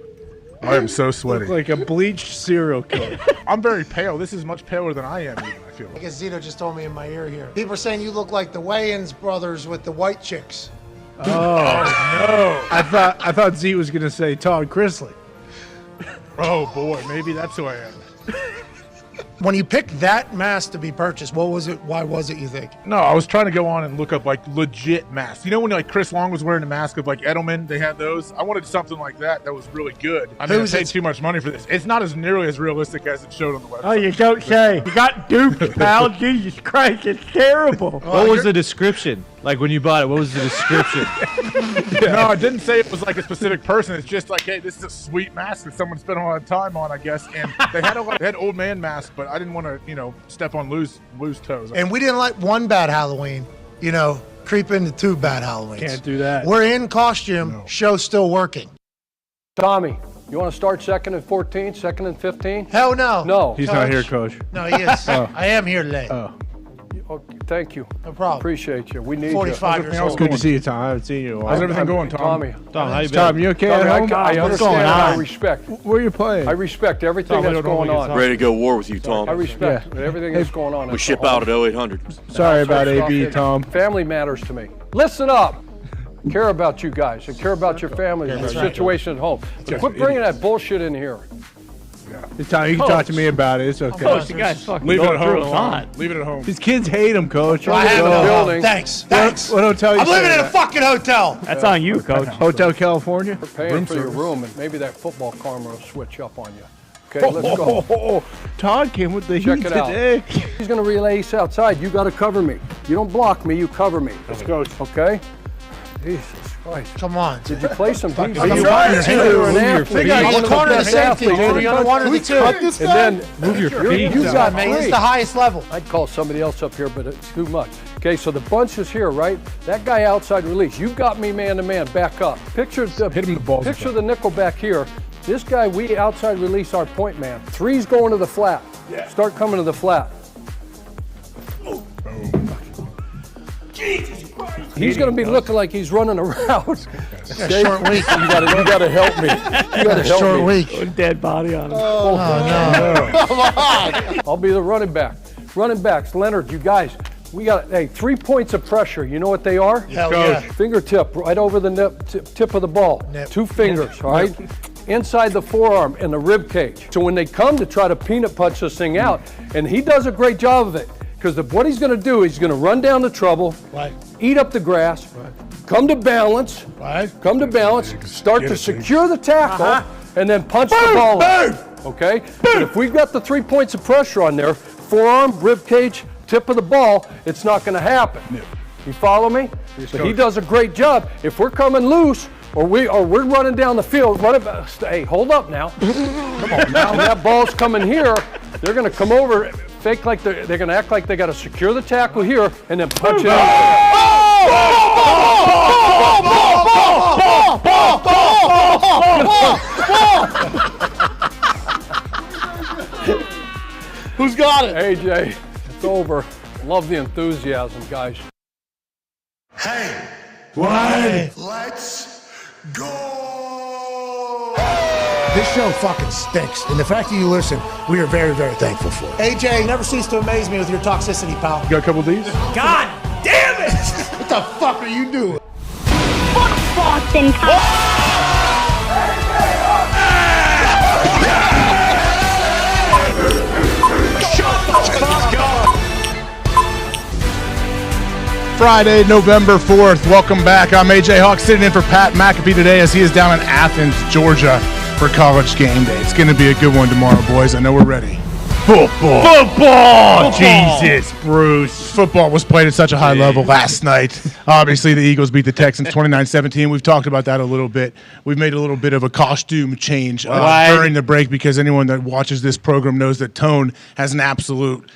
I am so sweaty. Like a bleached serial killer. I'm very pale. This is much paler than I am, even, I feel I like. guess Zito just told me in my ear here. People are saying you look like the Wayans brothers with the white chicks. Oh, no. I thought Z was going to say Todd Chrisley. Oh, boy. Maybe that's who I am. When you picked that mask to be purchased, what was it? Why was it, you think? No, I was trying to go on and look up, like, legit masks. You know when, like, Chris Long was wearing a mask of, like, Edelman? They had those. I wanted something like that was really good. I mean, I paid too much money for this. It's not as nearly as realistic as it showed on the website. Oh, you don't say. You got duped, pal. Jesus Christ, it's terrible. What was the description? Like, when you bought it, what was the description? No, it didn't say it was like a specific person. It's just like, hey, this is a sweet mask that someone spent a lot of time on, I guess. And they had old man masks, but I didn't want to, step on Lou's toes. And we didn't let one bad Halloween, creep into 2 bad Halloweens. Can't do that. We're in costume. No. Show's still working. Tommy, you want to start 2nd and 14, 2nd and 15? Hell no. No. He's not here, Coach. No, he is. I am here today. Oh. Okay, thank you. No problem. Appreciate you. We need 45 you. years old. Good to see you, Tom. I haven't seen you in a while. How's everything going, Tom? Tommy. Tom, how you been? Tom, you okay at home? I understand. I respect. Where are you playing? I respect everything that's going on. Ready to go war with you, Tom. I respect everything that's going on. We ship out at 0800. Sorry about AB, Tom. Family matters to me. Listen up. Care about you guys and care about your families and your situation at home. So quit bringing that bullshit in here. Tom, you can talk to me about it. It's okay. Coach, you guys fucking Leave it at through home. a lot. Leave it at home. His kids hate him, Coach. I have the no building. Thanks. What hotel you I'm living in a at? fucking hotel. That's on you, Coach. Hotel California? We're paying Room for your service. room, and maybe that football karma will switch up on you. Okay, let's go. Todd came with the Check heat it out. today. He's going to relay ace outside. You got to cover me. You don't block me. You cover me. Let's go. Okay? Jesus Christ. Come on. Did you play some defense? Are you You're an athlete. You're You're one of the safety. athletes. You're one of the two. And then move your feet. You got man. It's three. the highest level. I'd call somebody else up here, but it's too much. Okay, so the bunch is here, right? That guy outside release. You got me man to man. Back up. Picture the Picture the nickel back here. This guy, we outside release our point man. Three's going to the flat. Yeah. Start coming to the flat. Jesus Christ. He's going to be looking like he's running around. Okay? Short week. You got to help me. You got to help Short me. week. Dead body on him. Oh, no. Come on. I'll be the running back. Running backs, Leonard, you guys, we got 3 points of pressure. You know what they are? Hell yeah. Fingertip right over the tip of the ball. Nip. 2 fingers, all right? Inside the forearm and the rib cage. So when they come to try to peanut punch this thing out, and he does a great job of it, because what he's going to do, he's going to run down the trouble, Right. eat up the grass, come to balance, come to balance, start to secure the tackle, and then punch the ball out. Okay? But if we've got the 3 points of pressure on there, forearm, rib cage, tip of the ball, it's not going to happen. You follow me? But he does a great job. If we're coming loose, or we're running down the field, hey, hold up now. Come on now. When that ball's coming here, they're going to come over, fake like they're going to act like they got to secure the tackle here, and then punch it out. Who's got it? AJ, it's over. Love the enthusiasm, guys. Hey, Why? let's go. This show fucking stinks. And the fact that you listen, we are very, very thankful for it. AJ, never cease to amaze me with your toxicity, pal. You got a couple of these? God damn it! What the fuck are you doing? Boston Friday, November 4th. Welcome back. I'm AJ Hawk sitting in for Pat McAfee today as he is down in Athens, Georgia for college game day. It's going to be a good one tomorrow, boys. I know we're ready. Football! Jesus, Bruce. Football was played at such a high level last night. Obviously, the Eagles beat the Texans 29-17. We've talked about that a little bit. We've made a little bit of a costume change during the break because anyone that watches this program knows that Tone has an absolute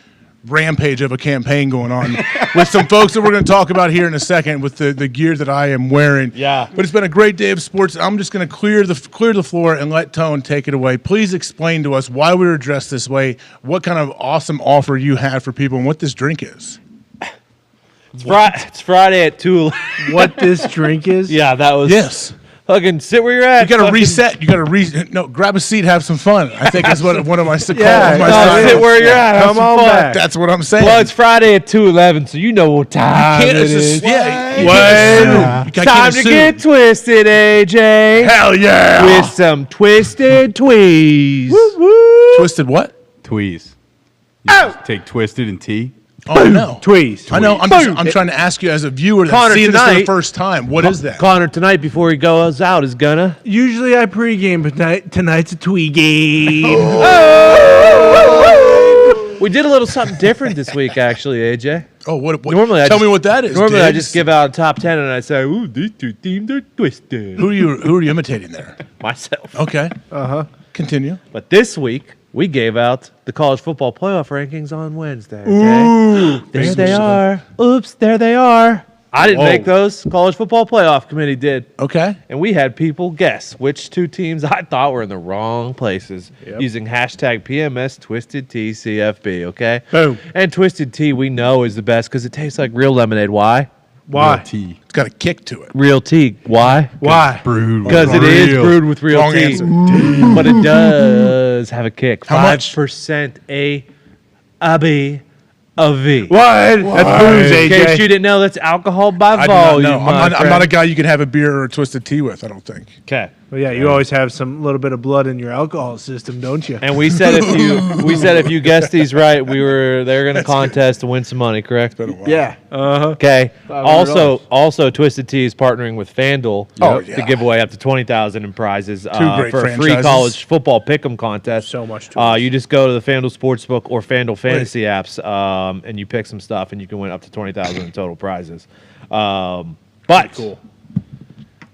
rampage of a campaign going on with some folks that we're going to talk about here in a second with the gear that I am wearing. Yeah. But it's been a great day of sports. I'm just going to clear the floor and let Tone take it away. Please explain to us why we were dressed this way, what kind of awesome offer you had for people, and what this drink is. It's Friday at 2. What this drink is? Yeah, that was. Yes. Fucking sit where you're at. You got to reset. You got to no, grab a seat, have some fun. I think is what one of my sit where you're at. Come on back. That's what I'm saying. Well, it's Friday at 2:11, so you know what time it is. Time to get twisted, AJ. Hell yeah! With some twisted tweez. Twisted what? Tweez. Take twisted and tea. Oh no, tweez. I know. I'm trying to ask you as a viewer that's seeing this for the first time. What is that? Connor tonight before he goes out is gonna. Usually I pregame, but tonight's a tweet game. We did a little something different this week, actually, AJ. Oh, what? Normally, tell me what that is. Normally, I just give out a top 10 and I say, "Ooh, these two teams are twisted." Who are you imitating there? Myself. Okay. Continue. But this week we gave out the college football playoff rankings on Wednesday. Okay? Ooh, there they are. Oops, there they are. I didn't make those. College football playoff committee did. Okay. And we had people guess which two teams I thought were in the wrong places using hashtag PMS Twisted Tea CFB. Okay. Boom. And Twisted Tea we know is the best because it tastes like real lemonade. Why? Why? Real tea. It's got a kick to it. Real tea. Why? Why? Brewed. Because it is brewed with real Wrong tea. answer. But it does have a kick. How much? 5% ABV. What? That's booze, In case AJ. you didn't know, that's alcohol by I do not volume. know. I'm not a guy you can have a beer or a twisted tea with. I don't think. Okay. Well, yeah, you always have some little bit of blood in your alcohol system, don't you? And we said if you guessed these right, they're going to contest to win some money, correct? Yeah. Okay. Also, Twisted Tea is partnering with FanDuel to give away up to $20,000 in prizes great for a free franchises. college football pick'em contest. So much to you just go to the FanDuel Sportsbook or FanDuel Fantasy apps, and you pick some stuff, and you can win up to $20,000 in total prizes. But cool.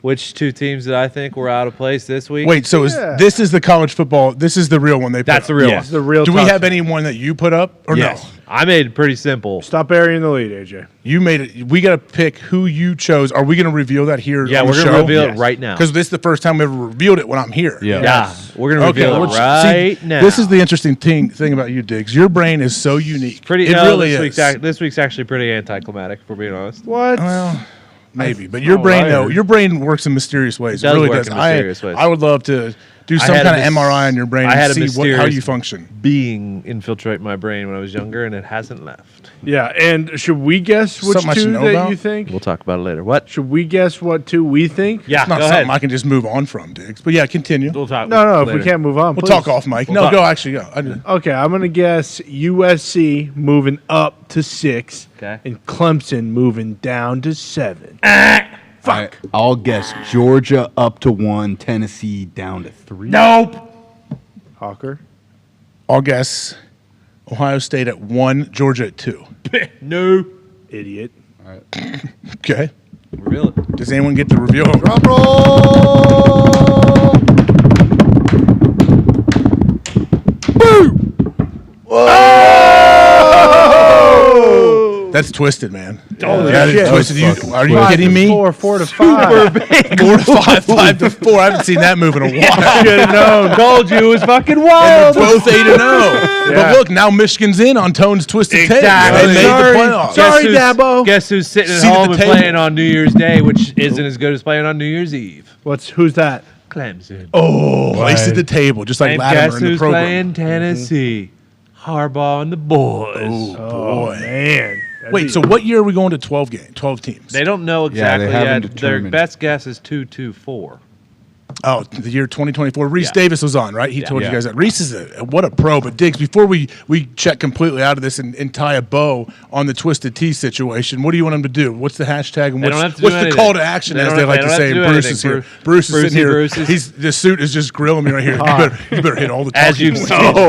Which two teams that I think were out of place this week? Wait, so this is the college football? This is the real one they put That's up? the real Yes. one. The real Do we top have 10. anyone that you put up or Yes. no? I made it pretty simple. Stop burying the lead, AJ. You made it. We got to pick who you chose. Are we going to reveal that here? Yeah, on we're the gonna show? reveal it right now. Because this is the first time we ever revealed it when I'm here. Yeah, we're gonna reveal it right now. This is the interesting thing about you, Diggs. Your brain is so unique. Pretty. It no, really this is. This week's actually pretty anticlimactic, for being honest. What? Well, maybe, but your brain, though, your brain works in mysterious ways. It does really work does. in mysterious ways. I would love to do some kind of MRI on your brain and see how you function. Being infiltrate my brain when I was younger, and it hasn't left. Yeah, and should we guess which Something I should two know that about? you think? We'll talk about it later. What? Should we guess what two we think? Yeah, It's not go something ahead. I can just move on from, Diggs. But yeah, continue. We'll talk. No, if later. we can't move on, We'll please. talk off, Mike. No, go. Actually, go. Okay, I'm going to guess USC moving up to 6 Okay. and Clemson moving down to 7. Fuck. I'll guess Georgia up to 1, Tennessee down to 3. Nope. Hawker. I'll guess Ohio State at 1, Georgia at 2. No. Idiot. All right. Okay. Reveal it. Does anyone get to reveal? Drum roll! That's twisted, man. Holy That is shit. twisted. Are you 5 kidding to me? 4, 4 to 5. 4 to 5, 5 to 4. I haven't seen that move in a while. Should have known. Told you it was fucking And wild. they're both 8-0. Yeah. But look, now Michigan's in on Tone's twisted Exactly. tape. They made Sorry. the playoffs. Sorry, Guess who's- Dabo. Guess who's sitting at Seat at home the and table. playing on New Year's Day, which isn't as good as playing on New Year's Eve? Who's that? Clemson. Oh, place at the table, just like And Latimer guess in the who's program. playing Tennessee? Harbaugh and the boys. Oh, Oh, boy. man. Wait, so what year are we going to 12 teams? They don't know Yeah, they exactly haven't yet. Their determined. best guess is 2-2-4. Oh, the year 2024. Reese Yeah. Davis was on, right? He told you guys that. Reese is what a pro. But Diggs, before we check completely out of this and tie a bow on the Twisted Tea situation, what do you want him to do? What's the hashtag and They don't have what's, to do what's the anything. call to action, They as don't- they like they to don't say? have to do Bruce is anything. here. Bruce is sitting here. Bruce is- The suit is just grilling me right here. You better hit all the As talking you've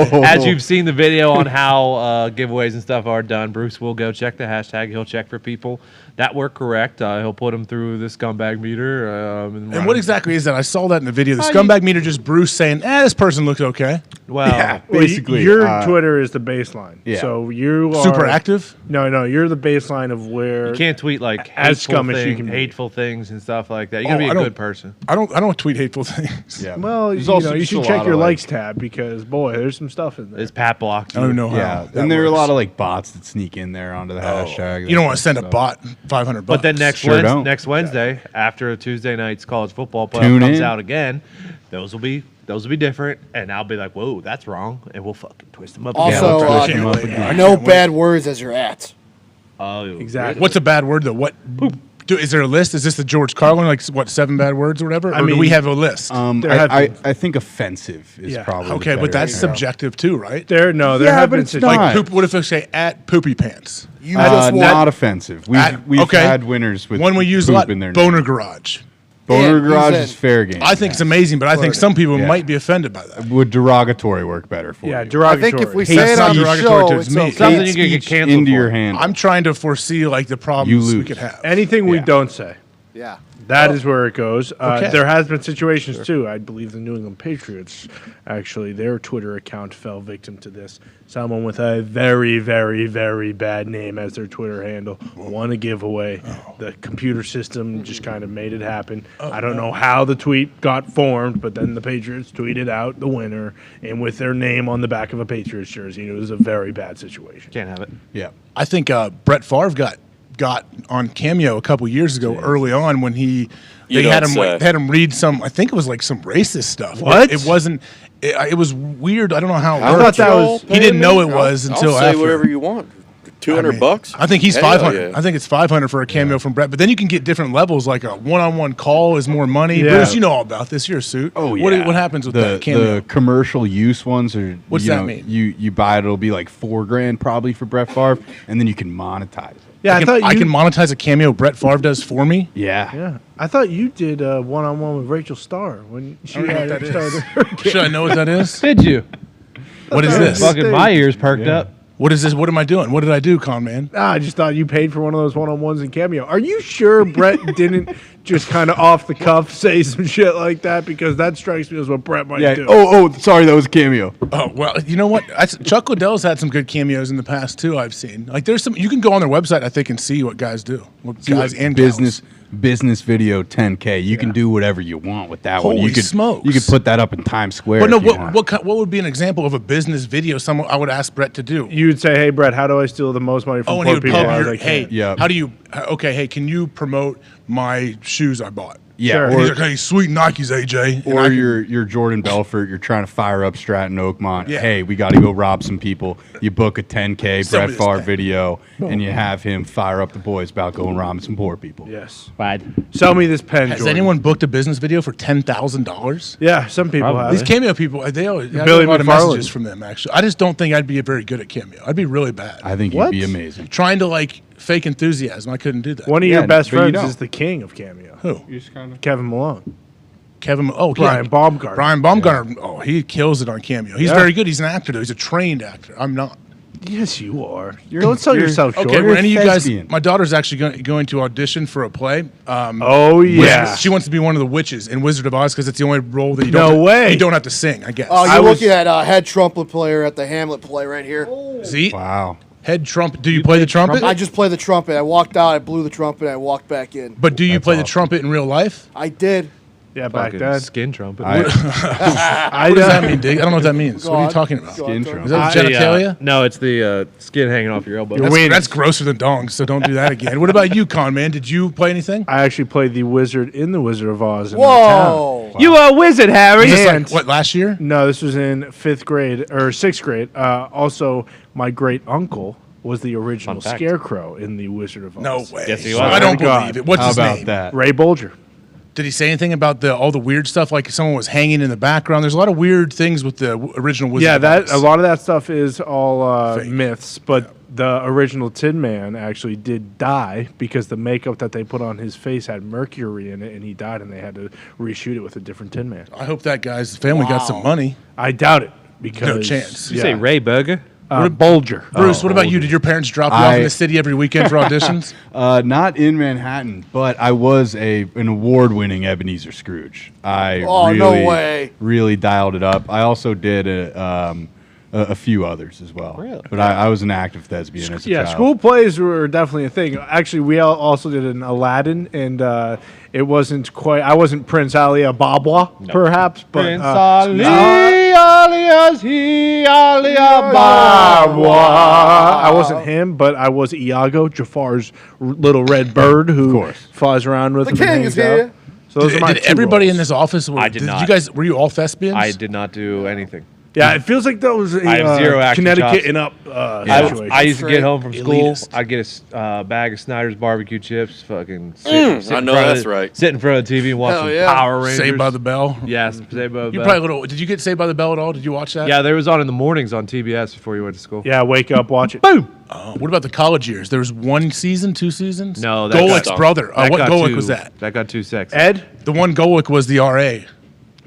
points. as you've seen the video on how giveaways and stuff are done, Bruce will go check the hashtag. He'll check for people that were correct. He'll put them through the scumbag meter. And what exactly is that? I saw that in the video. The scumbag meter, just Bruce saying, this person looks okay. Well, Yeah, Well, basically. your Twitter is the baseline. Yeah. So you are Super active? No, you're the baseline of where you can't tweet like as hateful, scummish you can be. hateful things and stuff like that. You gotta Oh, be I a don't- good person. I don't tweet hateful things. Yeah. Well, There's you also know, you just should a check lot your of, like- likes tab because boy, there's some stuff in there. Is Pat blocked I you? don't know how. Yeah, that and there are a works. lot of like bots that sneak in there onto the hashtag. You don't want to send a bot $500. But then next Sure don't. next Wednesday, after Tuesday night's college football playoff Tune comes in. out again, those will be different, and I'll be like, "Whoa, that's wrong," and we'll fucking twist them up. Also, again. twist them up again. no bad words as your at. Oh, Exactly. What's a bad word though? What? Is there a list? Is this the George Carlin, like what, 7 bad words or whatever? Or do mean, we have a list? There have I been- think offensive is Yeah. probably Okay, the but better that's way. subjective too, right? There Yeah, have but been it's situations. not. Like, what if I say at poopy pants? You just want Not offensive. We've okay. had winners with One we use a poop lot. in their Boner name. garage. Boner Yeah, garage use is it. fair game. I think it's amazing, but I think some people Yeah. might be offended by that. Would derogatory work better for Yeah, you? I derogatory. think if we Hey, say that's it not on the derogatory show, towards it's me. okay. Something you could get Speech canceled into for. your hand. I'm trying to foresee like the problems we could have. Anything we Yeah. don't say. Yeah. That is where it goes. Okay. There has been situations too. I believe the New England Patriots, actually, their Twitter account fell victim to this. Someone with a very, very, very bad name as their Twitter handle won a giveaway. The computer system just kind of made it happen. I don't know how the tweet got formed, but then the Patriots tweeted out the winner and with their name on the back of a Patriots jersey. It was a very bad situation. Can't have it. Yeah. I think Brett Favre got on Cameo a couple years ago, early on when they had him read some. I think it was like some racist stuff. What? It wasn't. It was weird. I don't know how. It I worked. thought that was. He didn't know it was until I'll say after. whatever you want. $200. I think he's Hell 500. yeah. I think it's 500 for a cameo from Brett. But then you can get different levels, like a one-on-one call is more money. Yeah. Bruce, you know all about this. You're a suit. Oh yeah. What happens with the, that cameo? The commercial use ones are. What's you that know, mean? You buy it. It'll be like $4,000 probably for Brett Favre, and then you can monetize it. Yeah, I can monetize a cameo Brett Favre does for me. Yeah. Yeah, I thought you did one-on-one with Rachel Starr when she had started her Should I know what that is? Did you? What is this? Fucking my ears perked up. What is this? What am I doing? What did I do, con man? I just thought you paid for one of those one-on-ones in Cameo. Are you sure Brett didn't just kind of off the cuff say some shit like that? Because that strikes me as what Brett might do. Oh, sorry, that was a cameo. Oh, well, you know what? Chuck Liddell's had some good cameos in the past, too, I've seen. Like, there's some, you can go on their website, I think, and see what guys do. What guys and business video 10K. You can do whatever you want with that one. Holy You could smokes. You could put that up in Times Square. But no, if you want. what would be an example of a business video someone I would ask Brett to do? You would say, hey, Brett, how do I steal the most money from Oh, and poor he would people pub as your, I can? hey, how do you, okay, hey, can you promote my shoes I bought? Yeah, And he's like, hey, sweet Nikes, AJ. And Or you're Jordan Belfort. You're trying to fire up Stratton Oakmont. Yeah. Hey, we got to go rob some people. You book a 10K Some Brett of this Favre thing. video, and you have him fire up the boys about going robbing some poor people. Yes. Right. Sell me this pen, Has Jordan. anyone booked a business video for $10,000? Yeah, some people have. These Cameo people, they always I get Billy a lot of McFarland. messages from them, actually. I just don't think I'd be very good at Cameo. I'd be really bad. I think What? you'd be amazing. Trying to, like, fake enthusiasm. I couldn't do that. One of Yeah, your best but you friends don't. is the king of Cameo. Who? Kevin Malone. Brian Brian Baumgartner. Brian Baumgartner. Oh, he kills it on Cameo. He's Yeah. very good. He's an actor, though. He's a trained actor. I'm not. Yes, you are. Don't sell yourself short. Okay, You're were a any of you guys? thespian. My daughter's actually going to audition for a play. Oh, yeah. She wants to be one of the witches in Wizard of Oz because it's the only role that you No don't. way. You don't have to sing, I guess. Oh, I you're was- looking at head trumpet player at the Hamlet play right here. See, Wow. head trumpet. Do you play the trumpet? I just play the trumpet. I walked out, I blew the trumpet, I walked back in. But do you That's play the awesome. trumpet in real life? I did. Yeah, back Fucking then. skin trumpet. I What does that mean, Dig? I don't know what that means. Go What are you on. talking about? Go on, Skin Tony. Is that The, genitalia? no, it's the skin hanging off your elbow. Your That's, weenus. that's grosser than dongs, so don't do that again. What about you, Con Man? Did you play anything? I actually played the wizard in the Wizard of Oz in our town. Whoa. You a wizard, Harry. Was this And- like, what, last year? No, this was in 5th grade or 6th grade. Also, my great uncle was the original Fun fact. Scarecrow in the Wizard of Oz. No way. Yes, he was. I don't Swear to God. believe it. What's How his about name? that? Ray Bolger. Did he say anything about all the weird stuff? Like someone was hanging in the background. There's a lot of weird things with the original Wizard. Yeah, of that Oz. a lot of that stuff is all Fake. myths, but the original Tin Man actually did die because the makeup that they put on his face had mercury in it, and he died, and they had to reshoot it with a different Tin Man. I hope that guy's family got some money. I doubt it because No chance. Did you say Ray Burger? Bolger. Bruce, what about you? Did your parents drop you off in the city every weekend for auditions? Not in Manhattan, but I was an award-winning Ebenezer Scrooge. I Oh, really, no way. really dialed it up. I also did a few others as well. Really? But I was an active thespian as a Yeah, child. school plays were definitely a thing. Actually, we also did an Aladdin, and it wasn't quite. I wasn't Prince Ali Ababwa, perhaps, but Prince Ali, alias he, alias I wasn't him, but I was Iago, Jafar's little red bird who flies around with The him. and king hangs is out. here. So those are my Did two everybody roles. in this office? I did not. You guys were you all thespians? I did not do anything. Yeah, it feels like that was a I have zero acting Connecticut chops. and up I situation. used to get home from school. Elitist. I'd get a bag of Snyder's barbecue chips. Fucking sit I in know front of that's the- right. Sit in front of the TV and watch Hell some yeah. Power Rangers. Saved by the Bell. Yes, Saved by the You Bell. probably little. Did you get Saved by the Bell at all? Did you watch that? Yeah, there was on in the mornings on TBS before you went to school. Yeah, wake up, watch it. Boom. What about the college years? There was one season, 2 seasons. No, that Golick's got- brother. That What got Golick too- was that? That got too sexy. Ed, The one Golick was the RA.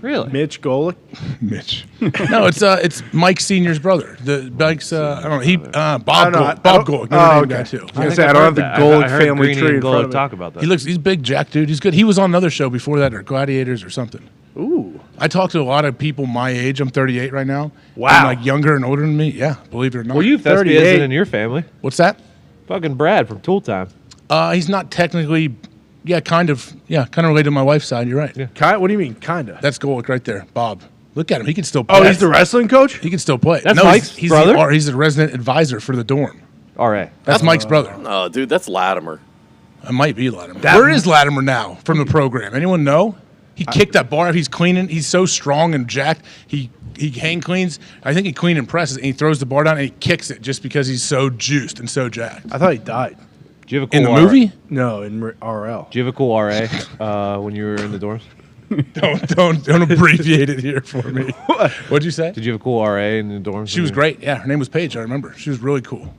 Really? Mitch Golick. Mitch. No, it's Mike Senior's brother. The Mike's I don't know. He Bob I don't know. Golick. Bob Golick. Notre Dame guy too. I was gonna say I don't have the Golick family tree in front of me. talk about that. He's big Jack dude. He's good. He was on another show before that, or Gladiators or something. Ooh, I talk to a lot of people my age. I'm 38 right now. Wow. And like younger and older than me. Yeah, believe it or not. Well, you've thespians 38. in your family. What's that? Fucking Brad from Tool Time. He's not technically. Yeah, kind of related to my wife's side. You're right. Yeah. what do you mean, kinda? That's Golick right there, Bob. Look at him. He can still play. Oh, he's the wrestling coach. He can still play. That's no, Mike's he's brother? He's the resident advisor for the dorm. All right. That's Mike's brother. No, dude, that's Latimer. It might be Latimer. Where is Latimer now from the program? Anyone know? He kicked that bar. He's cleaning. He's so strong and jacked. He hang cleans. I think he clean and presses, and he throws the bar down and he kicks it just because he's so juiced and so jacked. I thought he died. Do you have a cool In the movie? No, in RL. Do you have a cool RA when you were in the dorms? Don't abbreviate it here for me. What'd you say? Did you have a cool RA in the dorms? She was great. Yeah, her name was Paige. I remember. She was really cool.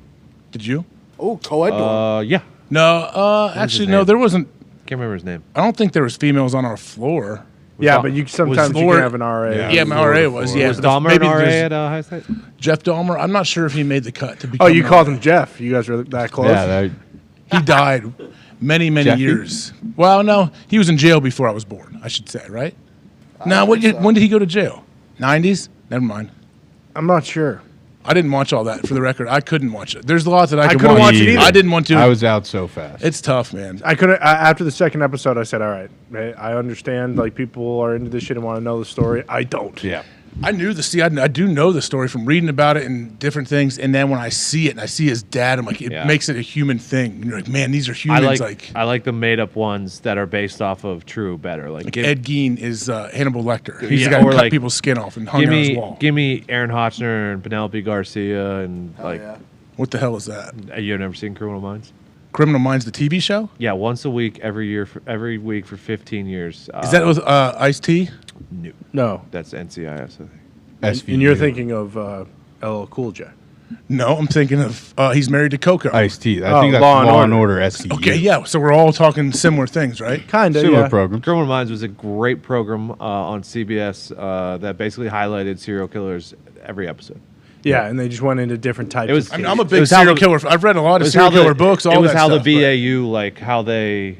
Did you? Oh, co-ed dorm. Yeah. No, actually, his no. name? There wasn't. Can't remember his name. I don't think there was females on our floor. Yeah, but you sometimes you can have an RA. Yeah, my RA was. Yeah, Was Dahmer an RA at High State? Jeff Dahmer. I'm not sure if he made the cut to be. Oh, you called him Jeff. You guys were that close. Yeah, he died many Jeffy? years. Well, no, he was in jail before I was born. I should say, right? Now, when did he go to jail? 90s? Never mind. I'm not sure. I didn't watch all that. For the record, I couldn't watch it. There's a lot that I couldn't watch it either. I didn't want to. I was out so fast. It's tough, man. I couldn't. After the second episode, I said, "All right, I understand. Like people are into this shit and want to know the story. I don't." Yeah. I knew I do know the story from reading about it and different things, and then when I see it and I see his dad, I'm like, it makes it a human thing. And you're like, man, these are humans. I like the made up ones that are based off of true better. Like Ed Gein is Hannibal Lecter. He's the guy who cut people's skin off and hung on his wall. Give me Aaron Hotchner and Penelope Garcia and what the hell is that? You've never seen Criminal Minds? Criminal Minds, the TV show? Yeah, once a week, every week for 15 years. Is that with Ice-T? No. That's NCIS, I think. SVU. And you're thinking of LL Cool J. No, I'm thinking of he's married to Coco. Ice-T. I think that's Law and Order SVU. Okay, yeah. So we're all talking similar things, right? Kind of, Similar program. Criminal Minds was a great program on CBS that basically highlighted serial killers every episode. Yeah, and they just went into different types. I'm a big serial killer. I've read a lot of serial killer books. All it was that how stuff, the BAU, like how they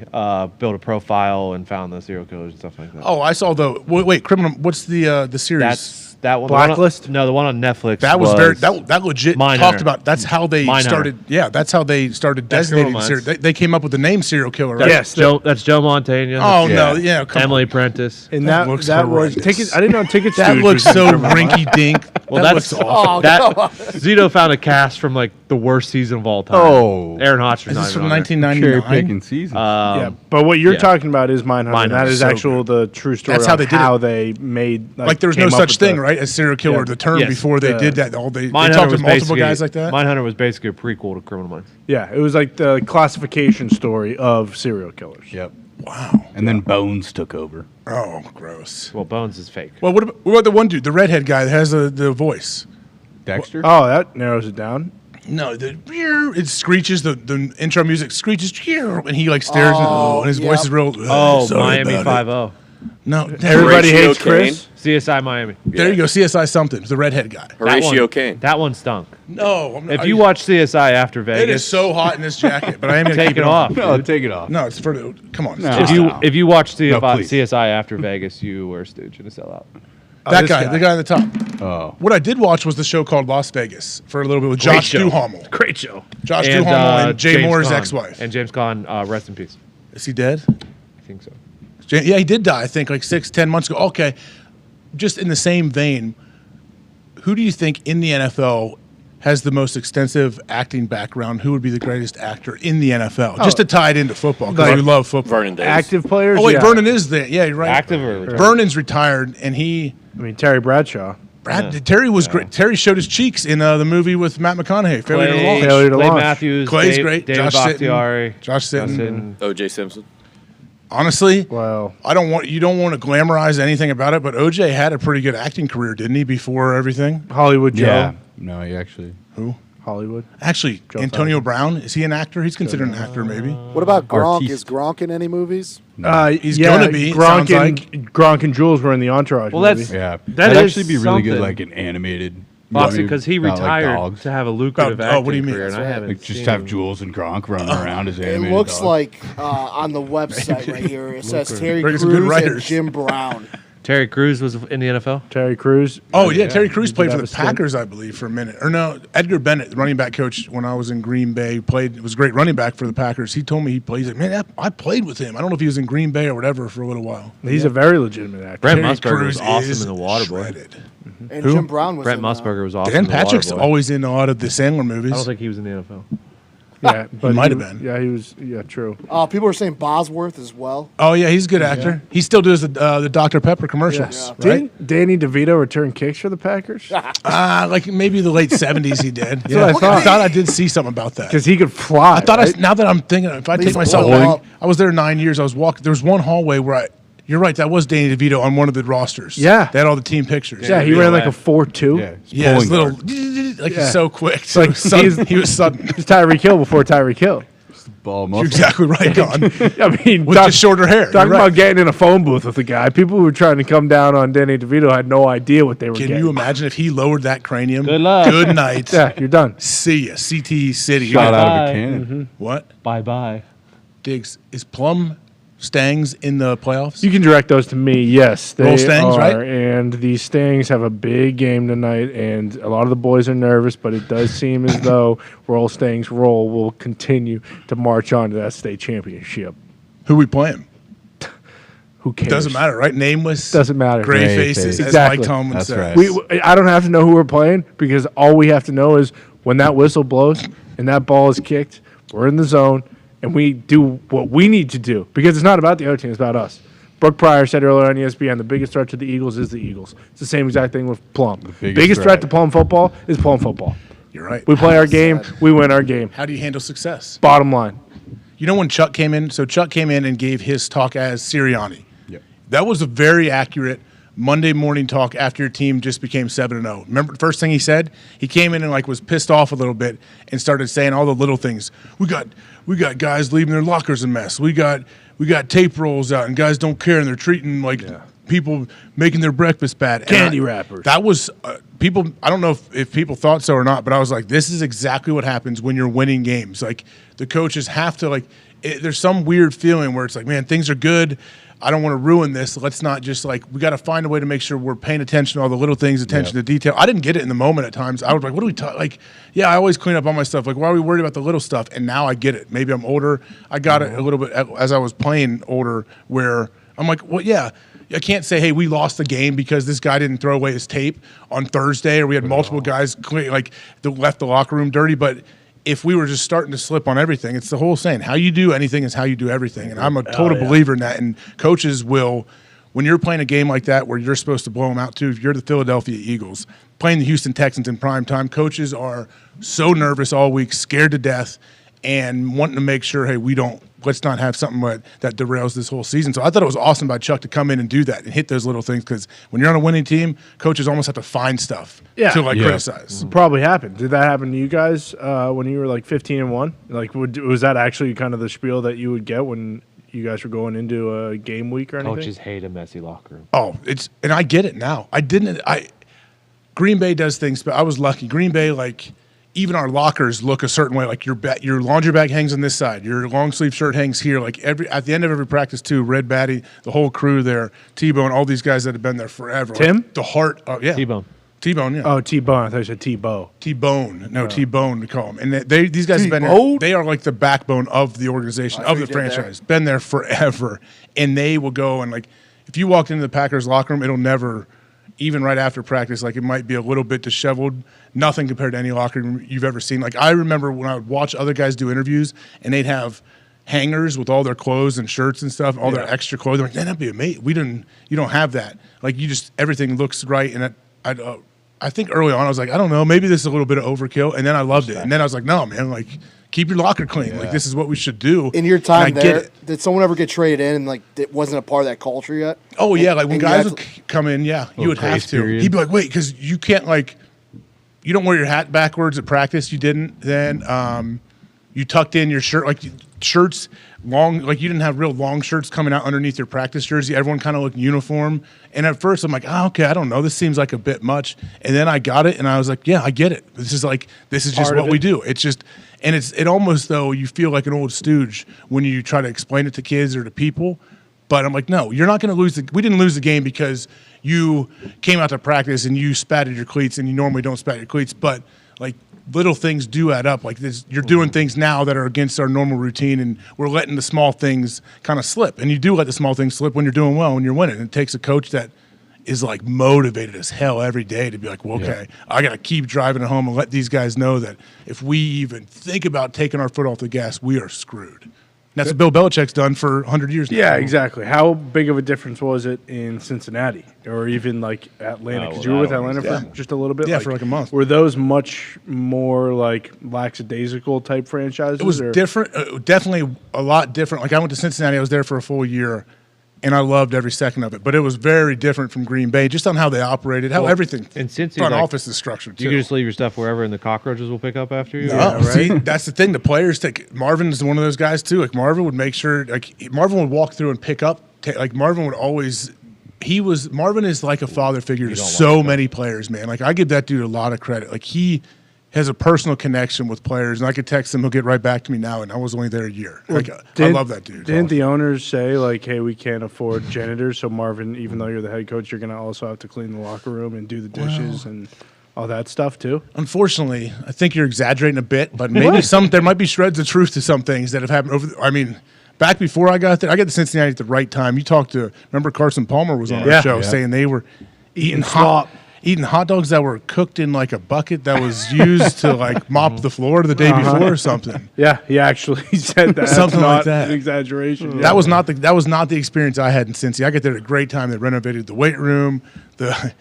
built a profile and found the serial killers and stuff like that. Oh, I saw the wait. Criminal. What's the series? That one. Blacklist? The one on Netflix. That was very that legit talked about. That's how they Mindhunter. started. Yeah, that's how they started designating. They came up with the name serial killer. Right? Yes, that's Joe Montana. Oh no, yeah, come Emily on. Prentice. And that was tickets. I didn't know tickets. That looks so rinky dink. Well, that that's looks awful. Zito found a cast from like the worst season of all time. Oh, Aaron Hotchner's Is this not from even on there. 1999? Cherry picking season. Yeah, but what you're talking about is Mindhunter. That is so the true story. That's how they did how it. they made Like there was no such thing, right? As serial killer, the term before they did that. They talked to multiple guys like that. Mindhunter was basically a prequel to Criminal Minds. Yeah, it was like the classification story of serial killers. Yep. Wow. And then Bones took over. Oh, gross. Well, Bones is fake. Well, what about the one dude, the redhead guy that has the voice? Dexter? Oh, that narrows it down. No, it screeches. The intro music screeches, and he like stares, and his voice is real. Miami 5-0. No, everybody hates Chris. CSI Miami. There you go, CSI something. The redhead guy. Horatio Kane. That one stunk. No, if you watch CSI after Vegas, it is so hot in this jacket. But I am going to take keep it off. No, take it off. No, it's for the. Come on. If you watch CSI after Vegas, you were a stooge and a sellout. That guy, the guy at the top. Oh. What I did watch was the show called Las Vegas for a little bit with Josh Duhamel. Great show. Josh Duhamel and Jay Moore's ex-wife. And James Caan, rest in peace. Is he dead? I think so. Yeah, he did die, I think, like 6-10 months ago. Okay. Just in the same vein, who do you think in the NFL has the most extensive acting background? Who would be the greatest actor in the NFL? Just to tie it into football, because we love football. Vernon Davis. Active players? Oh, wait, Vernon is there. Yeah, you're right. Active or retired? Vernon's retired, and he... I mean, Terry Bradshaw. Terry was great. Terry showed his cheeks in the movie with Matt McConaughey, Failure to Launch. Failure to Clay Launch. Matthews. Clay's great. David Josh Bakhtiari. Josh Sitton. O.J. Simpson. Honestly, well, you don't want to glamorize anything about it, but OJ had a pretty good acting career, didn't he? Before everything, Hollywood Joe. Yeah. No, he actually. Who? Hollywood. Actually, Antonio Brown, is he an actor? He's considered an actor, maybe. What about Gronk? Is Gronk in any movies? He's gonna be. Gronk and Jules were in the Entourage movie. That'd actually be really good, like an animated. Because he retired to have a lucrative acting what do you mean? career, and I haven't Like just have Jules and Gronk running around as animated. It looks dogs. like on the website right here, it says Terry Bring Crews some good and writers. Jim Brown. Terry Crews was in the NFL. Terry Crews. Oh yeah, Terry Crews played for the That was Sting. Packers, I believe, for a minute. Or no, Edgar Bennett, the running back coach, when I was in Green Bay, was a great running back for the Packers. He told me he plays it. Man, I played with him. I don't know if he was in Green Bay or whatever for a little while. He's a very legitimate actor. Brent Terry Musburger was Crews awesome is in The Waterboy. shredded. And Who? Jim Brown was Brent in, Musburger was awesome. Dan in The Patrick's Waterboy. always in a lot of the Sandler movies. I don't think he was in the NFL. Yeah, but might have been. Yeah, he was. Yeah, true. people were saying Bosworth as well. Oh yeah, he's a good actor. He still does the Dr. Pepper commercials, right? Didn't Danny DeVito return kicks for the Packers? Like maybe the late '70s he did. That's what I thought. I thought I did see something about that. Because he could fly. I thought right? now that I'm thinking, if I take He's myself blowing back, up. I was there 9 years. I was walking. There was one hallway where you're right. That was Danny DeVito on one of the rosters. Yeah. They had all the team pictures. Yeah, he ran like a 4.2. Yeah, Yeah, his pulling little, guard. like Yeah. he's so quick. Like He was sudden. He's Tyreek Hill before Tyreek Hill. Ball You're exactly right, Don. I mean, with the shorter hair. Talking You're right. about getting in a phone booth with a guy. People who were trying to come down on Danny DeVito had no idea what they were Can getting. you imagine if he lowered that cranium? Good luck. Good night. Yeah, you're done. See ya. CT City. Shot out of a Bye. cannon. What? Bye-bye. Diggs, is Plum Stangs in the playoffs? You can direct those to me. Yes, they Roll Stangs, are. right? And the Stangs have a big game tonight, and a lot of the boys are nervous, but it does seem as though Roll Stangs Roll will continue to march on to that state championship. Who we playing? Who cares? Doesn't matter, right? Nameless. Doesn't matter. Gray Gray faces, face. as Exactly. Mike Tomlin That's says. right. I don't have to know who we're playing because all we have to know is when that whistle blows and that ball is kicked, we're in the zone, and we do what we need to do because it's not about the other team, it's about us. Brooke Pryor said earlier on ESPN, the biggest threat to the Eagles is the Eagles. It's the same exact thing with Plum. Biggest threat to Plum football is Plum football. You're right. We play our game, we win our game. How do you handle success? Bottom line. You know when Chuck came in? So Chuck came in and gave his talk as Sirianni. Yep. That was a very accurate Monday morning talk after your team just became 7-0. Remember the first thing he said? He came in and was pissed off a little bit and started saying all the little things. We got guys leaving their lockers a mess. We got tape rolls out and guys don't care and they're treating people making their breakfast bad. Candy wrappers. That was people. I don't know if people thought so or not, but I was like, this is exactly what happens when you're winning games. Like the coaches have to there's some weird feeling where it's like, man, things are good. I don't want to ruin this. Let's not just we got to find a way to make sure we're paying attention to all the little things, attention to detail. I didn't get it in the moment at times. I was like, what do we talk? Yeah, I always clean up all my stuff. Why are we worried about the little stuff? And now I get it. Maybe I'm older. I got it a little bit as I was playing older where I'm like, well, yeah. I can't say, hey, we lost the game because this guy didn't throw away his tape on Thursday or we had multiple guys that left the locker room dirty. But if we were just starting to slip on everything, it's the whole saying, how you do anything is how you do everything. And I'm a total believer in that. And coaches will, when you're playing a game like that where you're supposed to blow them out too, if you're the Philadelphia Eagles, playing the Houston Texans in prime time, coaches are so nervous all week, scared to death, and wanting to make sure, hey, let's not have something that derails this whole season. So I thought it was awesome by Chuck to come in and do that and hit those little things because when you're on a winning team, coaches almost have to find stuff to criticize. It probably happened. Did that happen to you guys when you were 15-1? Was that actually kind of the spiel that you would get when you guys were going into a game week or anything? Coaches hate a messy locker room. Oh, and I get it now. Green Bay does things, but I was lucky. Green Bay, even our lockers look a certain way. Your laundry bag hangs on this side. Your long sleeve shirt hangs here. At the end of every practice too, Red Batty, the whole crew there, T-Bone, all these guys that have been there forever. Tim? The heart. Yeah. T-Bone. T-Bone, yeah. Oh, T-Bone. I thought you said T-Bow. T-Bone. No, T-Bone to call them. And these guys have been there. They are the backbone of the organization, of the franchise. Been there forever. And they will go and if you walked into the Packers locker room, it'll never – even right after practice, it might be a little bit disheveled, nothing compared to any locker room you've ever seen. I remember when I would watch other guys do interviews, and they'd have hangers with all their clothes and shirts and stuff, all their extra clothes. They're like, that'd be amazing. You don't have that. Everything looks right. And I think early on I was like, I don't know, maybe this is a little bit of overkill. And then I loved it. And then I was like, no, man, keep your locker clean. This is what we should do. In your time there, did someone ever get traded in and it wasn't a part of that culture yet? Oh yeah, when guys would come in, you would have to. Period. He'd be like, wait, because you can't you don't wear your hat backwards at practice. You didn't. Then you tucked in your shirt shirts long. You didn't have real long shirts coming out underneath your practice jersey. Everyone kind of looked uniform. And at first I'm like, okay, I don't know. This seems like a bit much. And then I got it, and I was like, yeah, I get it. This is just what we do. It's just. And it almost, though, you feel like an old stooge when you try to explain it to kids or to people. But I'm like, no, you're not going to lose. We didn't lose the game because you came out to practice and you spatted your cleats, and you normally don't spat your cleats. But, little things do add up. You're doing things now that are against our normal routine, and we're letting the small things kind of slip. And you do let the small things slip when you're doing well, when you're winning. And it takes a coach that is motivated as hell every day to be okay, I got to keep driving it home and let these guys know that if we even think about taking our foot off the gas, we are screwed. And that's what Bill Belichick's done for 100 years now. Yeah, exactly. How big of a difference was it in Cincinnati or even Atlanta? Because you were with Atlanta for just a little bit? Yeah, for a month. Were those much more lackadaisical type franchises? It was different, definitely a lot different. I went to Cincinnati. I was there for a full year. and I loved every second of it. But it was very different from Green Bay, just on how they operated, how everything and since front office is structured. You can just leave your stuff wherever, and the cockroaches will pick up after you. No, see, that's the thing. The players take. Marvin is one of those guys too. Like Marvin would make sure, like Marvin would walk through and pick up. Like Marvin would always. Marvin is like a father figure to so many players, man. Like I give that dude a lot of credit. Like he has a personal connection with players, and I could text him, he'll get right back to me now, and I was only there a year. Like, I love that dude. Didn't the owners say, like, hey, we can't afford janitors, so Marvin, even though you're the head coach, you're going to also have to clean the locker room and do the dishes and all that stuff, too? Unfortunately, I think you're exaggerating a bit, but maybe there might be shreds of truth to some things that have happened back before I got there. I got to Cincinnati at the right time. You talked to, remember Carson Palmer was on our show saying they were eating hot dogs that were cooked in like a bucket that was used to like mop the floor the day before or something. Yeah, he actually said that. Something like that. An exaggeration. That was not the experience I had in Cincy. I got there at a great time. They renovated the weight room, the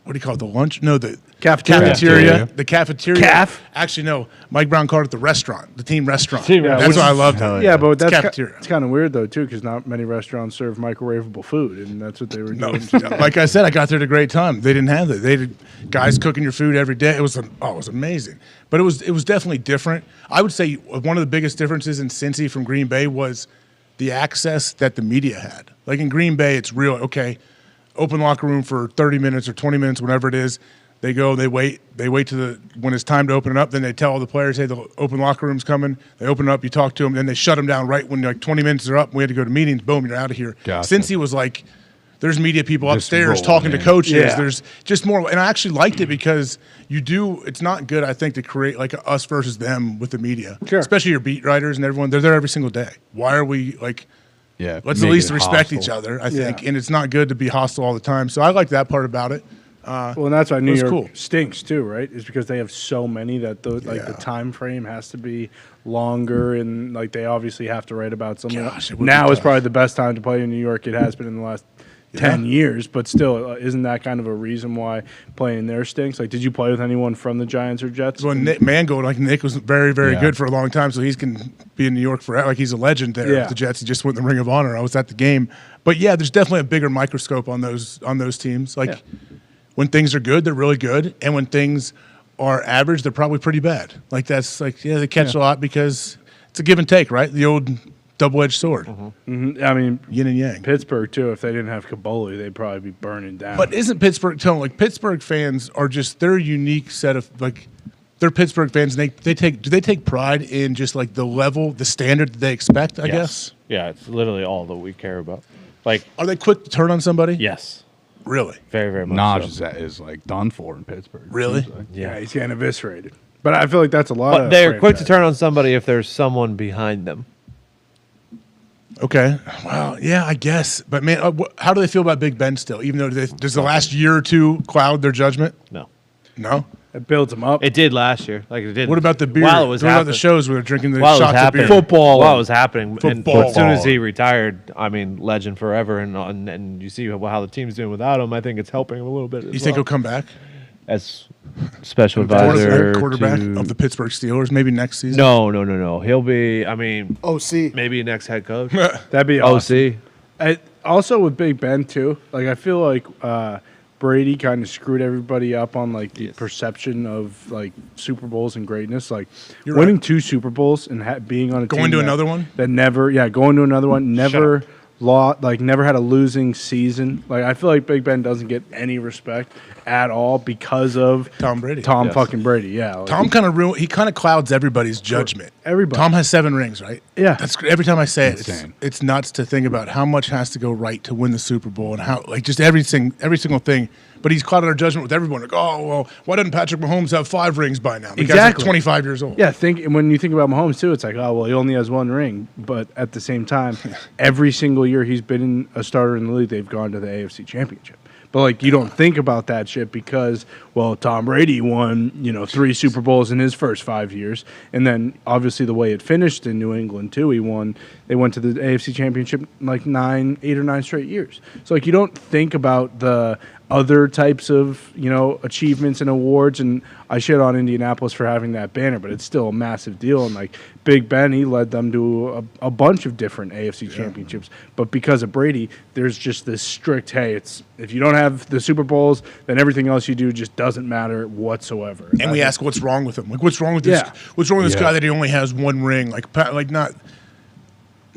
what do you call it? The lunch? No, the cafeteria. The cafeteria. Actually, no. Mike Brown called it the restaurant, the team restaurant. That's why I loved it. Yeah, but that's cafeteria. It's kind of weird though too, because not many restaurants serve microwavable food, and that's what they were doing. Like I said, I got there at a great time. They didn't have that. They had guys cooking your food every day. It was amazing. But it was definitely different. I would say one of the biggest differences in Cincy from Green Bay was the access that the media had. Like in Green Bay, it's real okay. Open locker room for 30 minutes or 20 minutes, whatever it is. They go, they wait to when it's time to open it up. Then they tell all the players, hey, the open locker room's coming. They open it up, you talk to them, then they shut them down right when like 20 minutes are up. We had to go to meetings. Boom, you're out of here. Gotcha. Cincy was like, there's media people upstairs talking to coaches. Yeah. There's just more, and I actually liked it because it's not good, I think, to create like a us versus them with the media. Sure. Especially your beat writers and everyone. They're there every single day. Why are we like? Yeah, let's at least respect each other, I think. And it's not good to be hostile all the time. So I like that part about it. Well, and that's why New York stinks too, right? Is because they have so many that the time frame has to be longer, and like they obviously have to write about something. Now is probably the best time to play in New York. It has been in the last 10 years, but still, isn't that kind of a reason why playing there stinks? Like, did you play with anyone from the Giants or Jets? Well, Nick Mangold, like Nick was very, very good for a long time, so he's can be in New York forever. Like he's a legend there with the Jets. He just went in the Ring of Honor. I was at the game, but yeah, there's definitely a bigger microscope on those teams. Like when things are good, they're really good, and when things are average, they're probably pretty bad. Like that's like they catch a lot because it's a give and take, right? The old double-edged sword. I mean, yin and yang. Pittsburgh too. If they didn't have Caboli, they'd probably be burning down. But isn't Pittsburgh? Like Pittsburgh fans are just they're a unique set of like they're Pittsburgh fans. And do they take pride in just like the level, the standard that they expect? I guess. Yeah, it's literally all that we care about. Like, are they quick to turn on somebody? Yes. Really? Very, very much. Najee is like done for in Pittsburgh. Really? Like. Yeah, he's getting eviscerated. But I feel like that's a lot. But they're quick to turn on somebody if there's someone behind them. Okay. Well, yeah, I guess. But, man, how do they feel about Big Ben still? Even though does the last year or two cloud their judgment? No. No? It builds them up. It did last year. Like it did. What about the beer? While it was what about the shows where they're drinking the shots of beer? Football. While it was happening. Football. And as soon as he retired, I mean, legend forever. And you see how the team's doing without him. I think it's helping him a little bit. You think he'll come back? As special advisor. Quarterback of the Pittsburgh Steelers, maybe next season? No. He'll be, I mean. OC. Maybe next head coach. That'd be awesome. OC. Also with Big Ben, too. Like, I feel like Brady kind of screwed everybody up on, like, the perception of, like, Super Bowls and greatness. Like, winning 2 Super Bowls and being on a team. Going to another one? That never, going to another one. Never never had a losing season. Like, I feel like Big Ben doesn't get any respect at all because of Tom Brady. Fucking Brady, yeah. Like, Tom kind of clouds everybody's judgment. Everybody. Tom has 7 rings, right? Yeah. That's every time I say it, it's nuts to think about how much has to go right to win the Super Bowl and how like just every single thing. But he's clouded our judgment with everyone. Like, oh well, why doesn't Patrick Mahomes have 5 rings by now? Because he's 25 years old. Yeah, when you think about Mahomes too, it's like, oh well, he only has 1 ring. But at the same time, every single year he's been a starter in the league, they've gone to the AFC Championship. But like you don't think about that shit because, well, Tom Brady won, 3 Super Bowls in his first 5 years, and then obviously the way it finished in New England too, they went to the AFC Championship like 8 or 9 straight years. So like you don't think about the other types of, achievements and awards. And I shit on Indianapolis for having that banner, but it's still a massive deal. And like Big Ben, he led them to a bunch of different AFC championships. But because of Brady, there's just this strict, hey, if you don't have the Super Bowls, then everything else you do just doesn't matter whatsoever. And we ask what's wrong with him. Like, what's wrong with this? What's wrong with this guy that he only has one ring?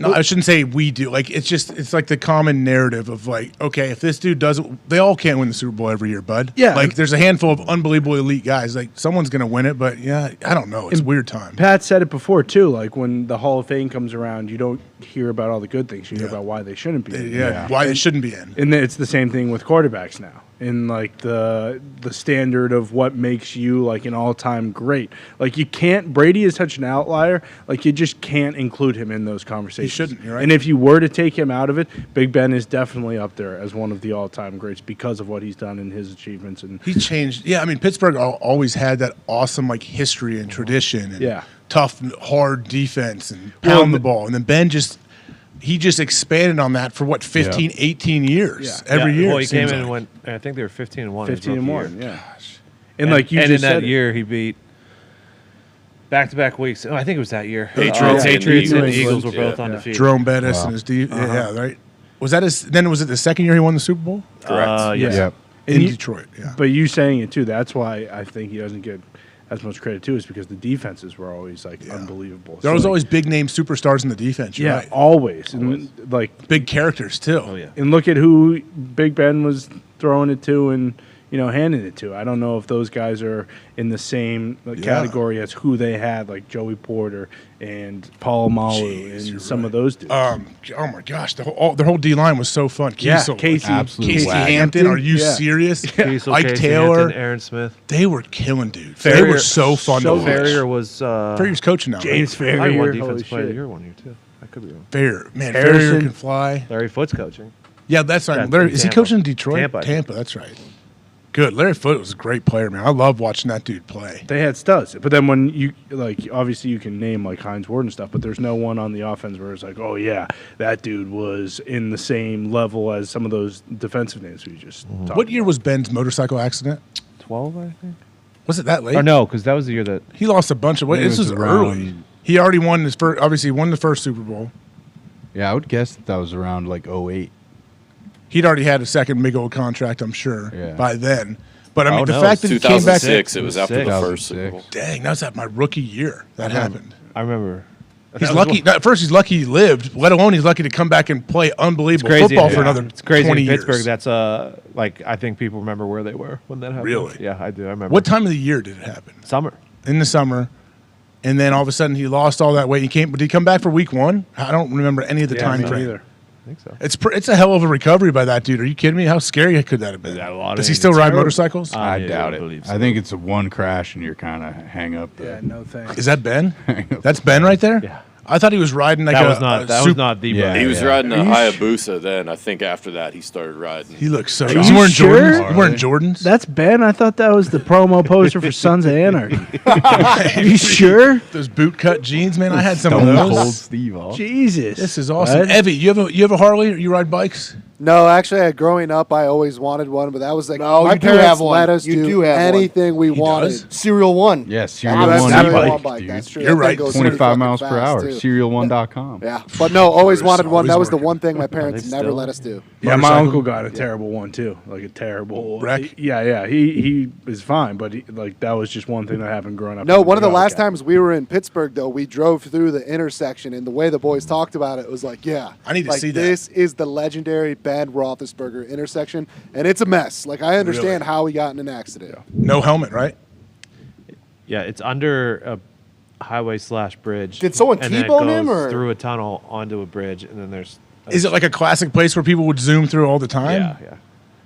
No, I shouldn't say we do. Like, it's like the common narrative of like, okay, if this dude doesn't, they all can't win the Super Bowl every year, bud. Yeah. Like, there's a handful of unbelievable elite guys. Like, someone's going to win it, but I don't know. It's a weird time. Pat said it before, too. Like, when the Hall of Fame comes around, you don't hear about all the good things. You hear about why they shouldn't be in. Why they shouldn't be in. And it's the same thing with quarterbacks now. In like the standard of what makes you like an all-time great. Like you can't, Brady is such an outlier, like you just can't include him in those conversations. You shouldn't, you're right. And if you were to take him out of it, Big Ben is definitely up there as one of the all-time greats because of what he's done in his achievements. And he changed. Yeah, I mean, Pittsburgh always had that awesome like history and tradition and tough, hard defense and pound the ball. And then Ben he just expanded on that for 15, 18 years. Every year. Well, he came in and went. I think they were 15-1. 15-1. Yeah. And like you and just in that said, year, he beat back-to-back weeks. Oh, I think it was that year. Patriots and the Eagles were both undefeated. Jerome Bettis and his yeah, right. Was that his? Then was it the second year he won the Super Bowl? Correct. Yes. In Detroit. Yeah. But you saying it too. That's why I think he doesn't get as much credit too, is because the defenses were always like unbelievable. There was always big name superstars in the defense. You're right. Always. And like big characters too. Oh yeah. And look at who Big Ben was throwing it to and handing it to. I don't know if those guys are in the same category as who they had, like Joey Porter and Paul Malu and some of those dudes. Oh my gosh, their whole D line was so fun. Kiesel, Casey Hampton. Are you serious? Kiesel, Ike Casey Taylor, Hampton, Aaron Smith. They were killing dudes. They were so fun to watch. Farrier was Farrier's coaching now. James Farrier. I won defense player of the year 1 year too. I could be wrong. Farrier can fly. Larry Foote's coaching. Yeah, that's right. Is he coaching in Detroit? Tampa. That's right. Good. Larry Foote was a great player, man. I love watching that dude play. They had studs. But then when you, obviously you can name, Hines Ward and stuff, but there's no one on the offense where it's like, oh, yeah, that dude was in the same level as some of those defensive names we just talked about. What year was Ben's motorcycle accident? 12, I think. Was it that late? Or no, because that was the year that... He lost a bunch of weight. This was early. He already won his first, obviously won the first Super Bowl. Yeah, I would guess that was around 08. He'd already had a second big old contract, I'm sure, by then. But I mean, the no, fact that he came back, 2006. It was after the first Super Bowl. Dang, that was at my rookie year. That happened. I remember. He's lucky. At first, he's lucky he lived. Let alone he's lucky to come back and play unbelievable football for another 20 years. It's crazy in Pittsburgh. That's I think people remember where they were when that happened. Really? Yeah, I do. I remember. What time of the year did it happen? Summer. In the summer, and then all of a sudden he lost all that weight. Did he come back for week 1? I don't remember any of the time frame either. I think so. It's a hell of a recovery by that dude. Are you kidding me? How scary could that have been? Does he still ride motorcycles? I doubt it. I think it's a one crash and you're kind of hang up. Yeah, no thanks. Is that Ben? That's Ben right there? Yeah. I thought he was riding that was not the he was riding a Hayabusa then. I think after that he started riding. He looks so. He's wearing Jordans. You wearing Jordans? That's Ben. I thought that was the promo poster for Sons of Anarchy. Are you sure? Those boot cut jeans, man. I had some of those. Cold Steve. Jesus, this is awesome. What? Evie, you have a Harley? Or you ride bikes? No, actually, growing up, I always wanted one, but that was like no, my you do parents have one. let us you do anything we wanted. Serial One. Yes, Serial One bike. That's true. You're right. 25 miles per hour. Serial1.com. Yeah, but no, always wanted one. That was the one thing my parents never let us do. Yeah, my uncle got a terrible one too, like a terrible wreck. Yeah. He is fine, but that was just one thing that happened growing up. No, one of the last times we were in Pittsburgh, though, we drove through the intersection, and the way the boys talked about it was like, I need to see that. This is the legendary Ben Roethlisberger intersection, and it's a mess. Like, I understand how he got in an accident. No helmet, right? Yeah, it's under a highway/bridge. Did someone T-bone him or through a tunnel onto a bridge, and then there's. Is it like a classic place where people would zoom through all the time? Yeah.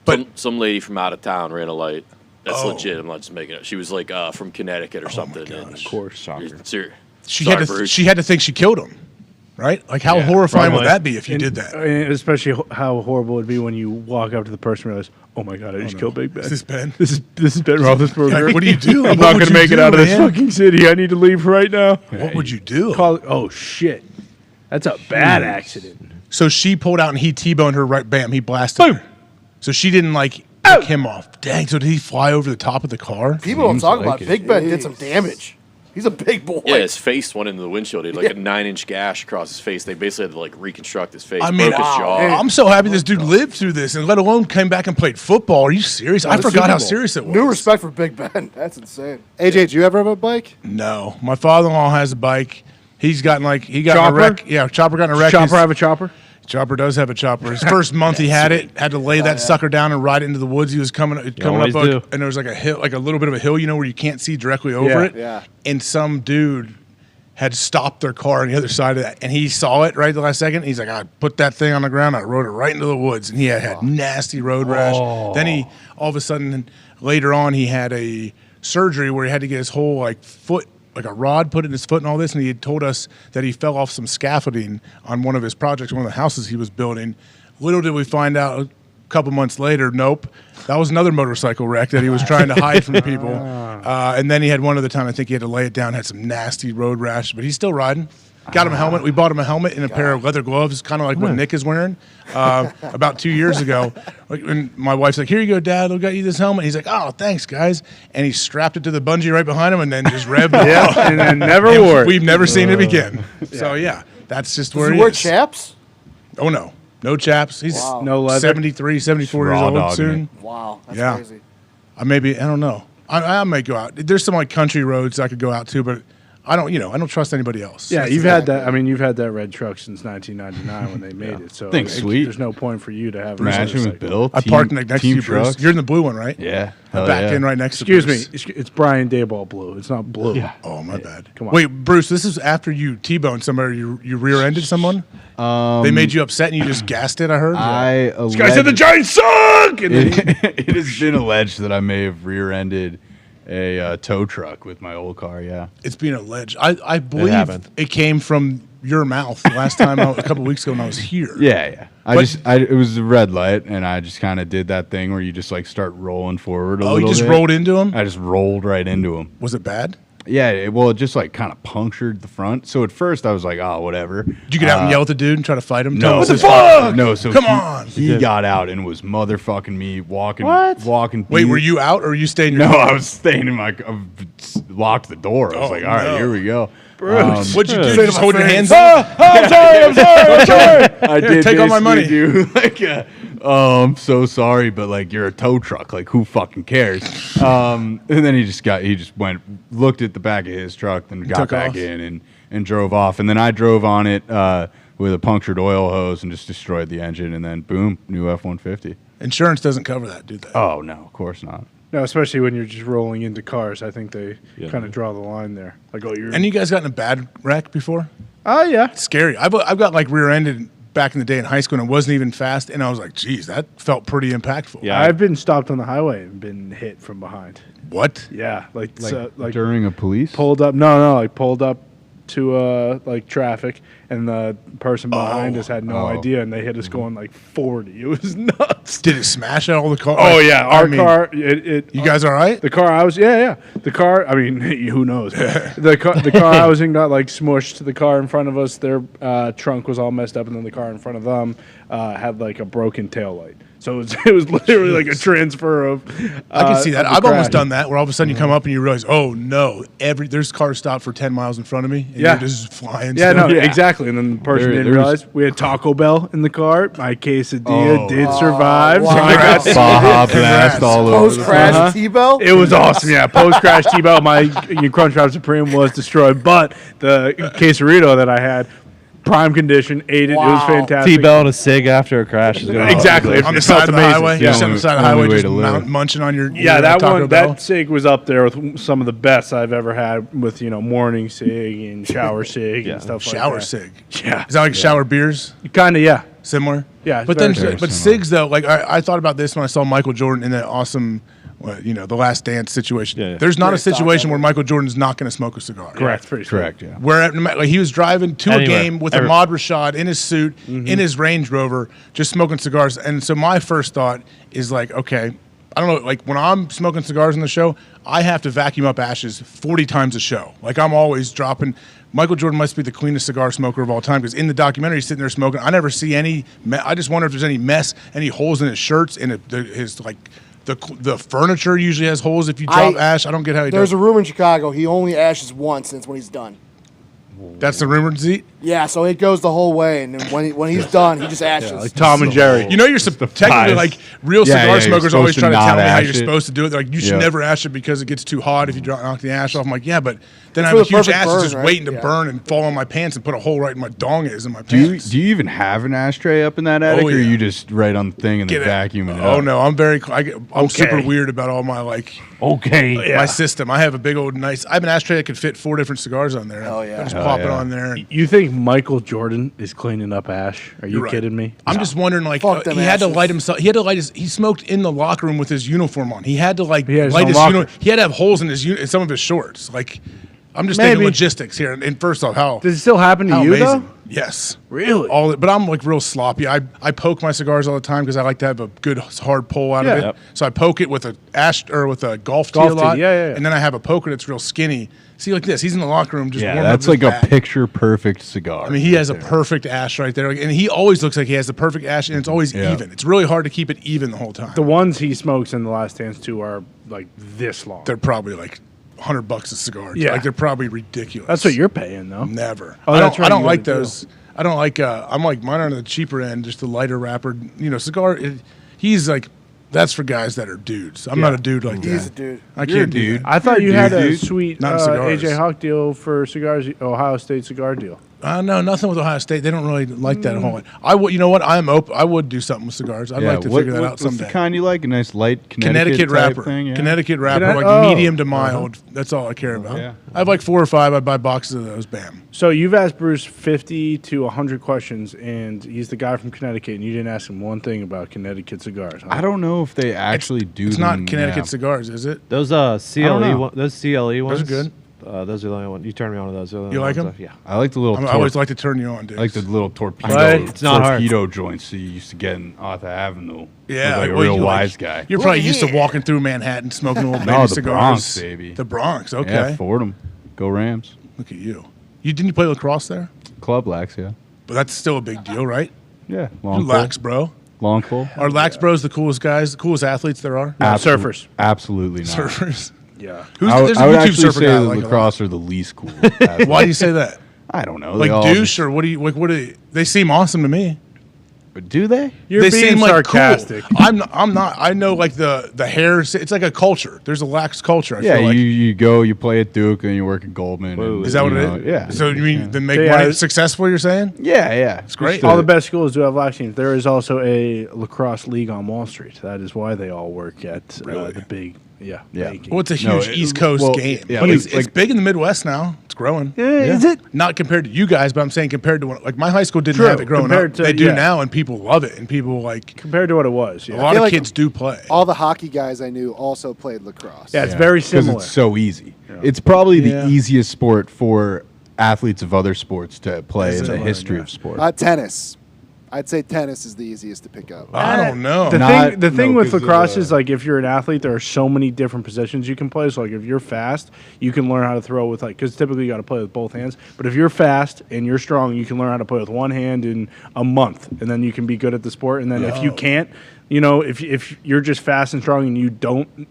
But some lady from out of town ran a light. That's legit. I'm not just making it. She was like from Connecticut or something. Of course, shocker. She had to think she killed him. Right? Like, how horrifying would that be if you did that? Especially how horrible it would be when you walk up to the person and realize, oh my God, I just killed Big Ben. Is this Ben? This is Ben Roethlisberger. What do you do? I'm not going to make it out of this fucking city. I need to leave right now. What would you do? Oh, shit. That's a bad accident. So she pulled out and he T-boned her right, bam, he blasted her. So she didn't took him off. Dang, so did he fly over the top of the car? People don't talk about it. Big Ben did some damage. He's a big boy. Yeah, his face went into the windshield. He had like a 9-inch gash across his face. They basically had to like reconstruct his face. I mean, broke his jaw. I'm so happy this dude lived through this, and let alone came back and played football. Are you serious? I forgot how serious it was. New respect for Big Ben. That's insane. AJ, did you ever have a bike? No, my father-in-law has a bike. He's gotten like he got Chopper? in a wreck. Yeah, Chopper got in a wreck. Chopper have a chopper? Chopper does have a chopper. His first month he had it, had to lay that sucker down and ride into the woods. He was coming up, always do. and there was like a hill, like a little bit of a hill, you know, where you can't see directly over it. Yeah. And some dude had stopped their car on the other side of that, and he saw it right the last second. He's like, I put that thing on the ground, I rode it right into the woods, and he had nasty road rash. Then he, all of a sudden, later on, he had a surgery where he had to get his whole like foot, like a rod put in his foot and all this, and he had told us that he fell off some scaffolding on one of his projects, one of the houses he was building. Little did we find out a couple months later, nope, that was another motorcycle wreck that he was trying to hide from people. And then he had one other time, I think he had to lay it down, had some nasty road rash, but he's still riding. Got him a helmet. We bought him a helmet and a pair of leather gloves, kind of like what Nick is wearing, about 2 years ago. And my wife's like, here you go, Dad. I got you this helmet. He's like, oh, thanks, guys. And he strapped it to the bungee right behind him and then just revved it up. And then never wore it. We've never seen it again. So, yeah, that's just where Does he he wear is. chaps? Oh, no. No chaps. He's No leather. 73, 74 years Raw old dogging soon. Wow, that's Yeah. crazy. I don't know. I might go out. There's some like country roads I could go out to, but I don't trust anybody else. Yeah, That's you've the had thing. that. I mean, you've had that red truck since 1999 when they made it. So Thing's sweet. There's no point for you to have. a Imagine with motorcycle. Bill. I parked next to team you, Bruce. trucks. You're in the blue one, right? Yeah. I Hell backed yeah. in right next Excuse to me, Bruce. it's Brian Dayball blue. It's not blue. Yeah. Oh, my bad. Come on. Wait, Bruce, this is after you T-boned somebody. You rear-ended someone? They made you upset and you just gassed it, I heard? This guy said the Giants suck! And then It has been alleged that I may have rear-ended a tow truck with my old car, yeah. It's being alleged. I believe happened. it came from your mouth the last time, a couple weeks ago when I was here. Yeah. It was a red light, and I just kind of did that thing where you just like start rolling forward a little bit. You just rolled into him? I just rolled right into him. Was it bad? Yeah, it just like kind of punctured the front. So at first I was like, oh, whatever. Did you get out and yell at the dude and try to fight him? No. What the fuck? No, so Come on. He got out and was motherfucking me walking. Wait, were you out or were you staying in your No, car? I was staying in my. I locked the door. I was like, all right, here we go. Bruce, what'd you do? Just hold your hands up? up? I'm sorry. I did take all my money. do like I'm so sorry, but like you're a tow truck. Like who fucking cares? And then he just went, looked at the back of his truck, then got took back off. in and drove off. And then I drove on it with a punctured oil hose and just destroyed the engine. And then boom, new F-150. Insurance doesn't cover that, do they? Oh no, of course not. no, especially when you're just rolling into cars. I think they kind of draw the line there. Like, oh, you're. And you guys gotten a bad wreck before? Oh yeah. It's scary. I've got like rear-ended back in the day in high school and it wasn't even fast. And I was like, geez, that felt pretty impactful. Yeah, I've been stopped on the highway and been hit from behind. What? Yeah, like During a police? pulled up. No, like pulled up to like traffic, and the person behind us had no idea, and they hit us going like 40. It was nuts. Did it smash all the cars? Oh yeah, our car. You guys all right? The car I was, yeah. The car. I mean, who knows? the car I was in got like smushed to the car in front of us. Their trunk was all messed up, and then the car in front of them had like a broken taillight. So it was literally like a transfer of. I can see that. of the I've almost crash. done that, where all of a sudden you come up and you realize, oh no, there's cars stopped for 10 miles in front of me, and you're just flying. Yeah, still. no, exactly. And then the person didn't realize we had Taco Bell in the car. My quesadilla did survive. Wow. So I got Baja Blast all over. Post crash T-Bell? It was awesome. Yeah, post crash T-Bell. My Crunchwrap Supreme was destroyed, but the quesarito that I had. Prime condition, ate it. It was fantastic. T-Bell and a cig after a crash is going exactly. On the It side felt of the amazing. highway? Yeah. You sit on the side of the highway just munching on your That Taco one, Bell? that cig was up there with some of the best I've ever had with, morning cig and shower cig and stuff like that. Shower cig. Yeah. Is that like shower beers? Kind of, yeah. Similar? Yeah. But then, cigs though, like I thought about this when I saw Michael Jordan in that awesome, the Last Dance situation. Yeah. There's not a situation where Michael Jordan's not going to smoke a cigar. Correct. Pretty sure. Correct, yeah. Where like, he was driving to a Anywhere. game with Ahmad Rashad in his suit, in his Range Rover, just smoking cigars. And so my first thought is like, okay, I don't know, like when I'm smoking cigars on the show, I have to vacuum up ashes 40 times a show. Like I'm always dropping. Michael Jordan must be the cleanest cigar smoker of all time because in the documentary he's sitting there smoking. I never see any. I just wonder if there's any mess, any holes in his shirts, in his like The furniture usually has holes if you drop ash. I don't get how he does. There's a rumor in Chicago he only ashes once, and it's when he's done. That's the rumor, Zeke? Yeah, so it goes the whole way, and then when he's done, he just ashes. Yeah, like Tom and Jerry. You know, you're technically like real cigar smokers always try to tell me how you're it. supposed to do it. They're like, you should never ash it because it gets too hot if you knock the ash off. I'm like, yeah, but then I have a huge ash that's just waiting to burn and fall on my pants and put a hole right in my dong is in my pants. Do you even have an ashtray up in that attic, or are you just right on the thing and then vacuuming it up? Oh, no, I'm super weird about all my, my system. I have a big old nice, I have an ashtray that could fit 4 different cigars on there. Oh, yeah. I just pop it on there. You think Michael Jordan is cleaning up ash? Are you kidding me? I'm just wondering, he had to light himself. He had to light he smoked in the locker room with his uniform on. He had to light his uniform. He had to have holes in some of his shorts. I'm just thinking logistics here. And first off, how does it still happen to you though? Yes, really. But I'm real sloppy. I poke my cigars all the time because I like to have a good hard pull out of it. Yep. So I poke it with a golf tee a lot. And then I have a poker that's real skinny. See, like this, he's in the locker room just warming up that's his like back. a picture perfect cigar. I mean, he has a perfect ash right there, and he always looks like he has the perfect ash, and it's always even. It's really hard to keep it even the whole time. The ones he smokes in the Last Dance too are like this long. They're probably like $100 a cigar. Yeah, they're probably ridiculous. That's what you're paying though. Never. Oh, I don't like those. I don't like. I'm like mine are on the cheaper end, just the lighter wrapper. Cigar. He's like. That's for guys that are dudes. I'm not a dude like that. He's a dude. I can't do that. I thought you had a sweet Not cigars. AJ Hawk deal for cigars, Ohio State cigar deal. No, nothing with Ohio State. They don't really like that whole. I would. You know what? I'm open. I would do something with cigars. I'd like to figure that out someday. What's the kind you like? A nice light Connecticut wrapper. Thing, yeah? Connecticut wrapper, medium to mild. That's all I care about. Yeah. I have like 4 or 5. I buy boxes of those. Bam. So you've asked Bruce 50 to 100 questions, and he's the guy from Connecticut, and you didn't ask him one thing about Connecticut cigars. Huh? I don't know if they actually do. It's not Connecticut cigars, is it? Those CLE ones. Those are good. Those are the only ones. You turned me on to those. You like them? Yeah. I like the little. I always like to turn you on, dude. I like the little torpedo. It's not torpedo joints that you used to get in Arthur Avenue. Yeah, like a real wise guy. You're probably used to walking through Manhattan smoking old lady cigars. The Bronx, baby. The Bronx, okay. Yeah, Fordham. Go Rams. Look at you. Didn't you play lacrosse there? Club Lax, yeah. But that's still a big deal, right? Yeah. Lax, bro. Long pull. Are Lax bros the coolest guys, the coolest athletes there are? Surfers. Absolutely not. Surfers. Yeah. There's I would a YouTube actually surfer say guy that like lacrosse are the least cool. Why do you say that? I don't know. Like douche or what do you? They seem awesome to me. But do they? You're being sarcastic. Cool. I'm not. I know like the hair. It's like a culture. There's a lax culture. I feel like. you go, you play at Duke, and you work at Goldman. And, is that what it is? Yeah. So you mean to make money successful? You're saying? Yeah. It's great. All the best schools do have lax teams. There is also a lacrosse league on Wall Street. That is why they all work at the big. Yeah. Well, it's a huge East Coast game. Yeah, but it's big in the Midwest now. It's growing. Is it? Not compared to you guys, but I'm saying compared to like my high school didn't have it growing up. They do now, and people love it, and people like compared to what it was. Yeah. A lot of kids do play. All the hockey guys I knew also played lacrosse. Yeah, it's very similar. Because it's so easy. Yeah. It's probably the easiest sport for athletes of other sports to play in the history of sport. Tennis. I'd say tennis is the easiest to pick up. I don't know. The thing with lacrosse is like if you're an athlete, there are so many different positions you can play. So like if you're fast, you can learn how to throw with because typically you got to play with both hands. But if you're fast and you're strong, you can learn how to play with one hand in a month, and then you can be good at the sport. And then if you can't, if you're just fast and strong and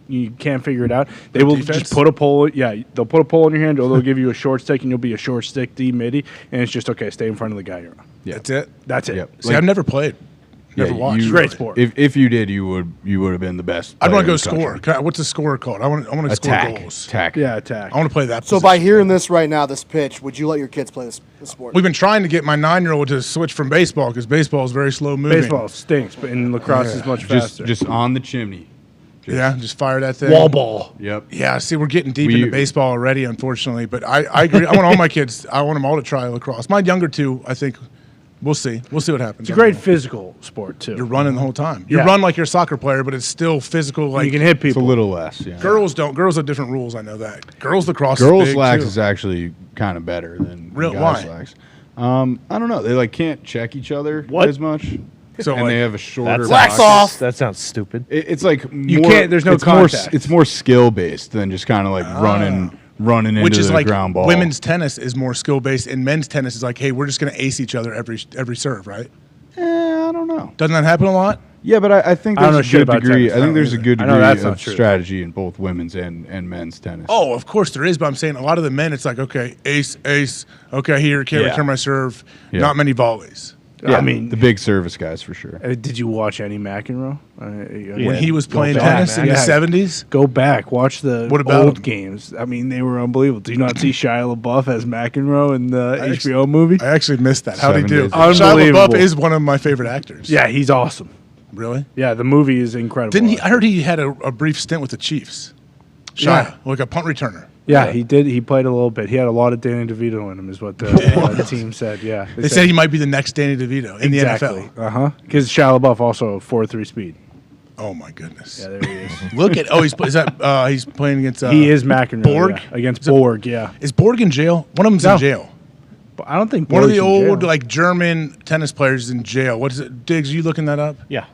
you can't figure it out, they will just put a pole. Yeah, they'll put a pole in your hand, or they'll give you a short stick, and you'll be a short stick D midi, and it's just okay. Stay in front of the guy you're on. Yeah. That's it. That's it. Yep. See, I've never played. Never watched. Great sport. If you did, you would have been the best. I'd want to go score. What's the score called? I want to score goals. Attack. Yeah, attack. I want to play that. So by hearing this right now, this pitch, would you let your kids play this sport? We've been trying to get my 9-year-old to switch from baseball because baseball is very slow moving. Baseball stinks, but in lacrosse is much faster. Just on the chimney. Just fire that thing. Wall ball. Yep. Yeah, see, we're getting deep into baseball already, unfortunately. But I agree. I want all my kids, I want them all to try lacrosse. My younger two, I think, we'll see. We'll see what happens. It's a great physical sport, too. You're running the whole time. You run like you're a soccer player, but it's still physical. Like you can hit people. It's a little less, yeah. Girls don't. Girls have different rules, I know that. Girls lacrosse Girls is big, lax too. is actually kind of better than Real, guys why? lax. I don't know. They can't check each other as much. So and they have a shorter wax off. That sounds stupid. It's like you can't. There's no contact. It's more skill based than just kind of like running into which is the like ground ball. Women's tennis is more skill based, and men's tennis is like, hey, we're just going to ace each other every serve, right? I don't know. Doesn't that happen a lot? Yeah, but I think I don't there's know a good shit about degree. tennis. I think there's a good I know degree that's not of true. strategy in both women's and men's tennis. Oh, of course there is, but I'm saying a lot of the men, it's like, okay, ace, okay, here, can't return my serve. Yeah. Not many volleys. Yeah, I mean, the big service guys for sure. Did you watch any McEnroe? When he was playing tennis in the 70s? Go back, watch the What about old him? games. I mean, they were unbelievable. Do you not see Shia LaBeouf as McEnroe in the HBO movie? I actually missed that. How'd he 7 do? days. Shia Unbelievable. LaBeouf is one of my favorite actors. Yeah, he's awesome. Really? Yeah, the movie is incredible. Didn't he? I heard he had a brief stint with the Chiefs. Shia, Yeah. like a punt returner. Yeah, he did. He played a little bit. He had a lot of Danny DeVito in him, is what the team said. Yeah, They said he might be the next Danny DeVito in the NFL. Because Shia LaBeouf also 4.3 speed. Oh my goodness! Yeah, there he is. Look at he's playing against he is McEnroe. Borg against Borg. Yeah, is Borg in jail? One of them's in jail. But I don't think One of the Borg's in old jail. like German tennis players is in jail. What is it? Diggs, you looking that up? Yeah.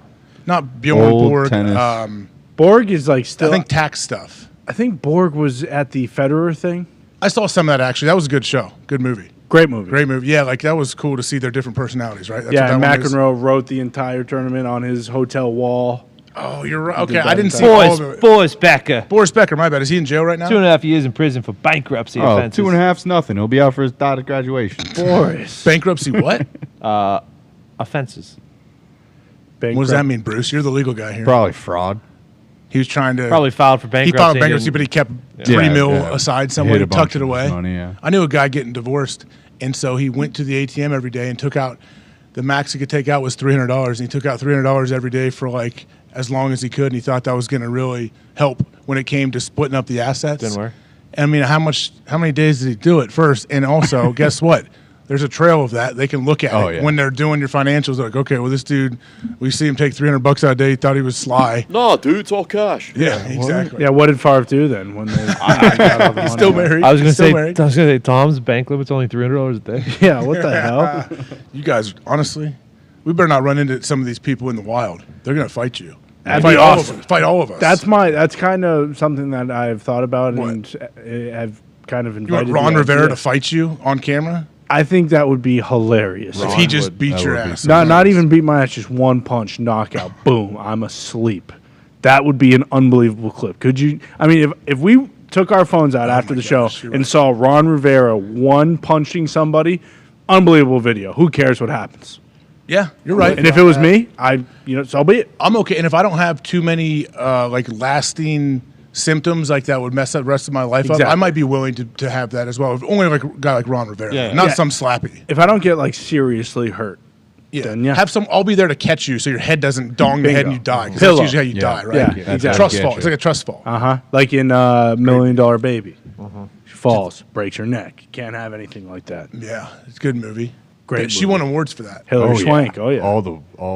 Not Bjorn Old Borg. tennis. Borg is like still. I think tax stuff. I think Borg was at the Federer thing. I saw some of that actually. That was a good show. Good movie. Great movie. Great movie. Yeah, like that was cool to see their different personalities, right? That's Yeah, and what that one is. McEnroe wrote the entire tournament on his hotel wall. Oh, you're right. He Okay, did I that didn't see entire- all of it. Boris Becker. Boris Becker, my bad. Is he in jail right now? 2.5 years in prison for bankruptcy Oh, offenses. 2.5's nothing. He'll be out for his dotted graduation. Boris. Bankruptcy what? Offenses. What does that mean, Bruce? You're the legal guy here. Probably fraud. He was trying to Probably filed for He bankruptcy. filed bankruptcy, but he kept $3 mil Yeah. aside Hid somewhere. a He bunch tucked it of away. his money, yeah. I knew a guy getting divorced, and so he went to the ATM every day and took out the max he could take out was $300, and he took out $300 every day for like as long as he could, and he thought that was going to really help when it came to splitting up the assets. Didn't work. And I mean, how many days did he do it first? And also, guess what? There's a trail of that. They can look at it when they're doing your financials. They're like, okay, well, this dude, we see him take $300 out a day. He thought he was sly. No, dude, it's all cash. Yeah, exactly. Yeah, what did Favre do then when they got all the money? Still married. I was going to Still say, married. Tom's bank limit's only $300 a day. Yeah, what the hell? You guys, honestly, we better not run into some of these people in the wild. They're going to fight you. That'd Fight be all awesome. of us. Fight all of us. That's kind of something that I've thought about and have kind of you invited. want Ron the Rivera idea. to fight you on camera? I think that would be hilarious. If he just beat your ass. Not even beat my ass, just one punch, knockout, boom, I'm asleep. That would be an unbelievable clip. Could you? I mean, if we took our phones out after the show and saw Ron Rivera one punching somebody, unbelievable video. Who cares what happens? Yeah, you're right. And if it was me, so be it. I'm okay. And if I don't have too many like lasting symptoms like that would mess up the rest of my life up, Exactly. I might be willing to have that as well. If only like a guy like Ron Rivera, not some slappy. If I don't get like seriously hurt, then yeah. Have some. I'll be there to catch you, so your head doesn't dong the head and you die. Because that's usually how you die, right? Yeah, exactly. Trust fall. It's like a trust fall. Like in $1 Million Baby. She falls, breaks her neck. Can't have anything like that. Yeah, it's a good movie. Great. She won awards for that. Hillary Swank. Oh yeah. All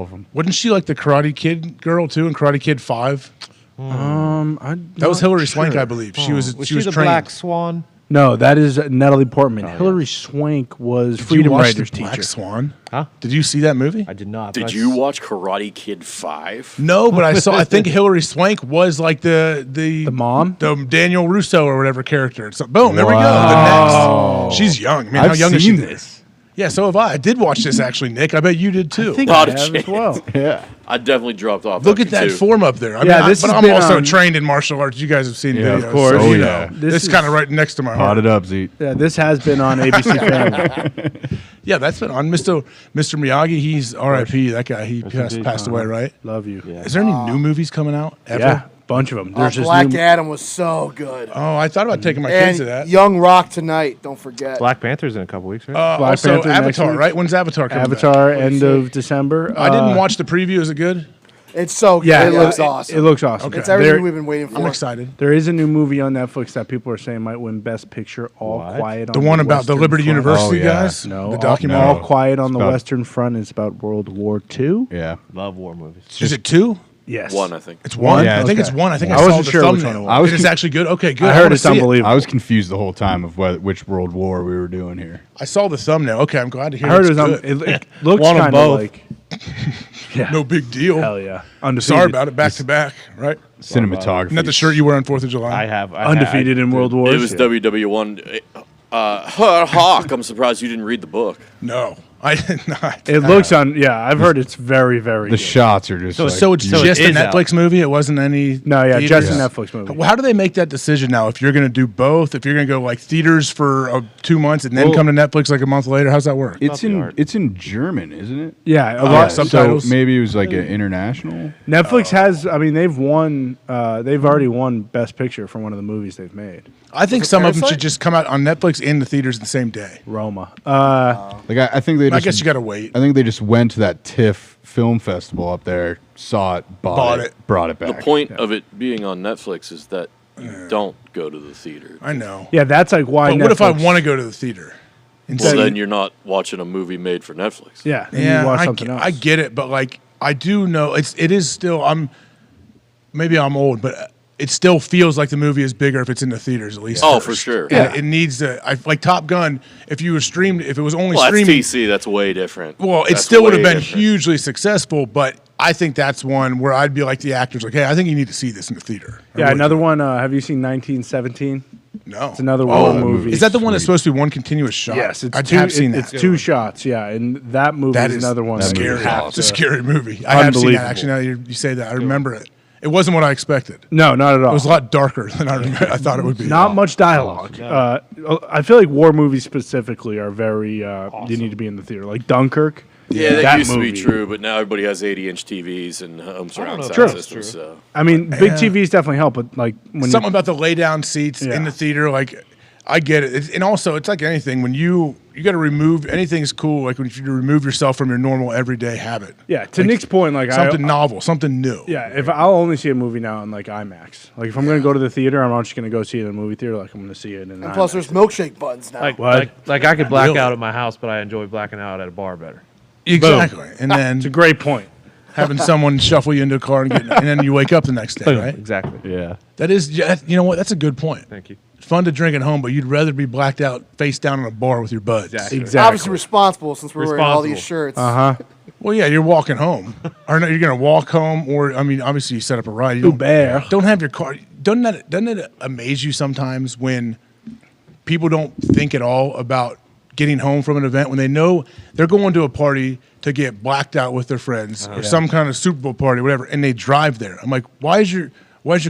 of them. Wasn't she like the Karate Kid girl too in Karate Kid 5? That was Hillary Swank, I believe. She was Was she she was the trained. Black Swan? No, that is Natalie Portman. Hillary Swank was Did you Freedom watch Writers the Black teacher. Swan? Huh? Did you see that movie? I did not. Did you watch Karate Kid 5? No, but I saw. I think Hillary Swank was like the mom, the Daniel Russo or whatever character. So boom, there we go. The next. She's young. Man, how young is she? Yeah, so have I. I did watch this actually, Nick. I bet you did too. I think Not I a have as chance. well. Yeah. I definitely dropped off. Look at after that 2. form up there. I Yeah, mean, this but has I'm been also on- trained in martial arts. You guys have seen Yeah, videos. of course. So, Oh, you yeah. know, This this is- kind of right next to my Pot heart. it up, Zeke. Yeah, this has been on ABC Family. Yeah, that's been on Mr. Miyagi. He's R.I.P. That guy. He passed away, right? Love you. Is there any new movies coming out ever? Yeah, bunch of them. There's just Black new- Adam was so good. Oh, I thought about taking my And kids to that. Young Rock tonight. Don't forget. Black Panther's in a couple weeks, right? Black Also, Panther next Avatar, week. right? When's Avatar coming back? Avatar, end of December. I didn't watch the preview. Is it good? It's so good. Yeah, it looks awesome. It looks awesome. Okay. It's everything There- we've been waiting for. I'm excited. There is a new movie on Netflix that people are saying might win Best Picture. All What? Quiet The on one the about the Western Liberty Front. University Oh, yeah. guys? No, The all, documentary? all Quiet on the about- Western Front is about World War II. Yeah. Love war movies. Is it 2? Yes. 1, I think. It's 1? Yeah, I think okay. it's 1. I think I I saw wasn't the sure which thumbnail. one it was. It is actually good? Okay, good. I heard wanna it's see it. unbelievable. I was confused the whole time of which World War we were doing here. I saw the thumbnail. Okay, I'm glad to hear I heard it's it was good. it looks Want 'em kind of both. like yeah. No big deal. Hell yeah. Undefeated. Sorry about it. Back to back, right? Cinematography. Isn't that the shirt you wear on 4th of July? I have. Undefeated in World Wars. It was WW1. Hawk, I'm surprised you didn't read the book. No. I did not. It looks on. Yeah, I've heard it's very, very. The good. shots are just So it's just a Netflix movie. It wasn't any. No, yeah, theaters? just a Netflix movie. How do they make that decision now? If you're going to do both, if you're going to go like theaters for 2 months and then come to Netflix like a month later, how's that work? It's in German, isn't it? Yeah, a lot subtitles. So maybe it was like an international. Netflix has. I mean, they've won. They've already won Best Picture for one of the movies they've made. I think some of them should just come out on Netflix in the theaters the same day. Roma. Like I think they. I guess you got to wait. I think they just went to that TIFF film festival up there, saw it, bought it, brought it back. The point of it being on Netflix is that you don't go to the theater. I know. Yeah, that's like why. But what if I want to go to the theater? Well, then you're not watching a movie made for Netflix. Yeah, Yeah, you watch I, something else. I get it, but like I do know it is still. Maybe I'm old, but it still feels like the movie is bigger if it's in the theaters at least. Oh, first. for sure. Yeah, it needs to. Like Top Gun. If you were streamed, if it was only Well, that's streaming, TC. That's way different. well, it That's still would have way been different. hugely successful. But I think that's one where I'd be like the actors, like, hey, I think you need to see this in the theater. Yeah, another one. Have you seen 1917? No, It's another war movie. Is that the one that's supposed to be one continuous shot? Yes, it's I two, have seen it's that. two shots. Yeah, and that movie That is another one. That's that you scary. have It's a to- scary movie. I have seen that Unbelievable. actually. Now you say that, I remember it. It wasn't what I expected. No, not at all. It was a lot darker than I thought it would be. Not much dialogue. I feel like war movies specifically are very. You need to be in the theater, like Dunkirk. Yeah, that used movie. to be true, but now everybody has 80-inch TVs and home surround sound True. systems. So. I mean, big TVs definitely help, but like when Something about the lay down seats in the theater, like I get it. And also, it's like anything when you got to remove anything's cool. Like when you remove yourself from your normal everyday habit. Yeah, to Nick's point, like something novel, something new. Yeah, if I'll only see a movie now in like IMAX. Like if I'm going to go to the theater, I'm not just going to go see it in a movie theater. Like I'm going to see it in. And plus, there's milkshake buttons now. Like I could black Really? out at my house, but I enjoy blacking out at a bar better. Exactly. And then it's a great point. Having someone shuffle you into a car and then you wake up the next day, right? Exactly. Yeah. That is, you know what? That's a good point. Thank you. It's fun to drink at home, but you'd rather be blacked out face down in a bar with your buds. Exactly. Obviously responsible since we're wearing all these shirts. Well, yeah, you're walking home. Or no, you're going to walk home, or I mean, obviously you set up a ride. You don't have your car. Doesn't it amaze you sometimes when people don't think at all about getting home from an event when they know they're going to a party to get blacked out with their friends or some kind of Super Bowl party, whatever, and they drive there? I'm like, why is your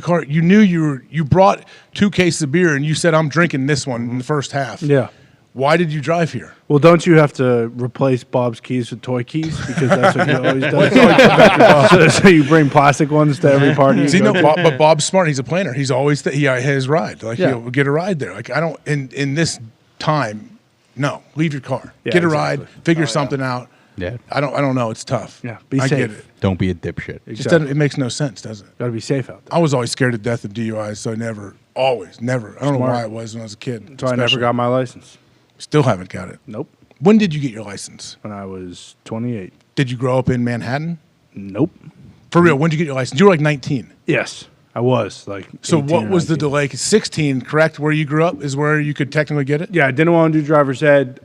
car? You knew you brought 2 cases of beer and you said I'm drinking this one in the first half. Yeah. Why did you drive here? Well, don't you have to replace Bob's keys with toy keys because that's what he always does? So you bring plastic ones to every party. you See, go no, to? but Bob's smart. He's a planner. He's always he his ride. Like Yeah. he'll get a ride there. Like I don't in this time. No, leave your car. Yeah, Get a exactly. ride. Figure something out. Yeah. I don't know. It's tough. Yeah, be I safe. get it. Don't be a dipshit. It just doesn't. It makes no sense, does it? Got to be safe out there. I was always scared to death of DUIs, so I never. I don't know Smart. why it was when I was a kid. So I never got my license. Still haven't got it. Nope. When did you get your license? When I was 28. Did you grow up in Manhattan? Nope. For real? When did you get your license? You were like 19. Yes, I was like. So 18 what or was the 19. delay? 'Cause 16, correct? Where you grew up is where you could technically get it. Yeah, I didn't want to do driver's ed.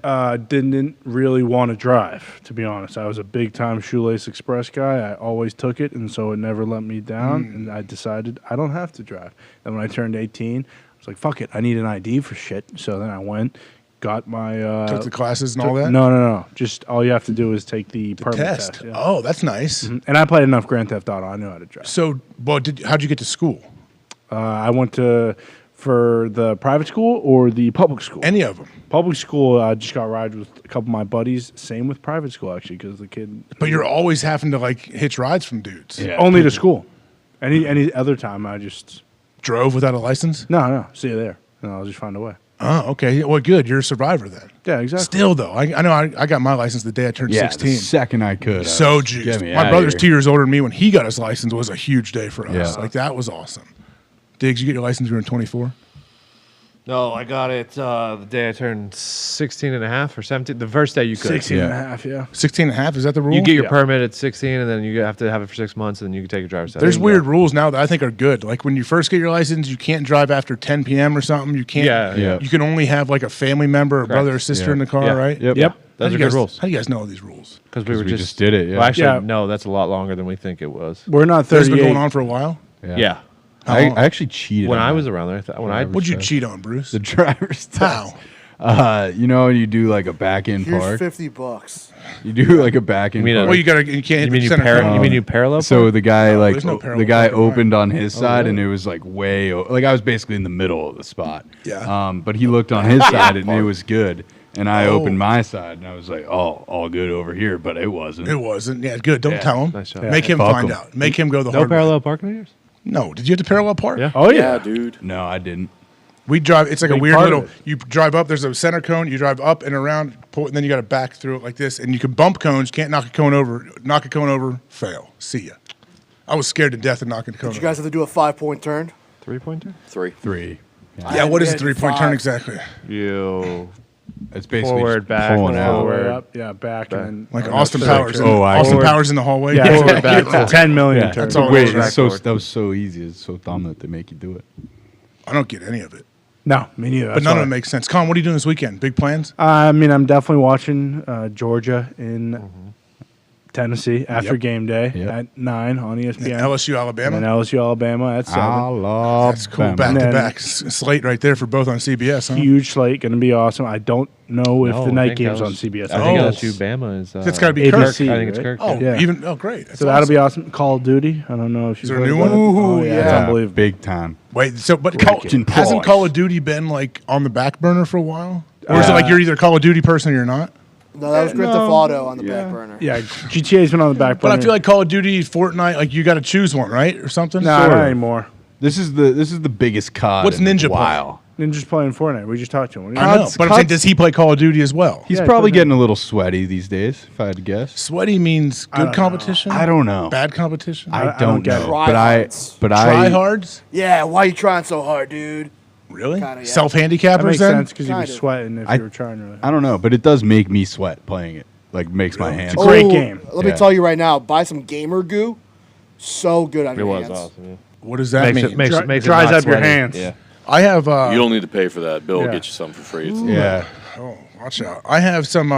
Didn't really want to drive, to be honest. I was a big time Shoelace Express guy. I always took it, and so it never let me down. And I decided I don't have to drive. And when I turned 18, I was like, "Fuck it, I need an ID for shit." So then I went, got my Took the classes and all that? No. Just all you have to do is take the permit test. Yeah. Oh, that's nice. And I played enough Grand Theft Auto. I knew how to drive. So, well, how'd you get to school? I went for the private school or the public school. Any of them. Public school, I just got rides with a couple of my buddies. Same with private school, actually, because the kid. But you're always having to like hitch rides from dudes. Yeah, only to school. Any other time, I just drove without a license. No. See you there, and I'll just find a way. Oh, okay. Well, good. You're a survivor then. Yeah, exactly. Still, though, I know I got my license the day I turned 16. The second I could. So juiced. My brother's 2 years older than me. When he got his license, was a huge day for us. Yeah. Like that was awesome. Diggs, you get your license when you were 24? No, I got it the day I turned 16 and a half or 17. The first day you could. 16 and a half, yeah. 16 and a half, is that the rule? You get your permit at 16, and then you have to have it for 6 months, and then you can take your driver's test. There's weird rules now that I think are good. Like when you first get your license, you can't drive after 10 p.m. or something. You can't. Yeah. You can only have like a family member, a brother or sister in the car, right? Yep. Those are good rules. How do you guys know these rules? Because we just did it. Yeah. Well, actually, no, that's a lot longer than we think it was. We're not This 38. has been going on for a while? Yeah. I actually cheated. When on I that. was around there, What'd you cheat on, Bruce? The driver's test. How? You know, you do like a back end Here's park. $50. You do like a back end park. Well, you can't. You hit mean the you center cone. you mean you parallel? So park? the guy No, like there's no the parallel guy parking, right? opened on his side, really? and it was like like I was basically in the middle of the spot. Yeah. But he looked on his side, and it was good. And I Oh. opened my side, and I was like, "Oh, all good over here," but it wasn't. It wasn't. Yeah, good. Don't Yeah. tell him. Nice job. Make him Fuck find him. out. Make him go the No hard way. parallel parking meters? No. Did you have to parallel park? Yeah. Oh Yeah, yeah. dude. No, I didn't. We drive. It's like a Big weird part of little. it. You drive up. There's a center cone. You drive up and around, pull, and then you got to back through it like this. And you can bump cones. Can't knock a cone over. Knock a cone over. Fail. See ya. I was scared to death of knocking a cone. Did you guys have to do a 5-point turn? 3-pointer? 3. 3. Yeah. What is a had 3-point 5. turn exactly? You It's basically forward, just back, pulling out. forward. Up, yeah, back, and then Like oh, Austin no, Powers. sorry. I Austin see. Powers in the hallway. Yeah, Yeah. forward, back. Yeah. 10 million Yeah, turns. that's all. Wait, it was. that was so easy. It's so dumb that they make you do it. I don't get any of it. No, me neither. But That's none why. of it makes sense. Con, what are you doing this weekend? Big plans? I mean, I'm definitely watching Georgia in Tennessee after Yep. game day Yep. at 9 on ESPN. LSU, Alabama. And LSU Alabama at 7. That's cool. Back And to then- back slate right there for both on CBS. Huh? Huge slate, going to be awesome. I don't know if No, the I night think game's that on was- CBS. I think Oh. LSU Bama is. It's got to be ABC, Kirk. I think it's right? Kirk. Oh, Yeah. even great. That's So that'll awesome. be awesome. Call of Duty. I don't know if you've there a heard new about one? it. Oh, Ooh, yeah. yeah. It's unbelievable. Big time. Wait, so but Breaking hasn't price. Call of Duty been like on the back burner for a while, or is it like you're either a Call of Duty person or you're not? No, that was Grand Theft Auto on the back burner. Yeah, GTA's been on the back burner. But I feel like Call of Duty, Fortnite, like you got to choose one, right, or something. no, Sort not of. anymore. This is the biggest COD. What's in a Ninja while. Ninja's playing Fortnite. We just talked to him. What do you I know, mean? but I'm saying, does he play Call of Duty as well? He's Yeah, probably play getting a little sweaty these days, if I had to guess. Sweaty means good competition. I don't know. Bad competition. I don't don't get know. it. But I Tryhards. Yeah, why you trying so hard, dude? Really? Kinda, yeah. Self That handicappers makes then. sense because you'd be Kind of. sweating if I- you were trying really. I don't know, but it does make me sweat playing it. Like makes my hands. It's a great Oh, game. Let me Yeah. tell you right now, buy some gamer goo. So good on It your was hands. awesome. Yeah. What does that Makes mean? it makes it makes it dries not up your sweaty. hands. Yeah. I have. You don't need to pay for that. Bill will Yeah. get you something for free. It's Yeah. Oh, watch out! I have some.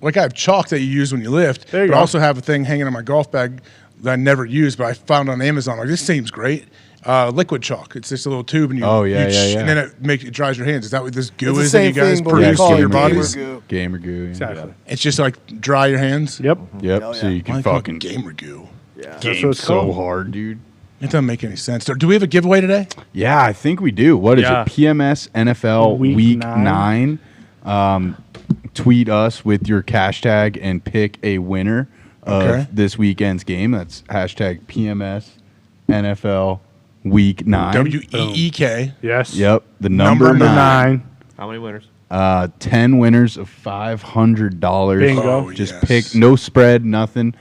Like I have chalk that you use when you lift. There you but go. I also have a thing hanging in my golf bag that I never use, but I found on Amazon. Like this seems great. Liquid chalk. It's just a little tube, and you. Oh, yeah, you yeah, yeah. And then it dries your hands. Is that what this goo It's the is that you same guys thing, but we produce call in it your gamer bodies? goo. Gamer goo. Yeah. Exactly. It's just like dry your hands. Yep. Yep. Hell So yeah. you can Why they call it fucking gamer goo. Yeah. That's game what it's so called. hard, dude. It doesn't make any sense. Do we have a giveaway today? Yeah, I think we do. What is Yeah. it? PMS NFL Week Week 9. 9. Tweet us with your hashtag and pick a winner Okay. of this weekend's game. That's hashtag PMS NFL Week 9. WEEK. Yes. Yep. The number, Number 9. 9. How many winners? 10 winners of $500. Bingo. Oh, Just yes. pick no spread, nothing.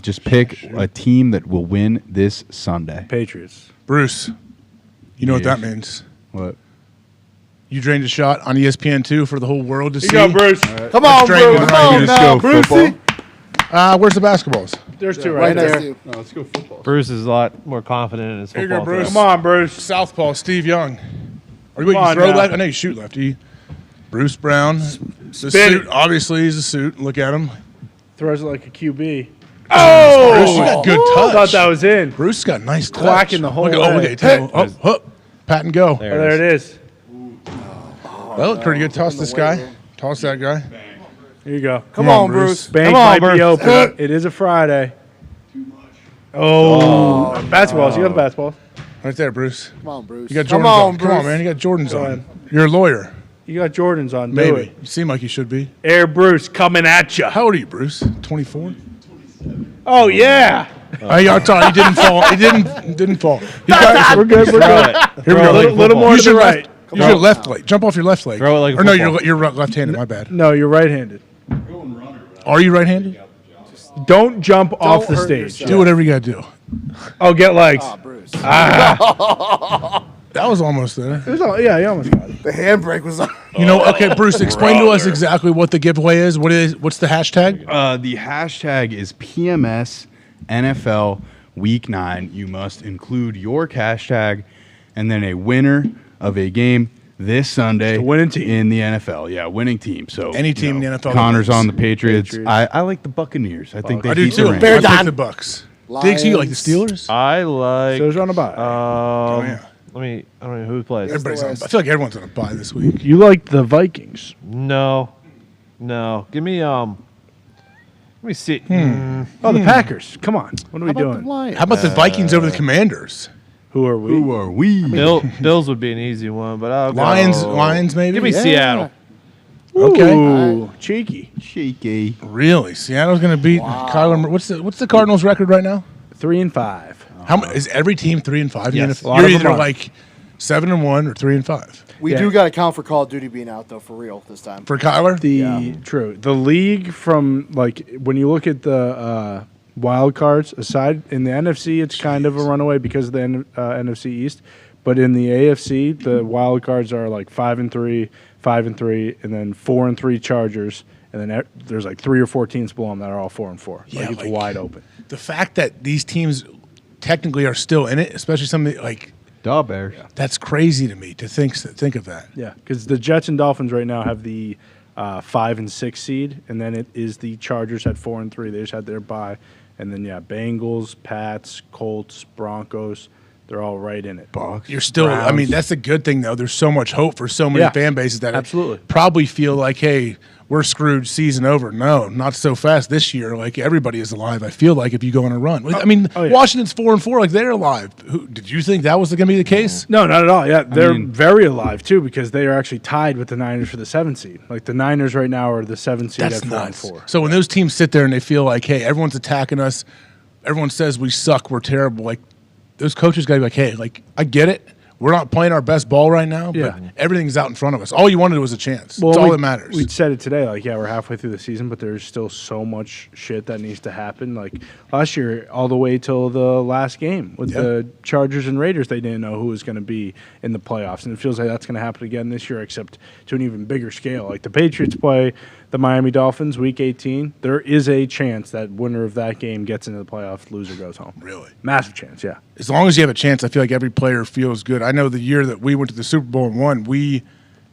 Just pick a team that will win this Sunday. Patriots. Bruce, you know what Yes. that means. What? You drained a shot on ESPN2 for the whole world to see. You go, Bruce. Come on, drink Bruce. one Come right on here. now, Let's go, Brucey. football. Where's the basketballs? There's two Right right next there. to you. No, let's go football. Bruce is a lot more confident in his Here you go, football. Bruce. throws. Come on, Bruce. Southpaw, Steve Young. Are you Come waiting on to throw now. left? I know you shoot lefty. Bruce Brown. The Spin suit, it. obviously, he's a suit. Look at him. Throws it like a QB. Bruce, you got good I touch. thought that was in. Bruce got nice touch. Quacking the whole Look, way. Pat and go. Oh, there it is. That looked pretty good. Toss this guy. Toss that guy. Here you go. Come on, Bruce. Bank Come on, might be Bruce. open. It is a Friday. Oh, basketballs. You got the basketballs. Right there, Bruce. Come on, Bruce. You got Jordans Come on. on, Come on, Bruce. man. You got Jordans Go on. ahead. You're a lawyer. You got Jordans on. Do Maybe. it. You seem like you should be. Air Bruce coming at you. How old are you, Bruce? 24? Oh, yeah. I thought he didn't fall. He didn't fall. We're good. We're good. Here we Throw go. it like Little more Use to the your right. Use your left leg. Jump off your left leg. Throw it like a or no, football. you're left-handed. My bad. No, you're right-handed. Are you right-handed? Don't jump off the hurt stage. yourself. Do whatever you got to do. Oh, get legs. Ah, Bruce. That was almost there. It was all, yeah, you almost got it. The handbrake was on. You know, okay, Bruce, explain to us exactly what the giveaway is. What's the hashtag? The hashtag is PMS NFL Week 9. You must include your hashtag and then a winner of a game this Sunday. a winning team. in the NFL. Yeah, winning team. So Any team in the NFL that Connor's wins. on the Patriots. Patriots. I like the Buccaneers. I think they I do beat too. the Rams. I picked the Bucks. Diggs, you like the Lions. Steelers? I like. So it's on a bye. Oh, yeah. I don't know who plays. Everybody's on, I feel like everyone's on a bye this week. You like the Vikings? No. Give me let me see. Oh, the Packers. Come on. What are we doing? How about the Vikings over the Commanders? Who are we? Bills would be an easy one, but I'll Lions maybe? Give me Seattle. Okay. Ooh, cheeky. Really? Seattle's going to beat Kyler. What's the Cardinals' record right now? 3-5. How is every team 3-5? Yes. You're either like 7-1 or 3-5. We do got to count for Call of Duty being out though, for real this time. For Kyler? True. The league from when you look at the wild cards aside in the NFC, it's kind of a runaway because of the NFC East. But in the AFC, the wild cards are like 5-3, 5-3, and then 4-3 Chargers, and then there's like 3 or 4 teams below them that are all 4-4. Yeah, it's wide open. The fact that these teams technically are still in it, especially some of the, Bears. That's crazy to me to think of that. Yeah, because the Jets and Dolphins right now have the 5 and 6 seed, and then it is the Chargers at 4 and 3. They just had their bye, and then Bengals, Pats, Colts, Broncos. They're all right in it. You're still. Browns. I mean, that's a good thing though. There's so much hope for so many fan bases that probably feel like, hey, we're screwed, season over. No, not so fast this year. Like everybody is alive. I feel like if you go on a run. I mean, Washington's 4-4. Like they're alive. Did you think that was going to be the case? No, not at all. Yeah, they're very alive too because they are actually tied with the Niners for the 7th seed. Like the Niners right now are the 7th seed at 4-4. So when those teams sit there and they feel like, hey, everyone's attacking us, everyone says we suck, we're terrible. Like those coaches got to be like, hey, like I get it. We're not playing our best ball right now, but everything's out in front of us. All you wanted was a chance. That's all that matters. We said it today, we're halfway through the season, but there's still so much shit that needs to happen. Like last year, all the way till the last game with the Chargers and Raiders, they didn't know who was going to be in the playoffs, and it feels like that's going to happen again this year, except to an even bigger scale. Like the Patriots play the Miami Dolphins week 18. There is a chance that winner of that game gets into the playoffs, loser goes home. Really? Massive chance, yeah. As long as you have a chance, I feel like every player feels good. I know the year that we went to the Super Bowl and won, we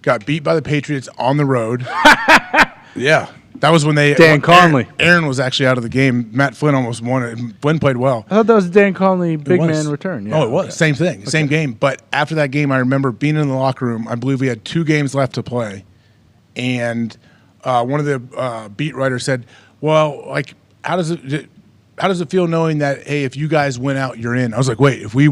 got beat by the Patriots on the road. Yeah. That was when Dan Conley. Aaron was actually out of the game. Matt Flynn almost won it. Flynn played well. I thought that was Dan Conley big man return. Yeah. Oh, it was. Same thing. Same game. But after that game, I remember being in the locker room. I believe we had 2 games left to play. And one of the beat writers said, well, like, how does it feel knowing that, hey, if you guys win out, you're in? I was like, wait, if we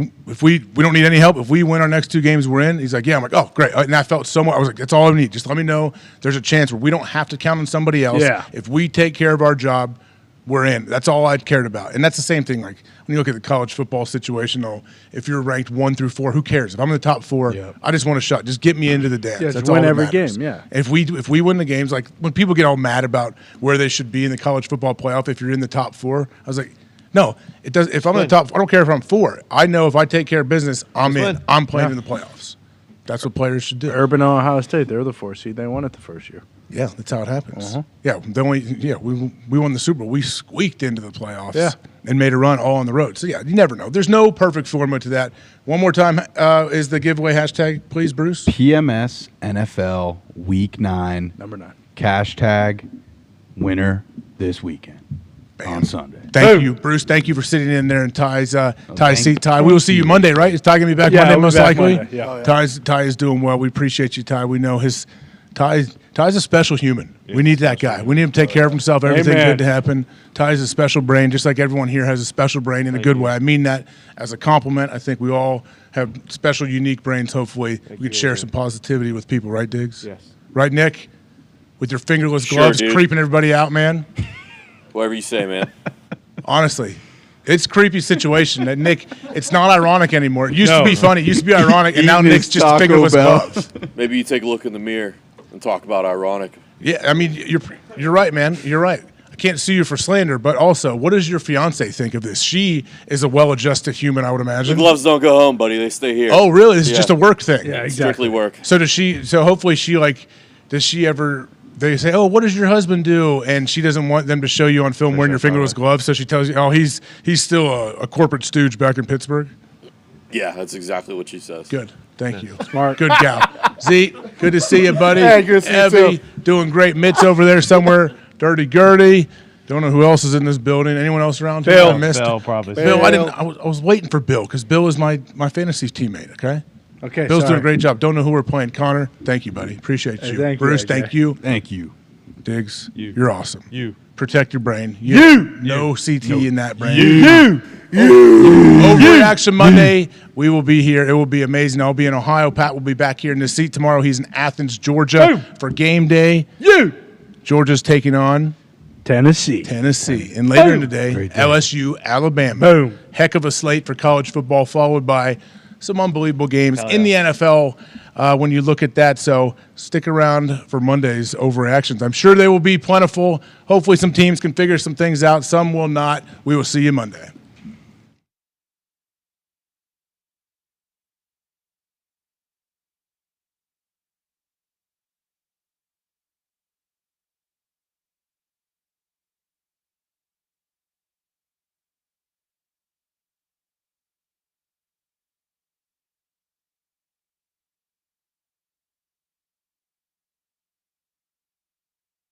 don't need any help, if we win our next 2 games, we're in? He's like, yeah. I'm like, oh, great. And I felt so much. I was like, that's all I need. Just let me know there's a chance where we don't have to count on somebody else. Yeah. If we take care of our job, we're in. That's all I cared about. And that's the same thing. Like when you look at the college football situation, though, if you're ranked 1 through 4, who cares? If I'm in the top 4, I just want to shut. Just get me into the dance. Yeah, that's win all every matters. game. Yeah. If we win the games, like when people get all mad about where they should be in the college football playoff, if you're in the top 4, I was like, no, it does. If I'm in the top, I don't care if I'm 4. I know if I take care of business, I'm in. I'm playing in the playoffs. That's what players should do. Urban and Ohio State, they're the 4 seed. They won it the first year. Yeah, that's how it happens. Yeah, we won the Super Bowl. We squeaked into the playoffs and made a run all on the road. So, yeah, you never know. There's no perfect formula to that. One more time is the giveaway hashtag, please, Bruce. PMS NFL Week 9. Number 9. Cash tag winner this weekend on Sunday. Thank you, Bruce. Thank you for sitting in there in Ty's seat. Ty, we will see you Monday, right? Is Ty going to be back Monday most likely? Monday. Yeah. Ty is doing well. We appreciate you, Ty. We know Ty's a special human. We need that guy. We need him to take care of himself. Everything good to happen. Ty's a special brain, just like everyone here has a special brain in a good way. I mean that as a compliment. I think we all have special, unique brains. Hopefully, we can share some positivity with people, right, Diggs? Yes. Right, Nick? With your fingerless gloves creeping everybody out, man. Whatever you say, man. Honestly, it's a creepy situation. That Nick, it's not ironic anymore. It used to be funny. It used to be ironic, and now Nick's just a fingerless glove. Maybe you take a look in the mirror and talk about ironic. Yeah, I mean, you're right, man. You're right. I can't sue you for slander, but also, what does your fiance think of this? She is a well-adjusted human, I would imagine. The gloves don't go home, buddy. They stay here. Oh, really? This is just a work thing. Yeah, exactly. Strictly work. So does she? So hopefully, does she ever? They say, oh, what does your husband do? And she doesn't want them to show you on film wearing your fingerless gloves, so she tells you, oh, he's still a corporate stooge back in Pittsburgh. Yeah, that's exactly what she says. Good. Thank you. Smart. Good gal. Zeke, good to see you, buddy. Hey, good to see you, Evie, too. doing great. Mitch over there somewhere. Dirty Gertie. Don't know who else is in this building. Anyone else around here? Bill. I missed? Bill, probably. Bill, I was waiting for Bill because Bill is my fantasy teammate, okay? Okay, Bill's doing sorry. a great job. Don't know who we're playing. Connor, thank you, buddy. Appreciate Hey, you. thank you, Bruce, AJ. thank you. Thank you. Diggs, you're awesome. You. Protect your brain. You. No CT in that brain. You. Overreaction Monday. We will be here. It will be amazing. I'll be in Ohio. Pat will be back here in the seat tomorrow. He's in Athens, Georgia for game day. Georgia's taking on Tennessee. And later in the day, LSU, Alabama. Boom. Heck of a slate for college football, followed by some unbelievable games in the NFL when you look at that. So stick around for Monday's overreactions. I'm sure they will be plentiful. Hopefully some teams can figure some things out. Some will not. We will see you Monday.